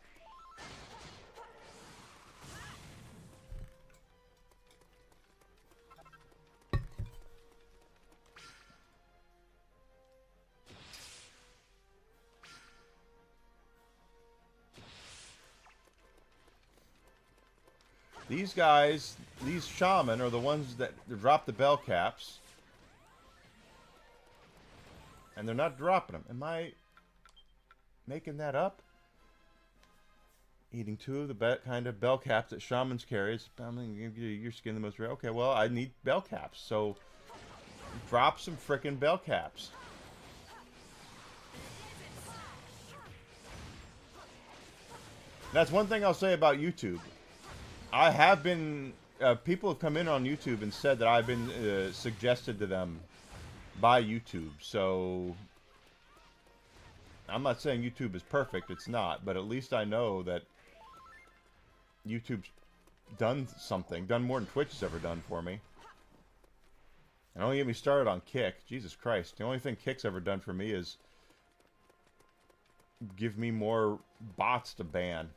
These guys, these shaman, are the ones that drop the bell caps. And they're not dropping them. making that up? Eating 2 of the kind of bell caps that shamans carry. I'm going to give you your skin the most rare. Okay, well, I need bell caps, so drop some frickin' bell caps. That's one thing I'll say about YouTube. I have been... people have come in on YouTube and said that I've been suggested to them by YouTube, so... I'm not saying YouTube is perfect, it's not, but at least I know that YouTube's done something, done more than Twitch has ever done for me. And don't get me started on Kick. Jesus Christ, the only thing Kick's ever done for me is give me more bots to ban.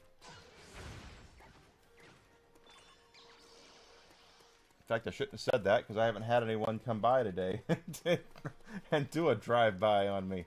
In fact, I shouldn't have said that because I haven't had anyone come by today and do a drive-by on me.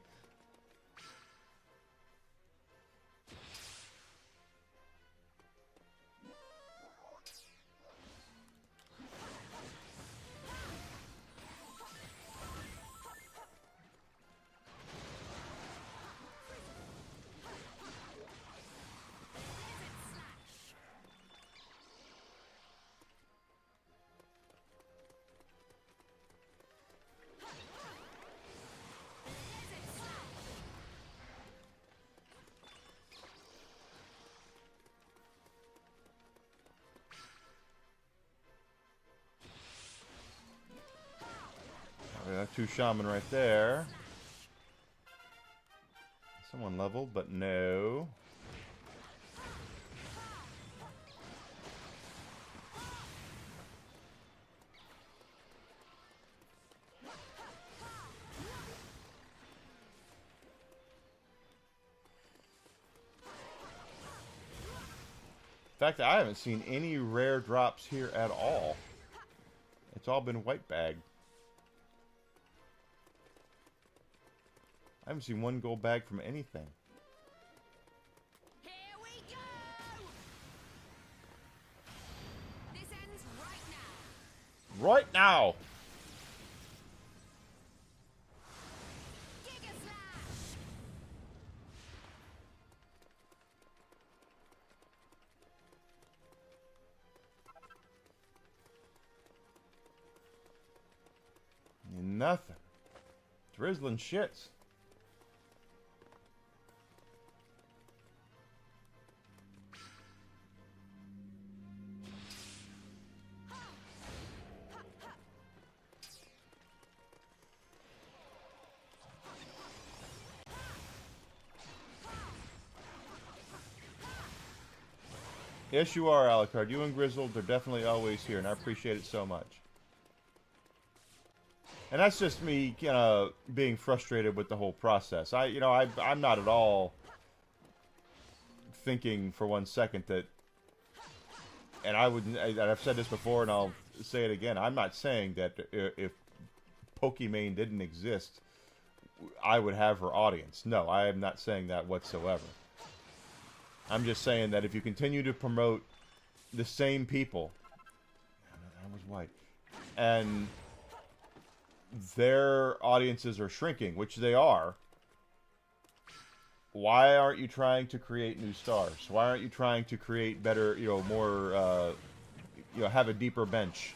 Two shaman right there. Someone leveled, but no. In fact, I haven't seen any rare drops here at all. It's all been white bag. I haven't seen one gold bag from anything. Here we go! This ends right now. Right now! Giga Slash! Nothing. Drizzling shits. Yes, you are, Alucard. You and Grizzled are definitely always here, and I appreciate it so much. And that's just me, being frustrated with the whole process. I'm not at all thinking for 1 second that, and I've said this before, and I'll say it again. I'm not saying that if Pokimane didn't exist, I would have her audience. No, I am not saying that whatsoever. I'm just saying that if you continue to promote the same people, that was white, and their audiences are shrinking, which they are, why aren't you trying to create new stars? Why aren't you trying to create better, more, have a deeper bench?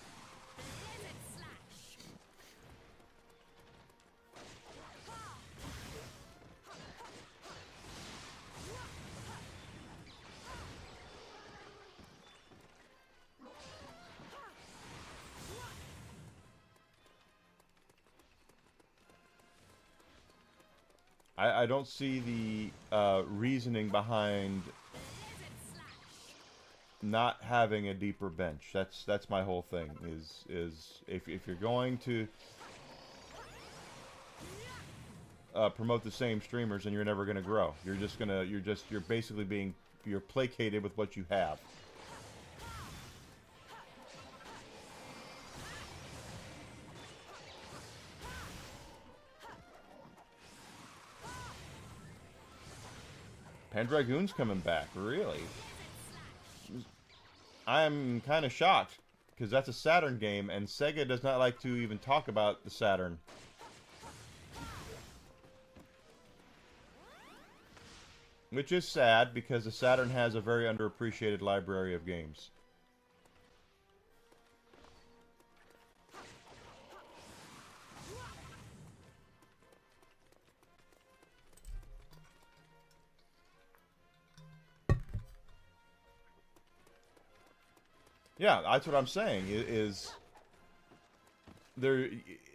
I don't see the reasoning behind not having a deeper bench. That's my whole thing. Is if you're going to promote the same streamers, then you're never going to grow. You're basically you're placated with what you have. Pendragoon's coming back, really? I'm kind of shocked, because that's a Saturn game, and Sega does not like to even talk about the Saturn. Which is sad, because the Saturn has a very underappreciated library of games. Yeah, that's what I'm saying, is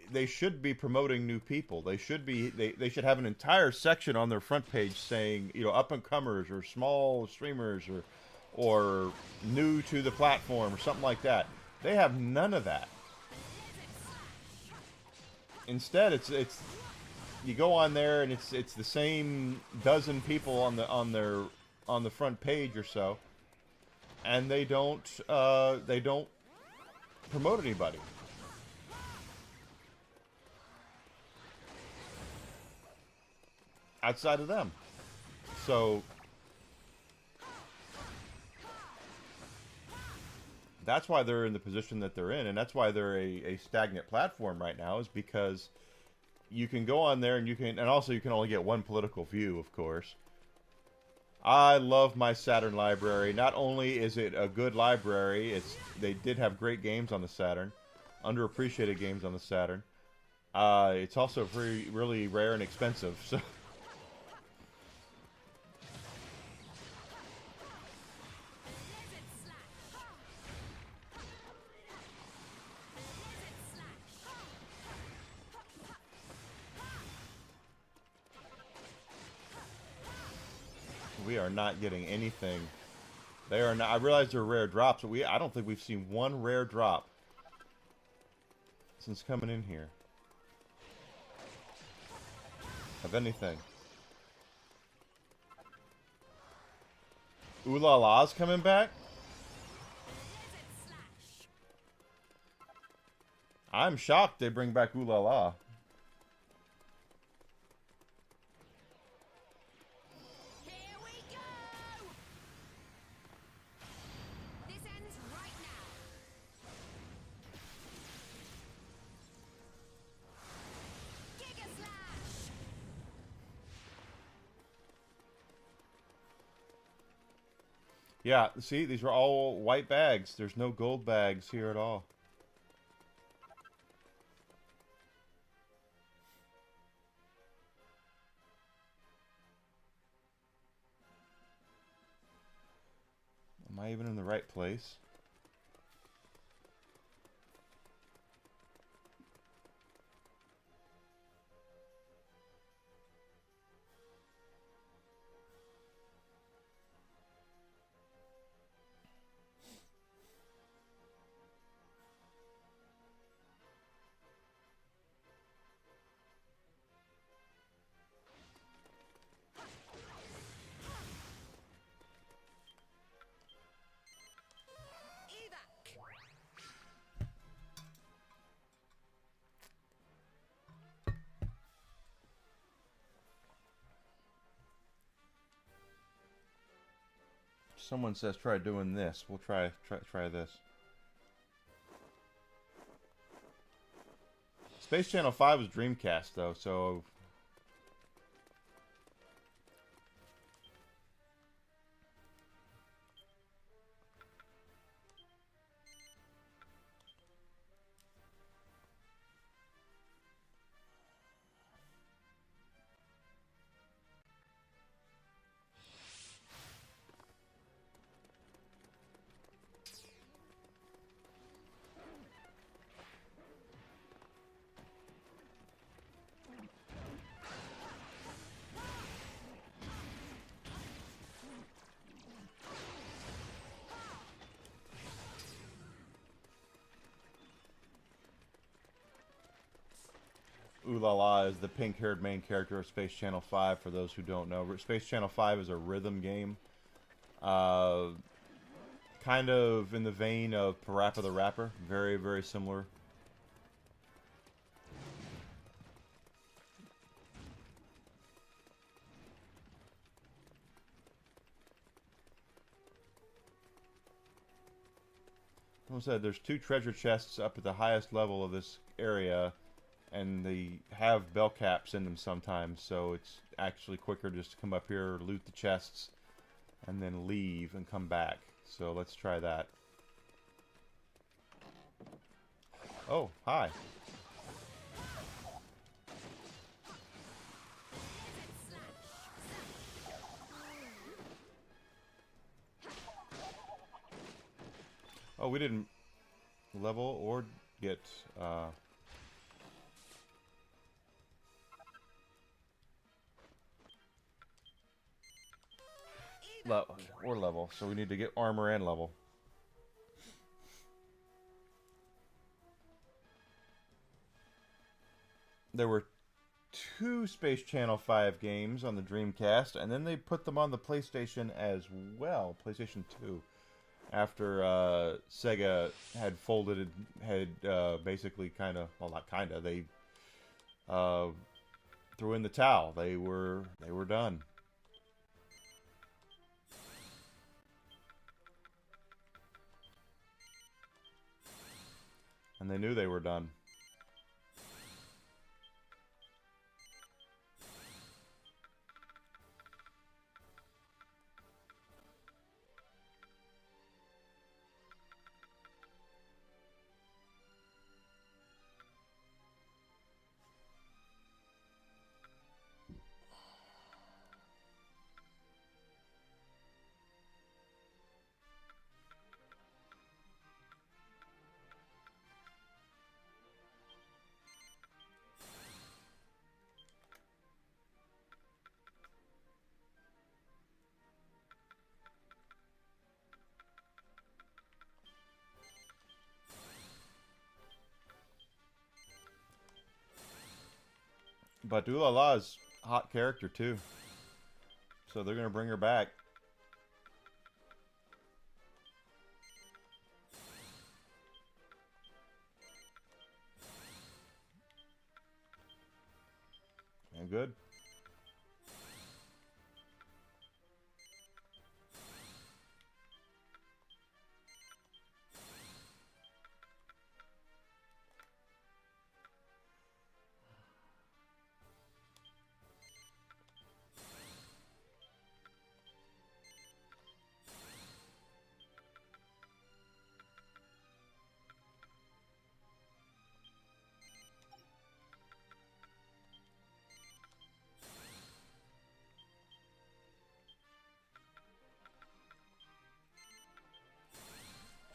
they should be promoting new people. They should have an entire section on their front page saying, you know, up and comers or small streamers or new to the platform or something like that. They have none of that. Instead, it's you go on there and it's the same dozen people on the front page or so, and they don't promote anybody. Outside of them. So that's why they're in the position that they're in, and that's why they're a stagnant platform right now, is because you can go on there and also you can only get one political view, of course. I love my Saturn library. Not only is it a good library, they did have great games on the Saturn, underappreciated games on the Saturn. It's also really rare and expensive, so we are not getting anything. They are not. I realize they're rare drops, but I don't think we've seen one rare drop since coming in here of anything. Ooh La La's coming back? I'm shocked they bring back Ooh La La. Yeah, see, these are all white bags. There's no gold bags here at all. Am I even in the right place? Someone says try doing this. We'll try this. Space Channel 5 was Dreamcast though, so Ooh La La is the pink-haired main character of Space Channel 5, for those who don't know. Space Channel 5 is a rhythm game. Kind of in the vein of Parappa the Rapper. Very, very similar. Like I said, there's 2 treasure chests up at the highest level of this area. and they have bell caps in them sometimes, so it's actually quicker just to come up here, loot the chests, and then leave and come back. So let's try that. Oh, hi. Oh, we didn't level or get level, so we need to get armor and level. There were 2 Space Channel 5 games on the Dreamcast, and then they put them on the PlayStation as well, PlayStation 2. After Sega had folded, had basically kind of, well, not kind of, they threw in the towel. They were done. And they knew they were done. But Ulala's hot character too, so they're gonna bring her back. And good.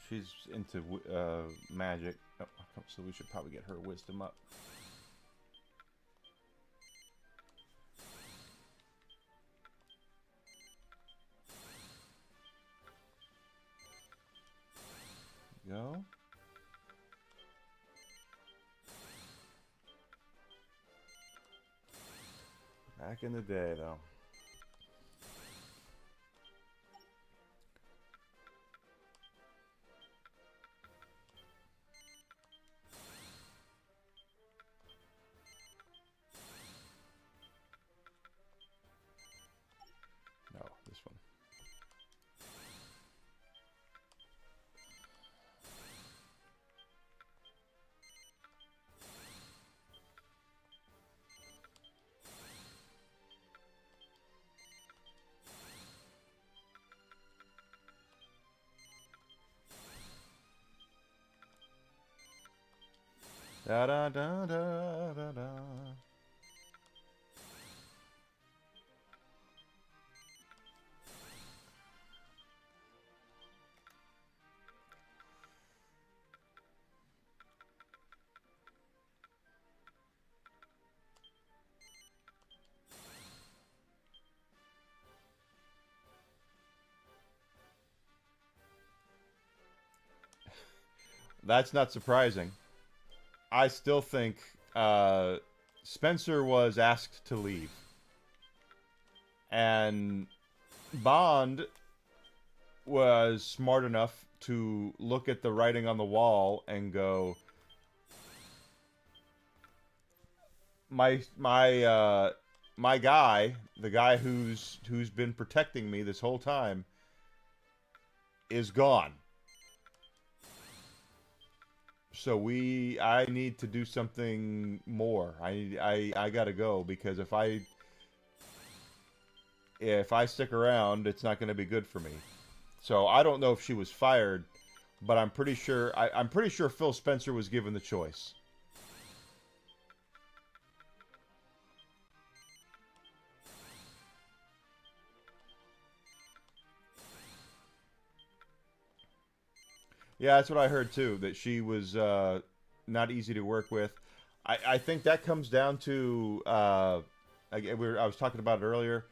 She's into magic, so we should probably get her wisdom up. Go. Back in the day, though. No, this one. Da da da da da da. That's not surprising. I still think Spencer was asked to leave. And Bond was smart enough to look at the writing on the wall and go, my guy, the guy who's been protecting me this whole time, is gone. So I need to do something more. I gotta go because if I stick around, it's not going to be good for me. So I don't know if she was fired, but I'm pretty sure I'm pretty sure Phil Spencer was given the choice. Yeah, that's what I heard too. That she was not easy to work with. I think that comes down to I was talking about it earlier.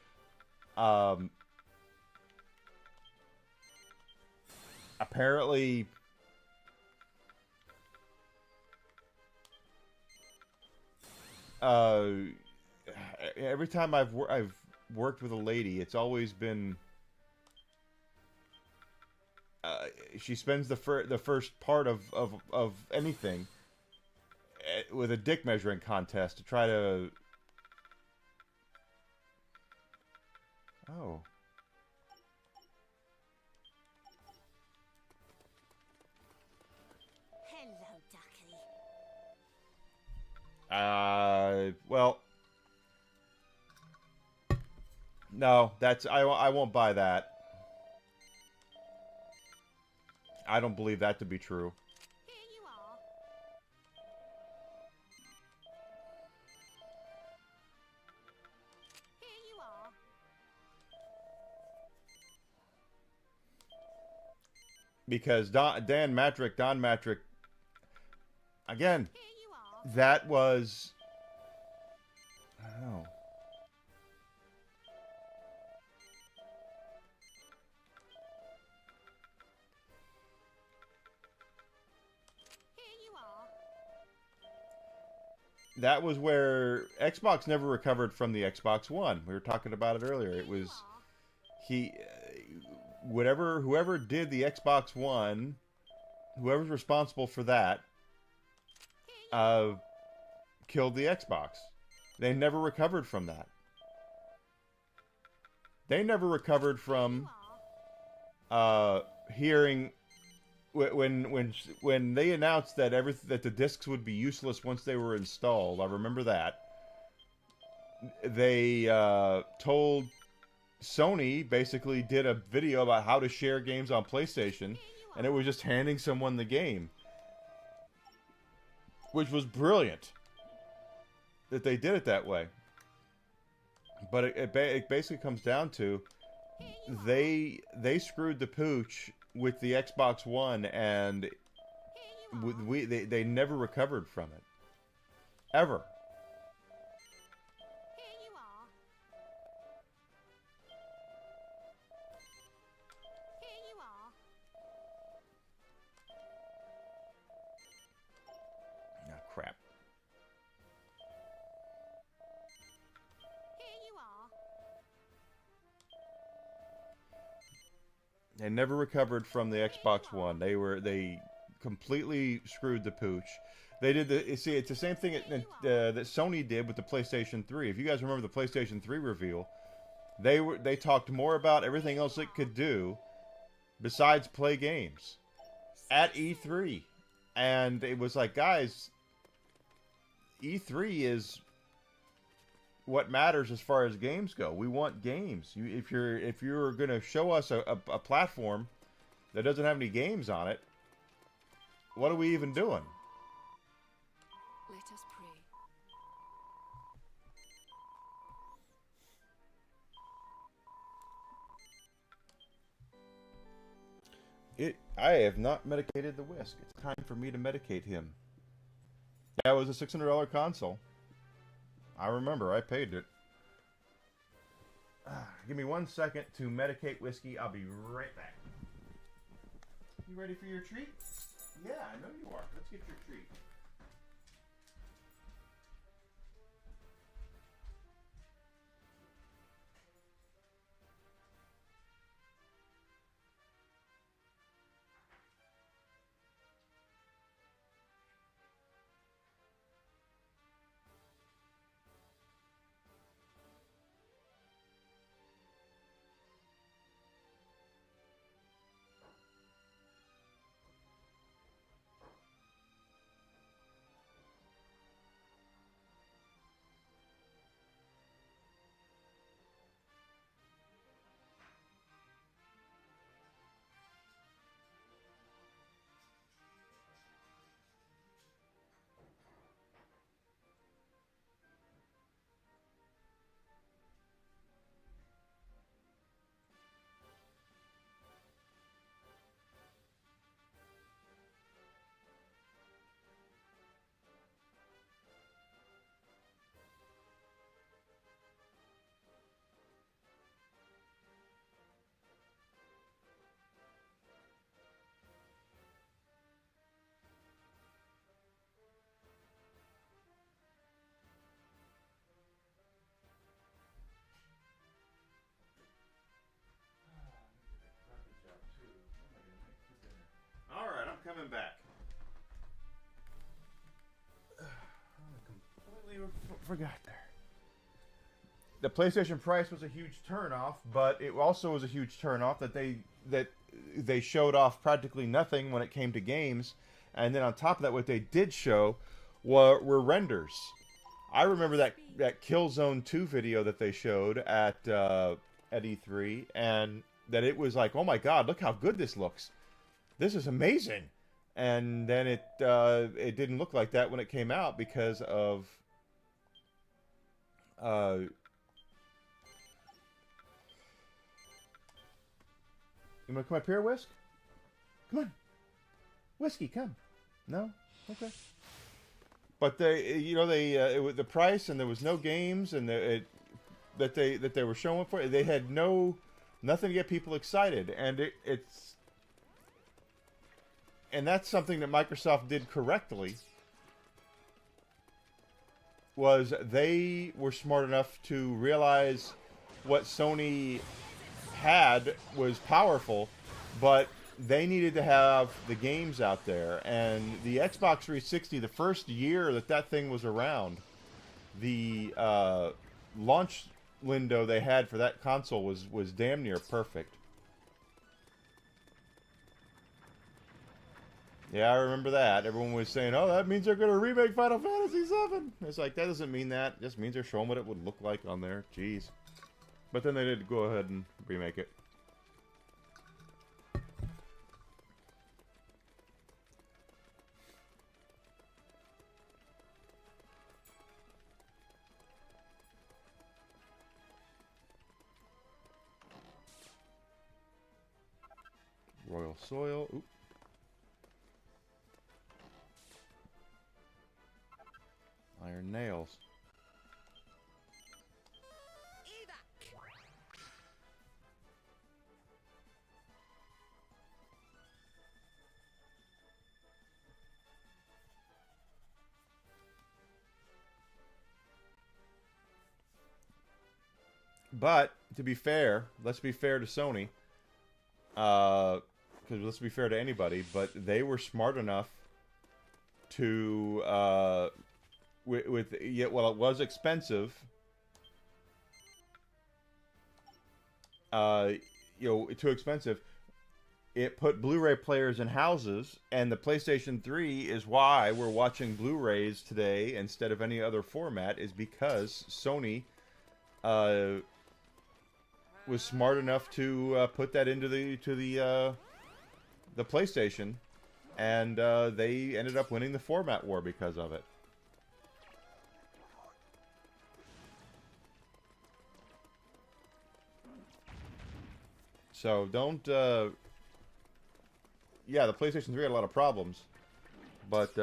Apparently, every time I've worked with a lady, it's always been she spends the first part of anything with a dick measuring contest to try to. Oh. Hello, Ducky. Well, no, I won't buy that. I don't believe that to be true. Here you are. Here you are. Because Don Matrick, again, Here you are. that was, I don't know. Here you are. That was where Xbox never recovered from the Xbox One. We were talking about it earlier. It was whoever did the Xbox One, whoever's responsible for that, killed the Xbox. They never recovered from that. They never recovered from hearing when they announced that that the discs would be useless once they were installed. I remember that. They told Sony, basically did a video about how to share games on PlayStation, and it was just handing someone the game, which was brilliant that they did it that way. But it basically comes down to they screwed the pooch with the Xbox One, and they never recovered from it, ever. Here you are. Here you are. Ah, crap. Here you are. They never recovered from the Xbox One. They completely screwed the pooch. They did it's the same thing that Sony did with the PlayStation 3. If you guys remember the PlayStation 3 reveal, they talked more about everything else it could do besides play games at E3. And it was like, guys, E3 is what matters as far as games go. We want games. If you're going to show us a platform that doesn't have any games on it, what are we even doing? Let us pray. I have not medicated the Whisk. It's time for me to medicate him. That was a $600 console. I remember, I paid it. Give me 1 second to medicate Whiskey. I'll be right back. You ready for your treat? Yeah, I know you are. Let's get your treat. coming back. I completely forgot there. The PlayStation price was a huge turnoff, but it also was a huge turnoff that they showed off practically nothing when it came to games, and then on top of that, what they did show were renders. I remember that Killzone 2 video that they showed at E3, and that it was like, oh my god, look how good this looks. This is amazing. And then it didn't look like that when it came out because of you want to come up here, Whisk? Come on. Whiskey, come. No? Okay. But the price, and there was no games, and that they were showing for it. They had nothing to get people excited, and and that's something that Microsoft did correctly. Was they were smart enough to realize what Sony had was powerful, but they needed to have the games out there. And the Xbox 360, the first year that thing was around, the launch window they had for that console was damn near perfect. Yeah, I remember that. Everyone was saying, oh, that means they're going to remake Final Fantasy VII. It's like, that doesn't mean that. It just means they're showing what it would look like on there. Jeez. But then they did go ahead and remake it. Royal Soil. Oop. Iron Nails. But to be fair, let's be fair to Sony. Because let's be fair to anybody, but they were smart enough to while it was expensive, too expensive, it put Blu-ray players in houses, and the PlayStation 3 is why we're watching Blu-rays today instead of any other format, is because Sony was smart enough to put that into the PlayStation, and they ended up winning the format war because of it. So don't, yeah, the PlayStation 3 had a lot of problems, but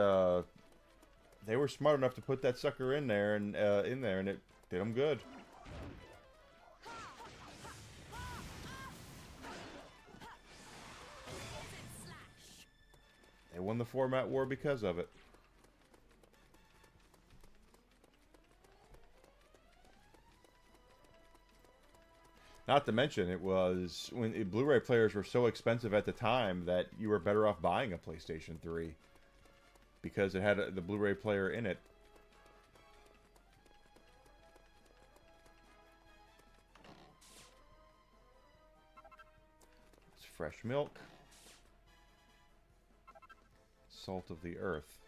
they were smart enough to put that sucker in there, and it did them good. They won the format war because of it. Not to mention, it was when Blu-ray players were so expensive at the time that you were better off buying a PlayStation 3 because it had the Blu-ray player in it. It's fresh milk. Salt of the earth.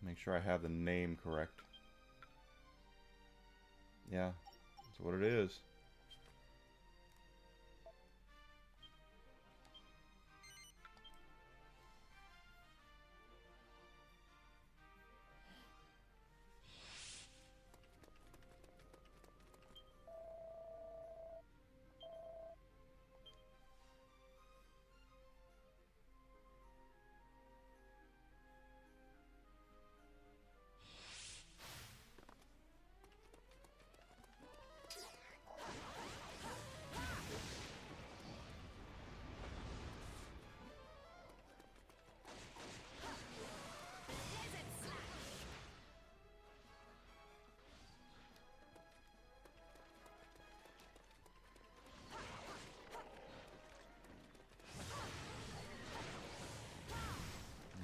Make sure I have the name correct. Yeah, that's what it is.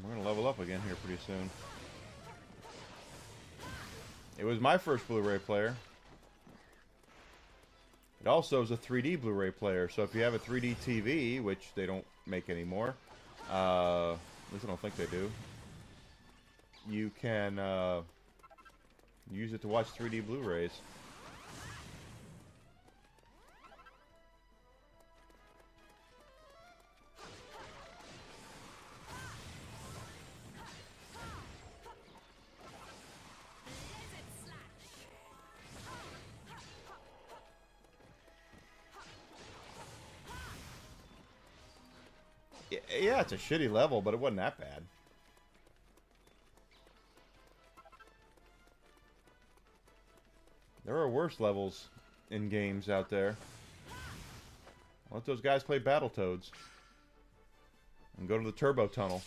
We're gonna level up again here pretty soon. It was my first Blu-ray player. It also is a 3D Blu-ray player, so if you have a 3D TV, which they don't make anymore, at least I don't think they do, you can use it to watch 3D Blu-rays. Yeah, it's a shitty level, but it wasn't that bad. There are worse levels in games out there. Let those guys play Battletoads. And go to the Turbo Tunnel.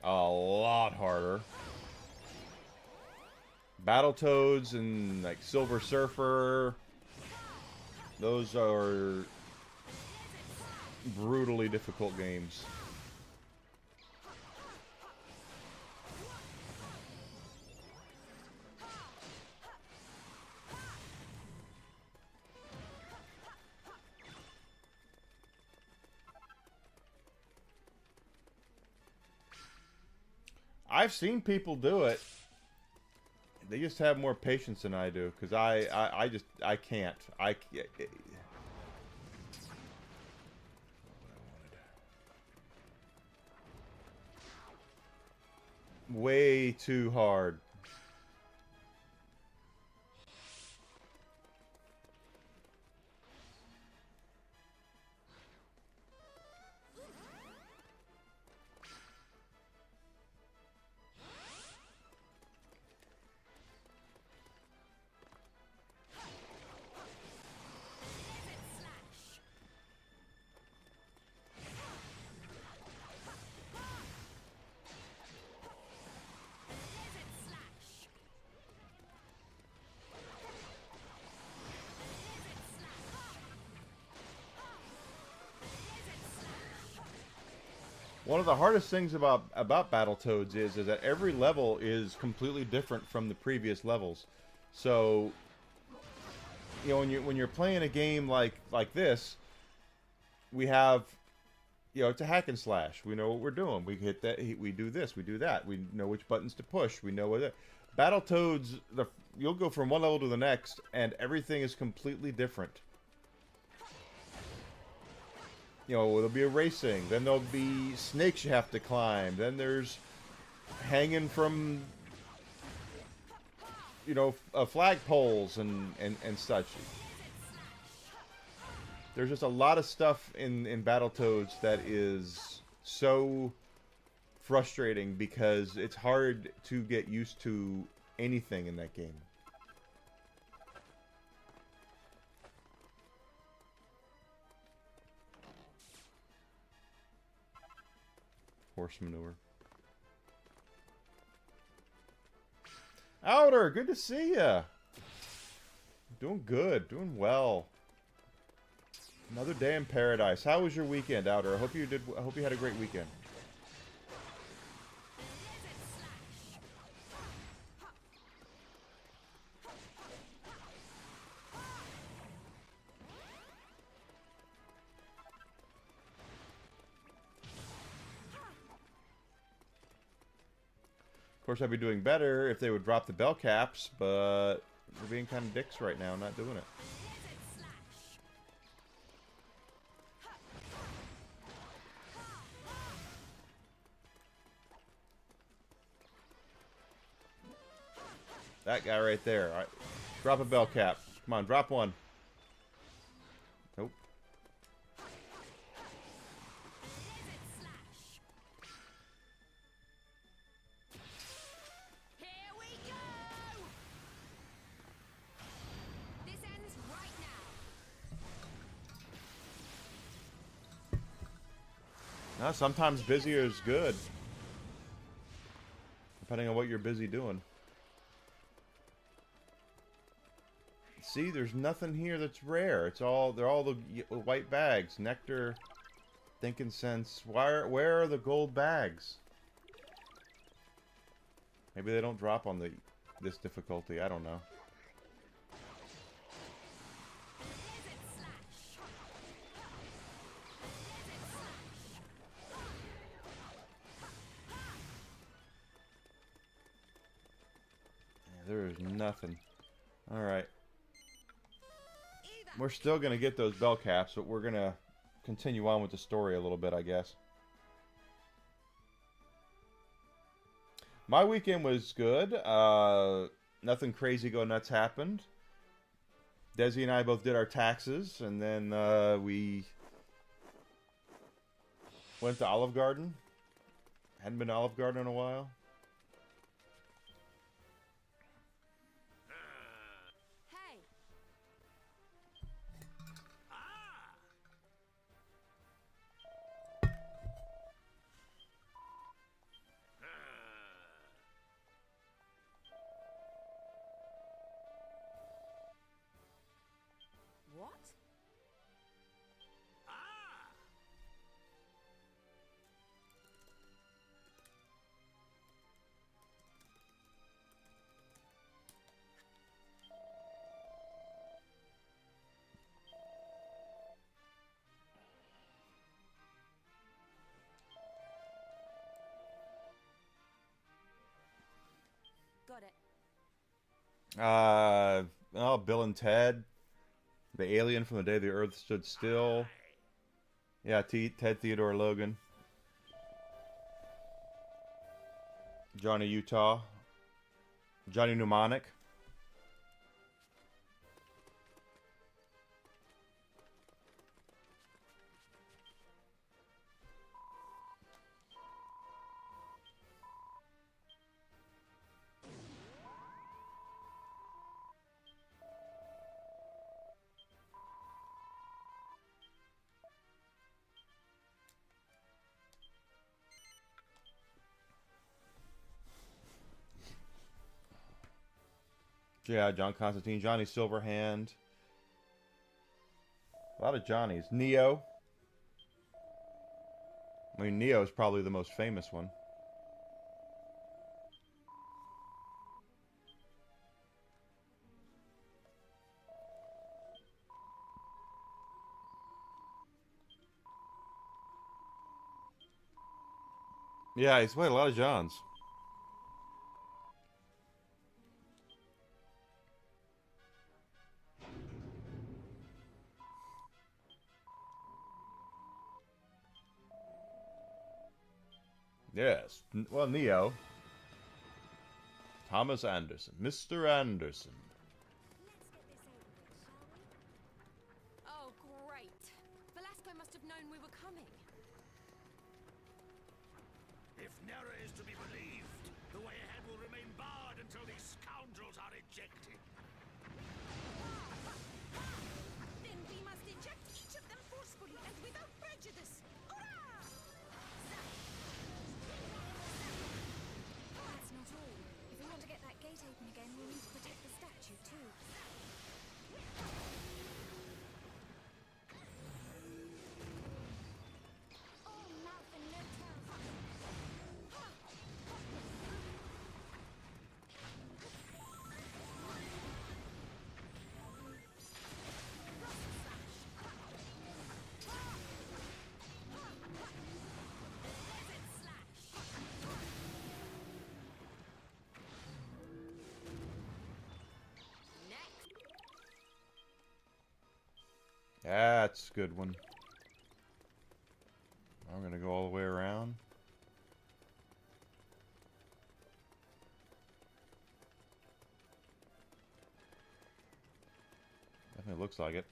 A lot harder. Battletoads and like Silver Surfer, those are brutally difficult games. I've seen people do it. They just have more patience than I do, because I can't. Way too hard. One of the hardest things about Battletoads is that every level is completely different from the previous levels. So, you know, when you're playing a game like this, we have, you know, it's a hack and slash. We know what we're doing. We hit that. We do this. We do that. We know which buttons to push. We know what. Battletoads, you'll go from one level to the next, and everything is completely different. You know, there'll be a racing, then there'll be snakes you have to climb, then there's hanging from, you know, flagpoles and such. There's just a lot of stuff in Battletoads that is so frustrating because it's hard to get used to anything in that game. Horse manure. Outer, good to see ya. Doing good, doing well. Another day in paradise. How was your weekend, Outer? I hope you had a great weekend. Of course, I'd be doing better if they would drop the bell caps, but they're being kind of dicks right now, not doing it. That guy right there. All right. Drop a bell cap. Come on, drop one. Nope. Here we go! This ends right now. No, sometimes busier is good. Depending on what you're busy doing. See, there's nothing here that's rare. They're all the white bags. Nectar, Thinkincense. Where are the gold bags? Maybe they don't drop on this difficulty. I don't know. Yeah, there is nothing. All right. We're still going to get those bell caps, but we're going to continue on with the story a little bit, I guess. My weekend was good. Nothing crazy go nuts happened. Desi and I both did our taxes, and then we went to Olive Garden. Hadn't been to Olive Garden in a while. What? Got it. Oh, Bill and Ted. The alien from the day the Earth stood still. Yeah, Ted Theodore Logan. Johnny Utah. Johnny Mnemonic. Yeah, John Constantine, Johnny Silverhand. A lot of Johnnies. Neo. I mean, Neo is probably the most famous one. Yeah, he's played a lot of Johns. Yes. Well, Neo. Thomas Anderson. Mr. Anderson. Oh, great. Velasco must have known we were coming. If Nera is to be believed, the way ahead will remain barred until these scoundrels are ejected. Then we must eject each of them forcefully and without prejudice. Hurrah! That's not all. If we want to get that gate open again, we'll need to protect the statue, too. That's a good one. I'm gonna go all the way around. Definitely looks like it.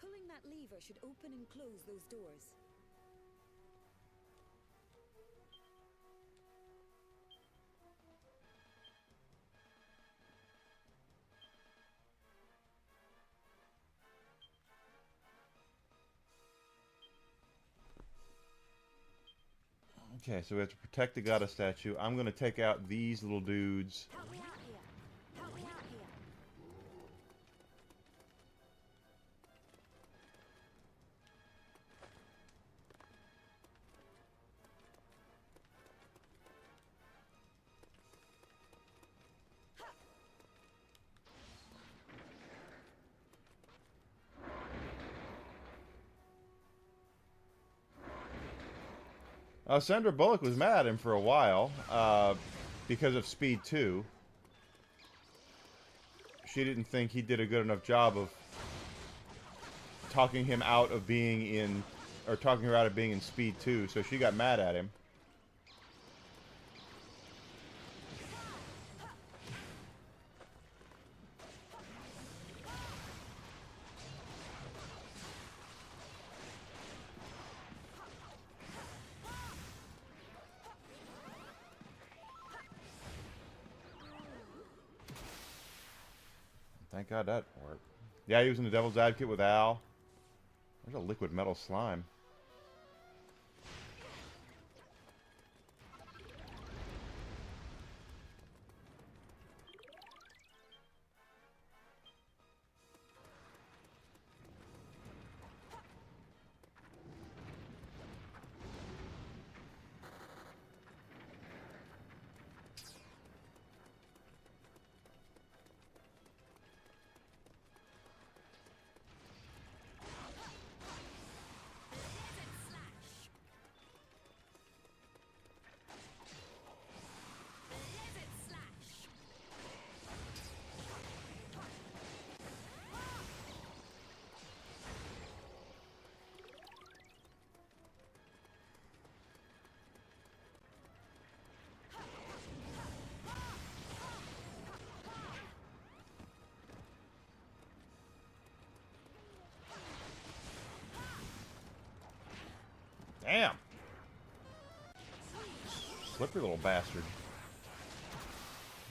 Pulling that lever should open and close those doors. Okay, so we have to protect the goddess statue. I'm going to take out these little dudes. Help me out here. Help me out here. Sandra Bullock was mad at him for a while because of Speed 2. She didn't think he did a good enough job of talking him out of being in, or talking her out of being in Speed 2, so she got mad at him. Thank God that worked. Yeah, he was in the Devil's Advocate with Al. There's a liquid metal slime. Damn! Slippery little bastard.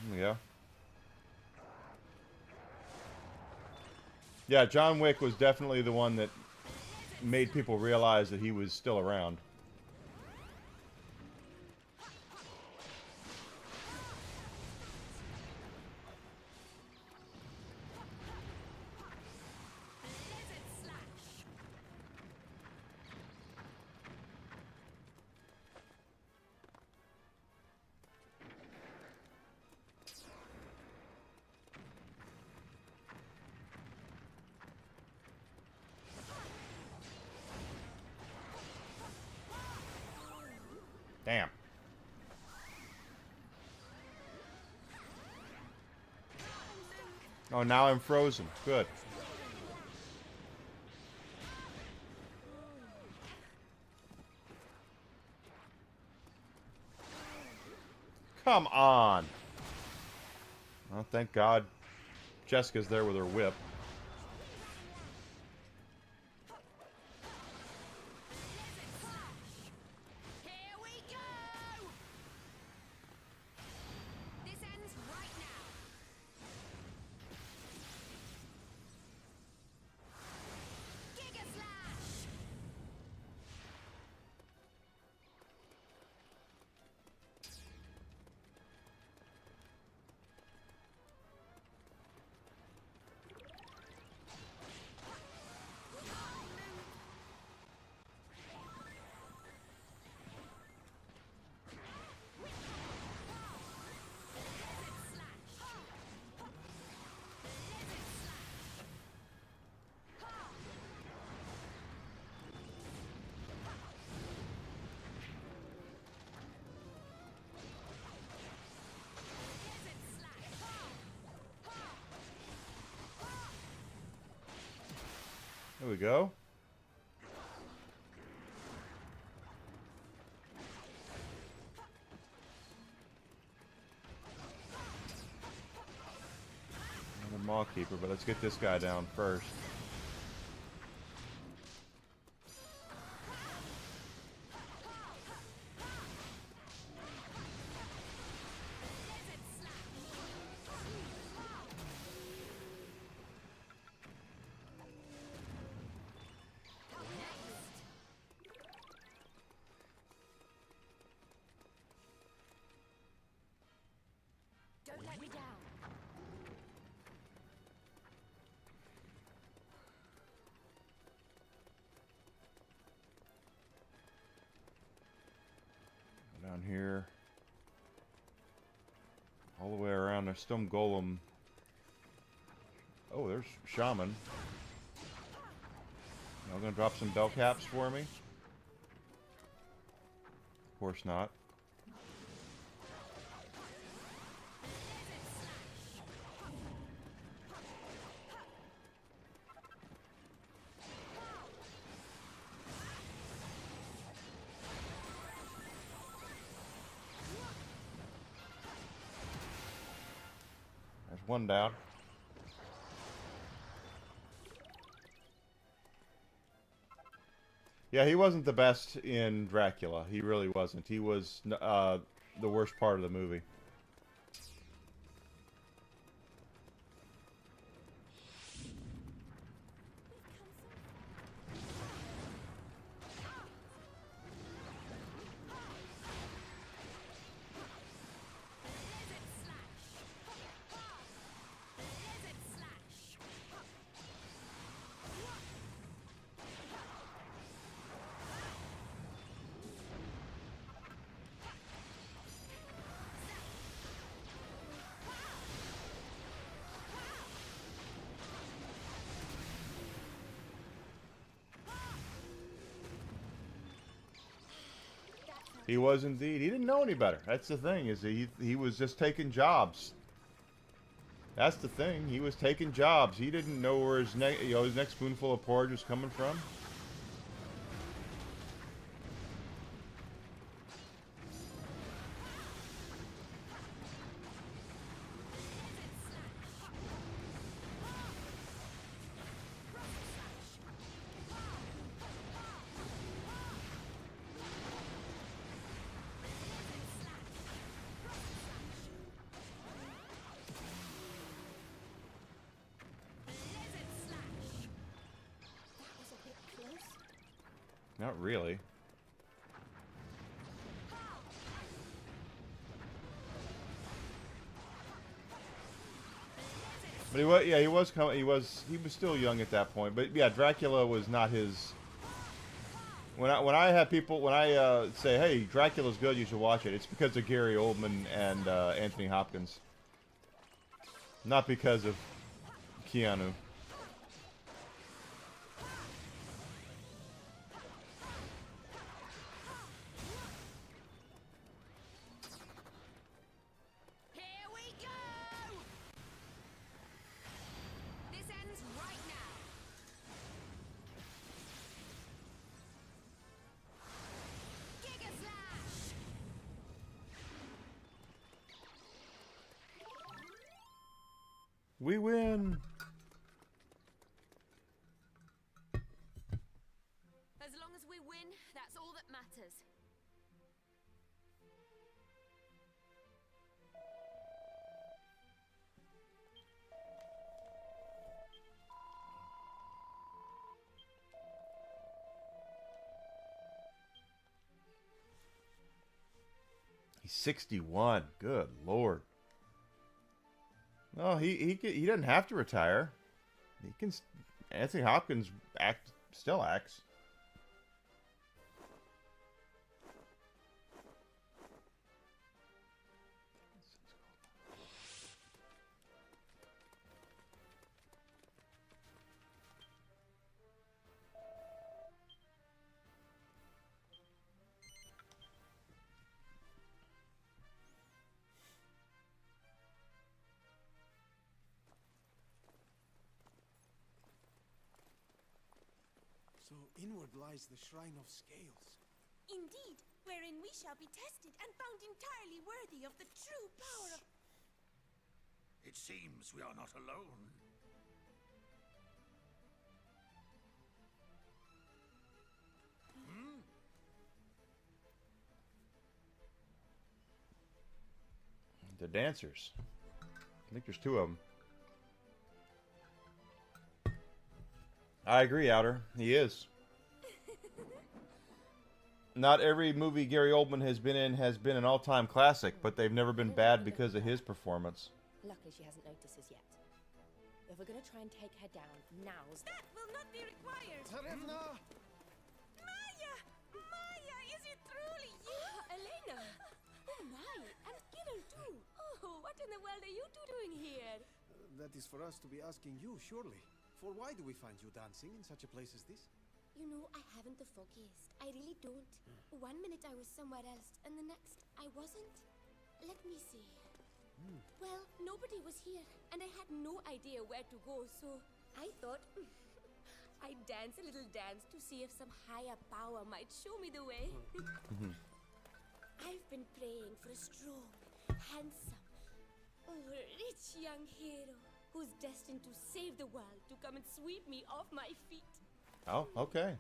There we go. Yeah, John Wick was definitely the one that made people realize that he was still around. Damn. Oh, now I'm frozen. Good. Come on. Oh, thank God Jessica's there with her whip. There we go. Another Maw Keeper, but let's get this guy down first. Don't let me down. Down here. All the way around. There's Stone Golem. Oh, there's Shaman. Y'all gonna drop some bell caps for me? Of course not. There's one down. Yeah, he wasn't the best in Dracula. He really wasn't. He was the worst part of the movie. He was indeed. He didn't know any better. That's the thing, is he was just taking jobs. That's the thing. He was taking jobs. He didn't know where his next spoonful of porridge was coming from. Not really. But he was, yeah, he was still young at that point. But yeah, Dracula was not his. When I have people, when I say, hey, Dracula's good, you should watch it, it's because of Gary Oldman and Anthony Hopkins. Not because of Keanu. We win! As long as we win, that's all that matters. He's 61. Good Lord. No, he doesn't have to retire. He can. Anthony Hopkins still acts. So inward lies the Shrine of Scales. Indeed, wherein we shall be tested and found entirely worthy of the true power of... It seems we are not alone. The dancers. I think there's two of them. I agree, Outer. He is. Not every movie Gary Oldman has been in has been an all-time classic, but they've never been bad because of his performance. Luckily, she hasn't noticed us yet. If we're gonna try and take her down, now's the... That will not be required! Tsarevna! Maya! Maya, is it truly you? Elena! Oh my, and Gillen too! Oh, what in the world are you two doing here? That is for us to be asking you, surely. For why do we find you dancing in such a place as this? You know, I haven't the foggiest. I really don't. 1 minute I was somewhere else, and the next I wasn't. Let me see. Well, nobody was here, and I had no idea where to go, so I thought I'd dance a little dance to see if some higher power might show me the way. I've been praying for a strong, handsome, rich young hero who's destined to save the world to come and sweep me off my feet. Oh, okay.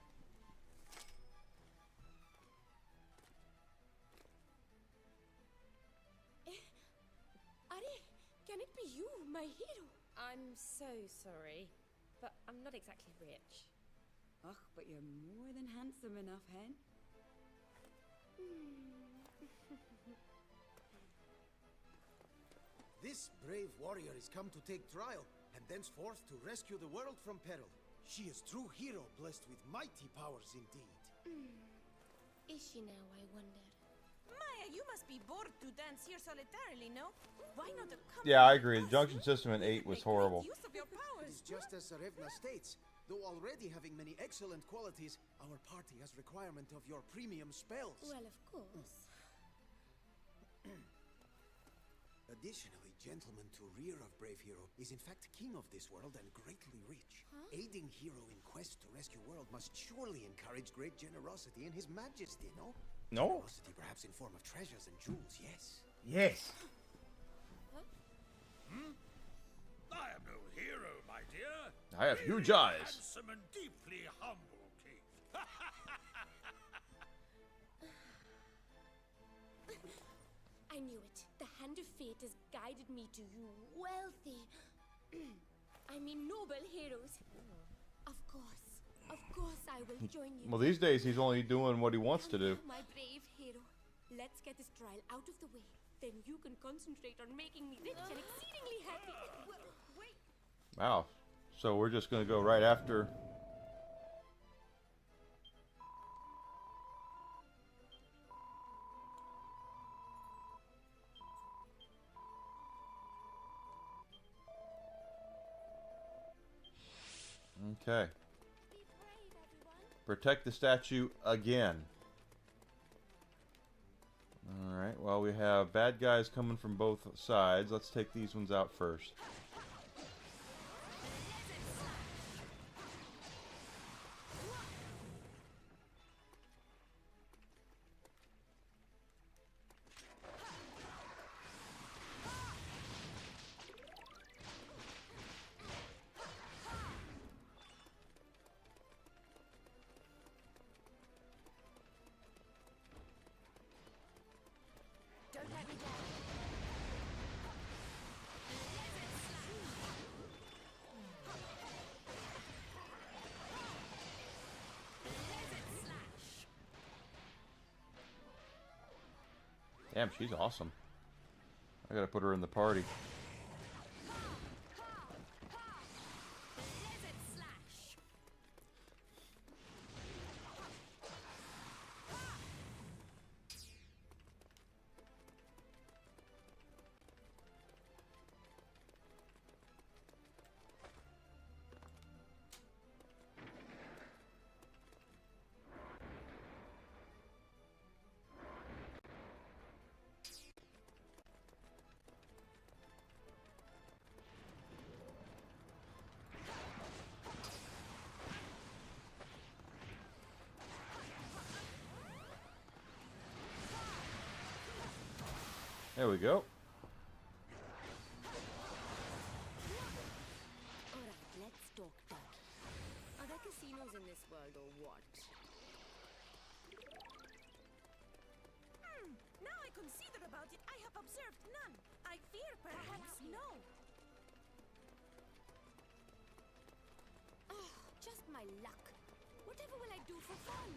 Ari, can it be you, my hero? I'm so sorry, but I'm not exactly rich. Ach, but you're more than handsome enough, hen? This brave warrior is come to take trial, and thenceforth to rescue the world from peril. She is true hero, blessed with mighty powers indeed. Is she now, I wonder? Maya, you must be bored to dance here solitarily, no? Why not accompany Yeah, I agree. The us? junction system in 8 was Make horrible. great use of your It powers. is just as Tsarevna states. Though already having many excellent qualities, our party has requirement of your premium spells. Well, of course. Additionally, gentleman to rear of brave hero is in fact king of this world and greatly rich. Aiding hero in quest to rescue world must surely encourage great generosity in his majesty, no? No? Generosity perhaps in form of treasures and jewels, yes. Yes. I am no hero, my dear. I have huge Merely a eyes. Handsome and deeply humble king. I knew it. The hand of fate has guided me to you, wealthy. I mean, noble heroes. Of course I will join you. Well, these days he's only doing what he wants to do. My brave hero. Let's get this trial out of the way. Then you can concentrate on making me rich and exceedingly happy. Wait, Wow. So we're just going to go right after. Okay. Be brave, everyone. Protect the statue again. Alright, well, we have bad guys coming from both sides. Let's take these ones out first. Don't let me down. Damn, she's awesome. I gotta put her in the party. There we go. Alright, let's talk Doug. Are there casinos in this world or what? Now I consider about it, I have observed none. I fear perhaps no. Oh, just my luck. Whatever will I do for fun?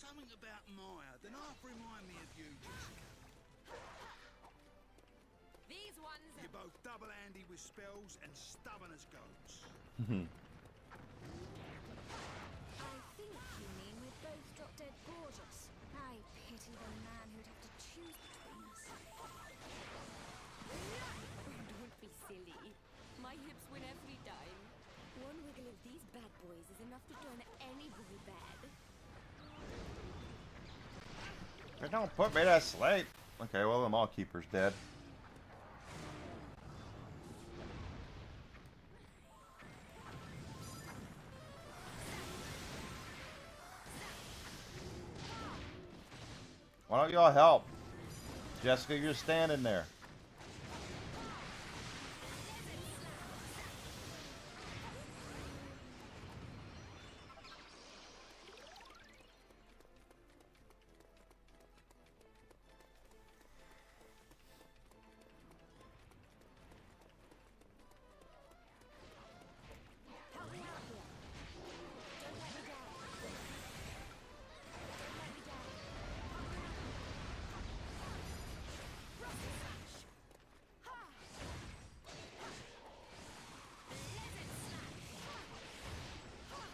Something about Maya, then half remind me of you, Jessica. These ones You're both double-handy with spells and stubborn as goats. I think you mean we're both drop-dead gorgeous. I pity the man who'd have to choose between us. Don't be silly. My hips win every time. One wiggle of these bad boys is enough to turn any boy bad. Don't put me to sleep. Okay, well, the Maw Keeper's dead. Why don't y'all help? Jessica, you're standing there. Help me out here. Don't let me down. Don't let me down. Rusty slash. Ha! Blizzard slash. Ha!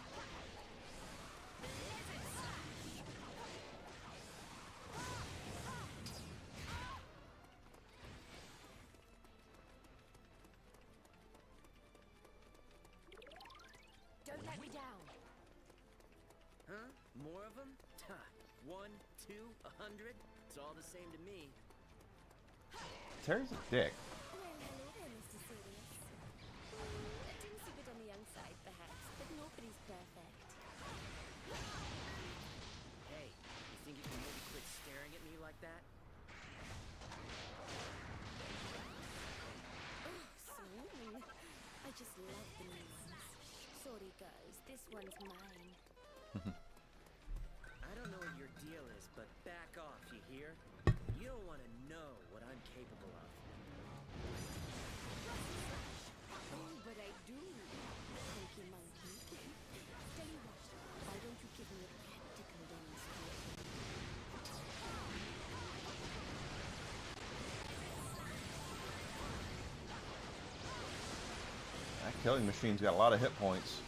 Blizzard slash. Don't let me down. Huh? More of them? Ha! 1, 2, 100? It's all the same to me. Terry's a dick. Well, hello there, Mr. Sirius. A teensy bit on the young side, perhaps, but nobody's perfect. Hey, you think you can maybe quit staring at me like that? Oh, swoon. I just love the new ones. Sorry, guys, this one's mine. I don't know what your deal is, but back off, you hear? You don't want to know what I'm capable of. Oh, but I do. Thank you, monkey. Tell you what, why don't you give me a practical demonstration? That killing machine's got a lot of hit points.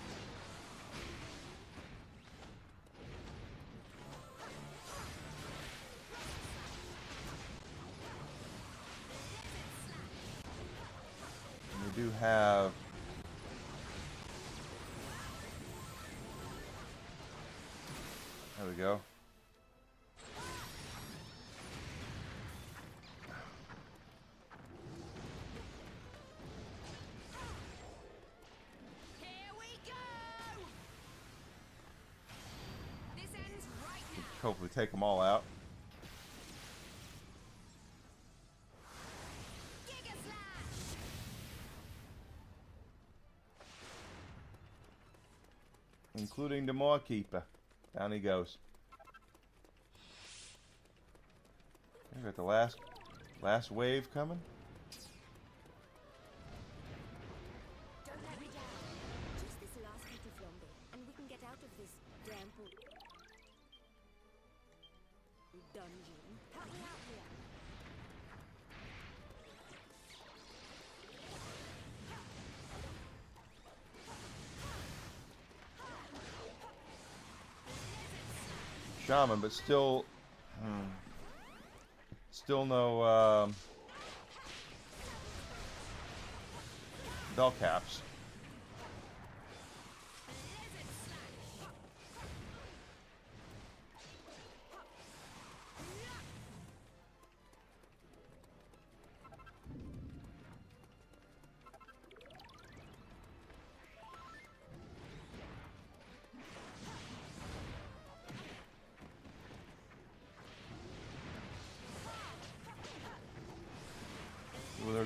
And we do have... There we go. Here we go! This ends right now. Hopefully take them all out. Giga Slash! Including the Maw Keeper. Down he goes. We got the last wave coming. Don't let me down. Just this last little flambe, and we can get out of this damn dungeon. Help me out here. Shaman, but still, still no bell caps.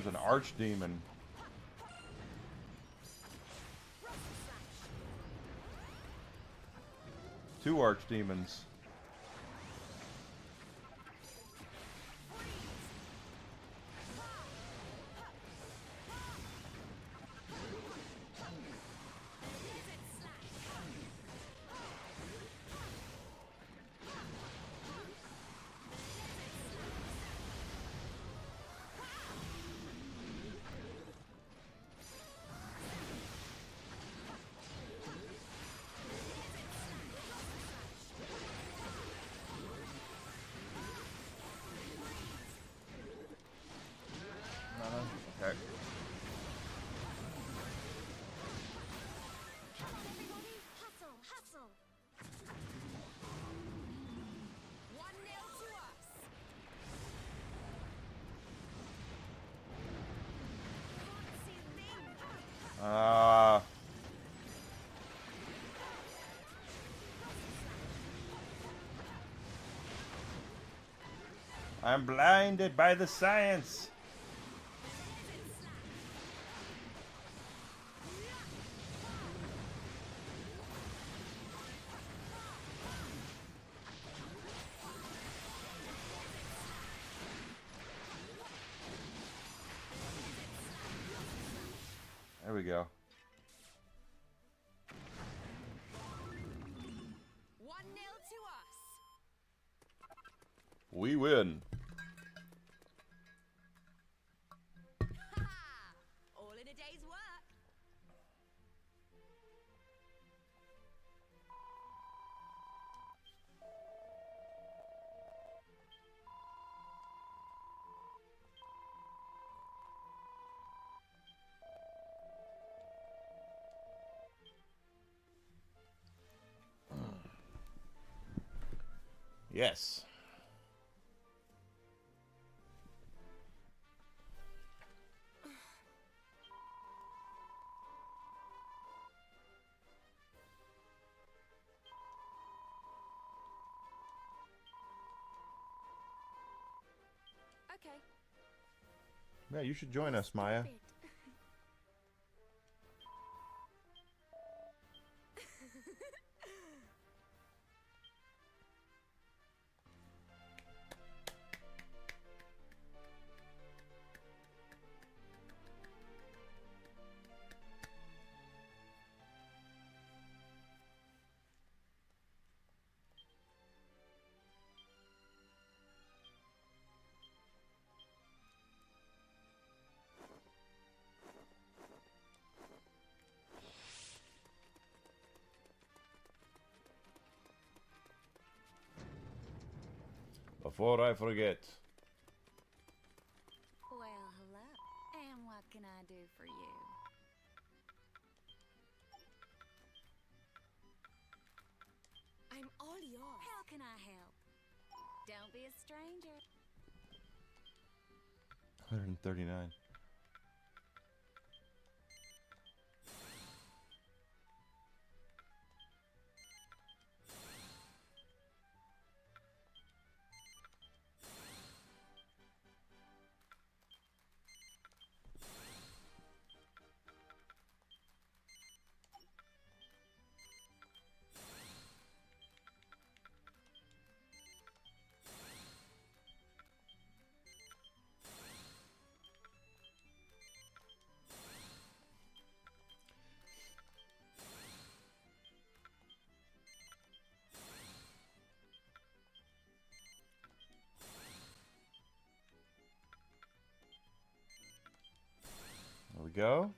There's an archdemon. Two archdemons. Okay. Hustle, hustle. 1-0 to us. Can't see a thing. I'm blinded by the science. There we go. 1-0 to us. We win. All in a day's work. Yes. Okay. Yeah, you should join us, Maya. Before I forget. Well, hello. And what can I do for you? I'm all yours. How can I help? Don't be a stranger. 139. There we go.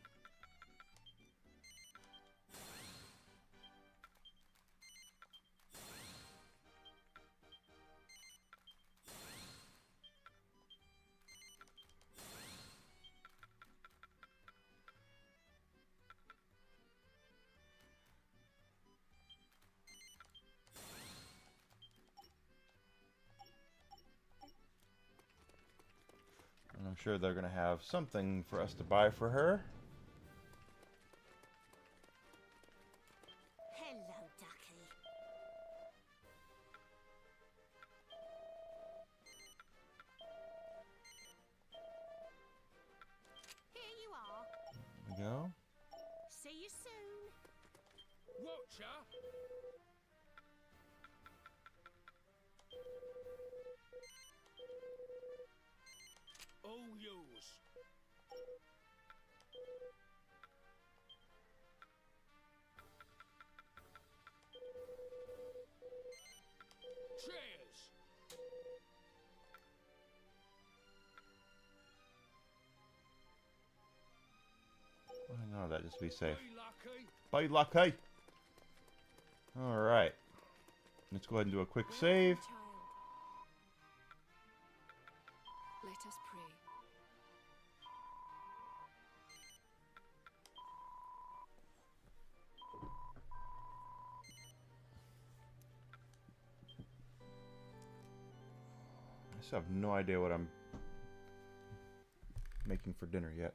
And I'm sure they're going to have something for us to buy for her. Hello, Ducky. Watcher! All yours. Cheers! I know that, just to be safe. Be lucky. Bye, lucky. All right. Let's go ahead and do a quick save. Child. Let us pray. I still have no idea what I'm making for dinner yet.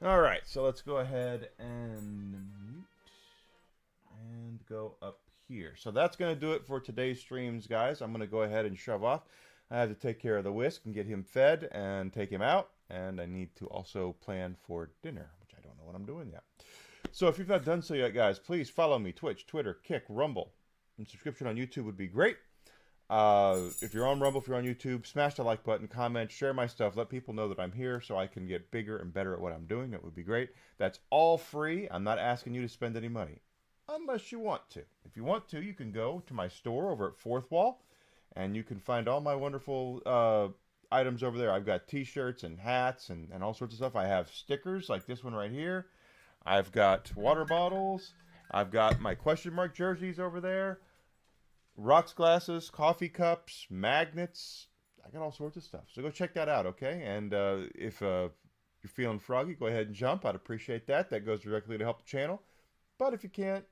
All right, so let's go ahead and mute and go up here. So that's going to do it for today's streams, guys. I'm going to go ahead and shove off. I have to take care of the whisk and get him fed and take him out. And I need to also plan for dinner, which I don't know what I'm doing yet. So if you've not done so yet, guys, please follow me, Twitch, Twitter, Kick, Rumble. And subscription on YouTube would be great. If you're on Rumble, if you're on YouTube, smash the like button, comment, share my stuff. Let people know that I'm here so I can get bigger and better at what I'm doing. That would be great. That's all free. I'm not asking you to spend any money. Unless you want to. If you want to, you can go to my store over at Fourth Wall. And you can find all my wonderful items over there. I've got t-shirts and hats and all sorts of stuff. I have stickers like this one right here. I've got water bottles. I've got my question mark jerseys over there. Rocks glasses, coffee cups, magnets. I got all sorts of stuff. So go check that out, okay? And if you're feeling froggy, go ahead and jump. I'd appreciate that. That goes directly to help the channel. But if you can't,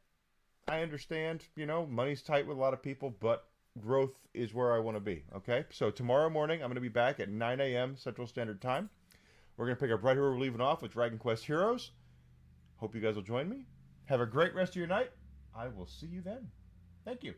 I understand. You know, money's tight with a lot of people, but growth is where I want to be, okay? So tomorrow morning, I'm going to be back at 9 a.m. Central Standard Time. We're going to pick up right here where we're leaving off with Dragon Quest Heroes. Hope you guys will join me. Have a great rest of your night. I will see you then. Thank you.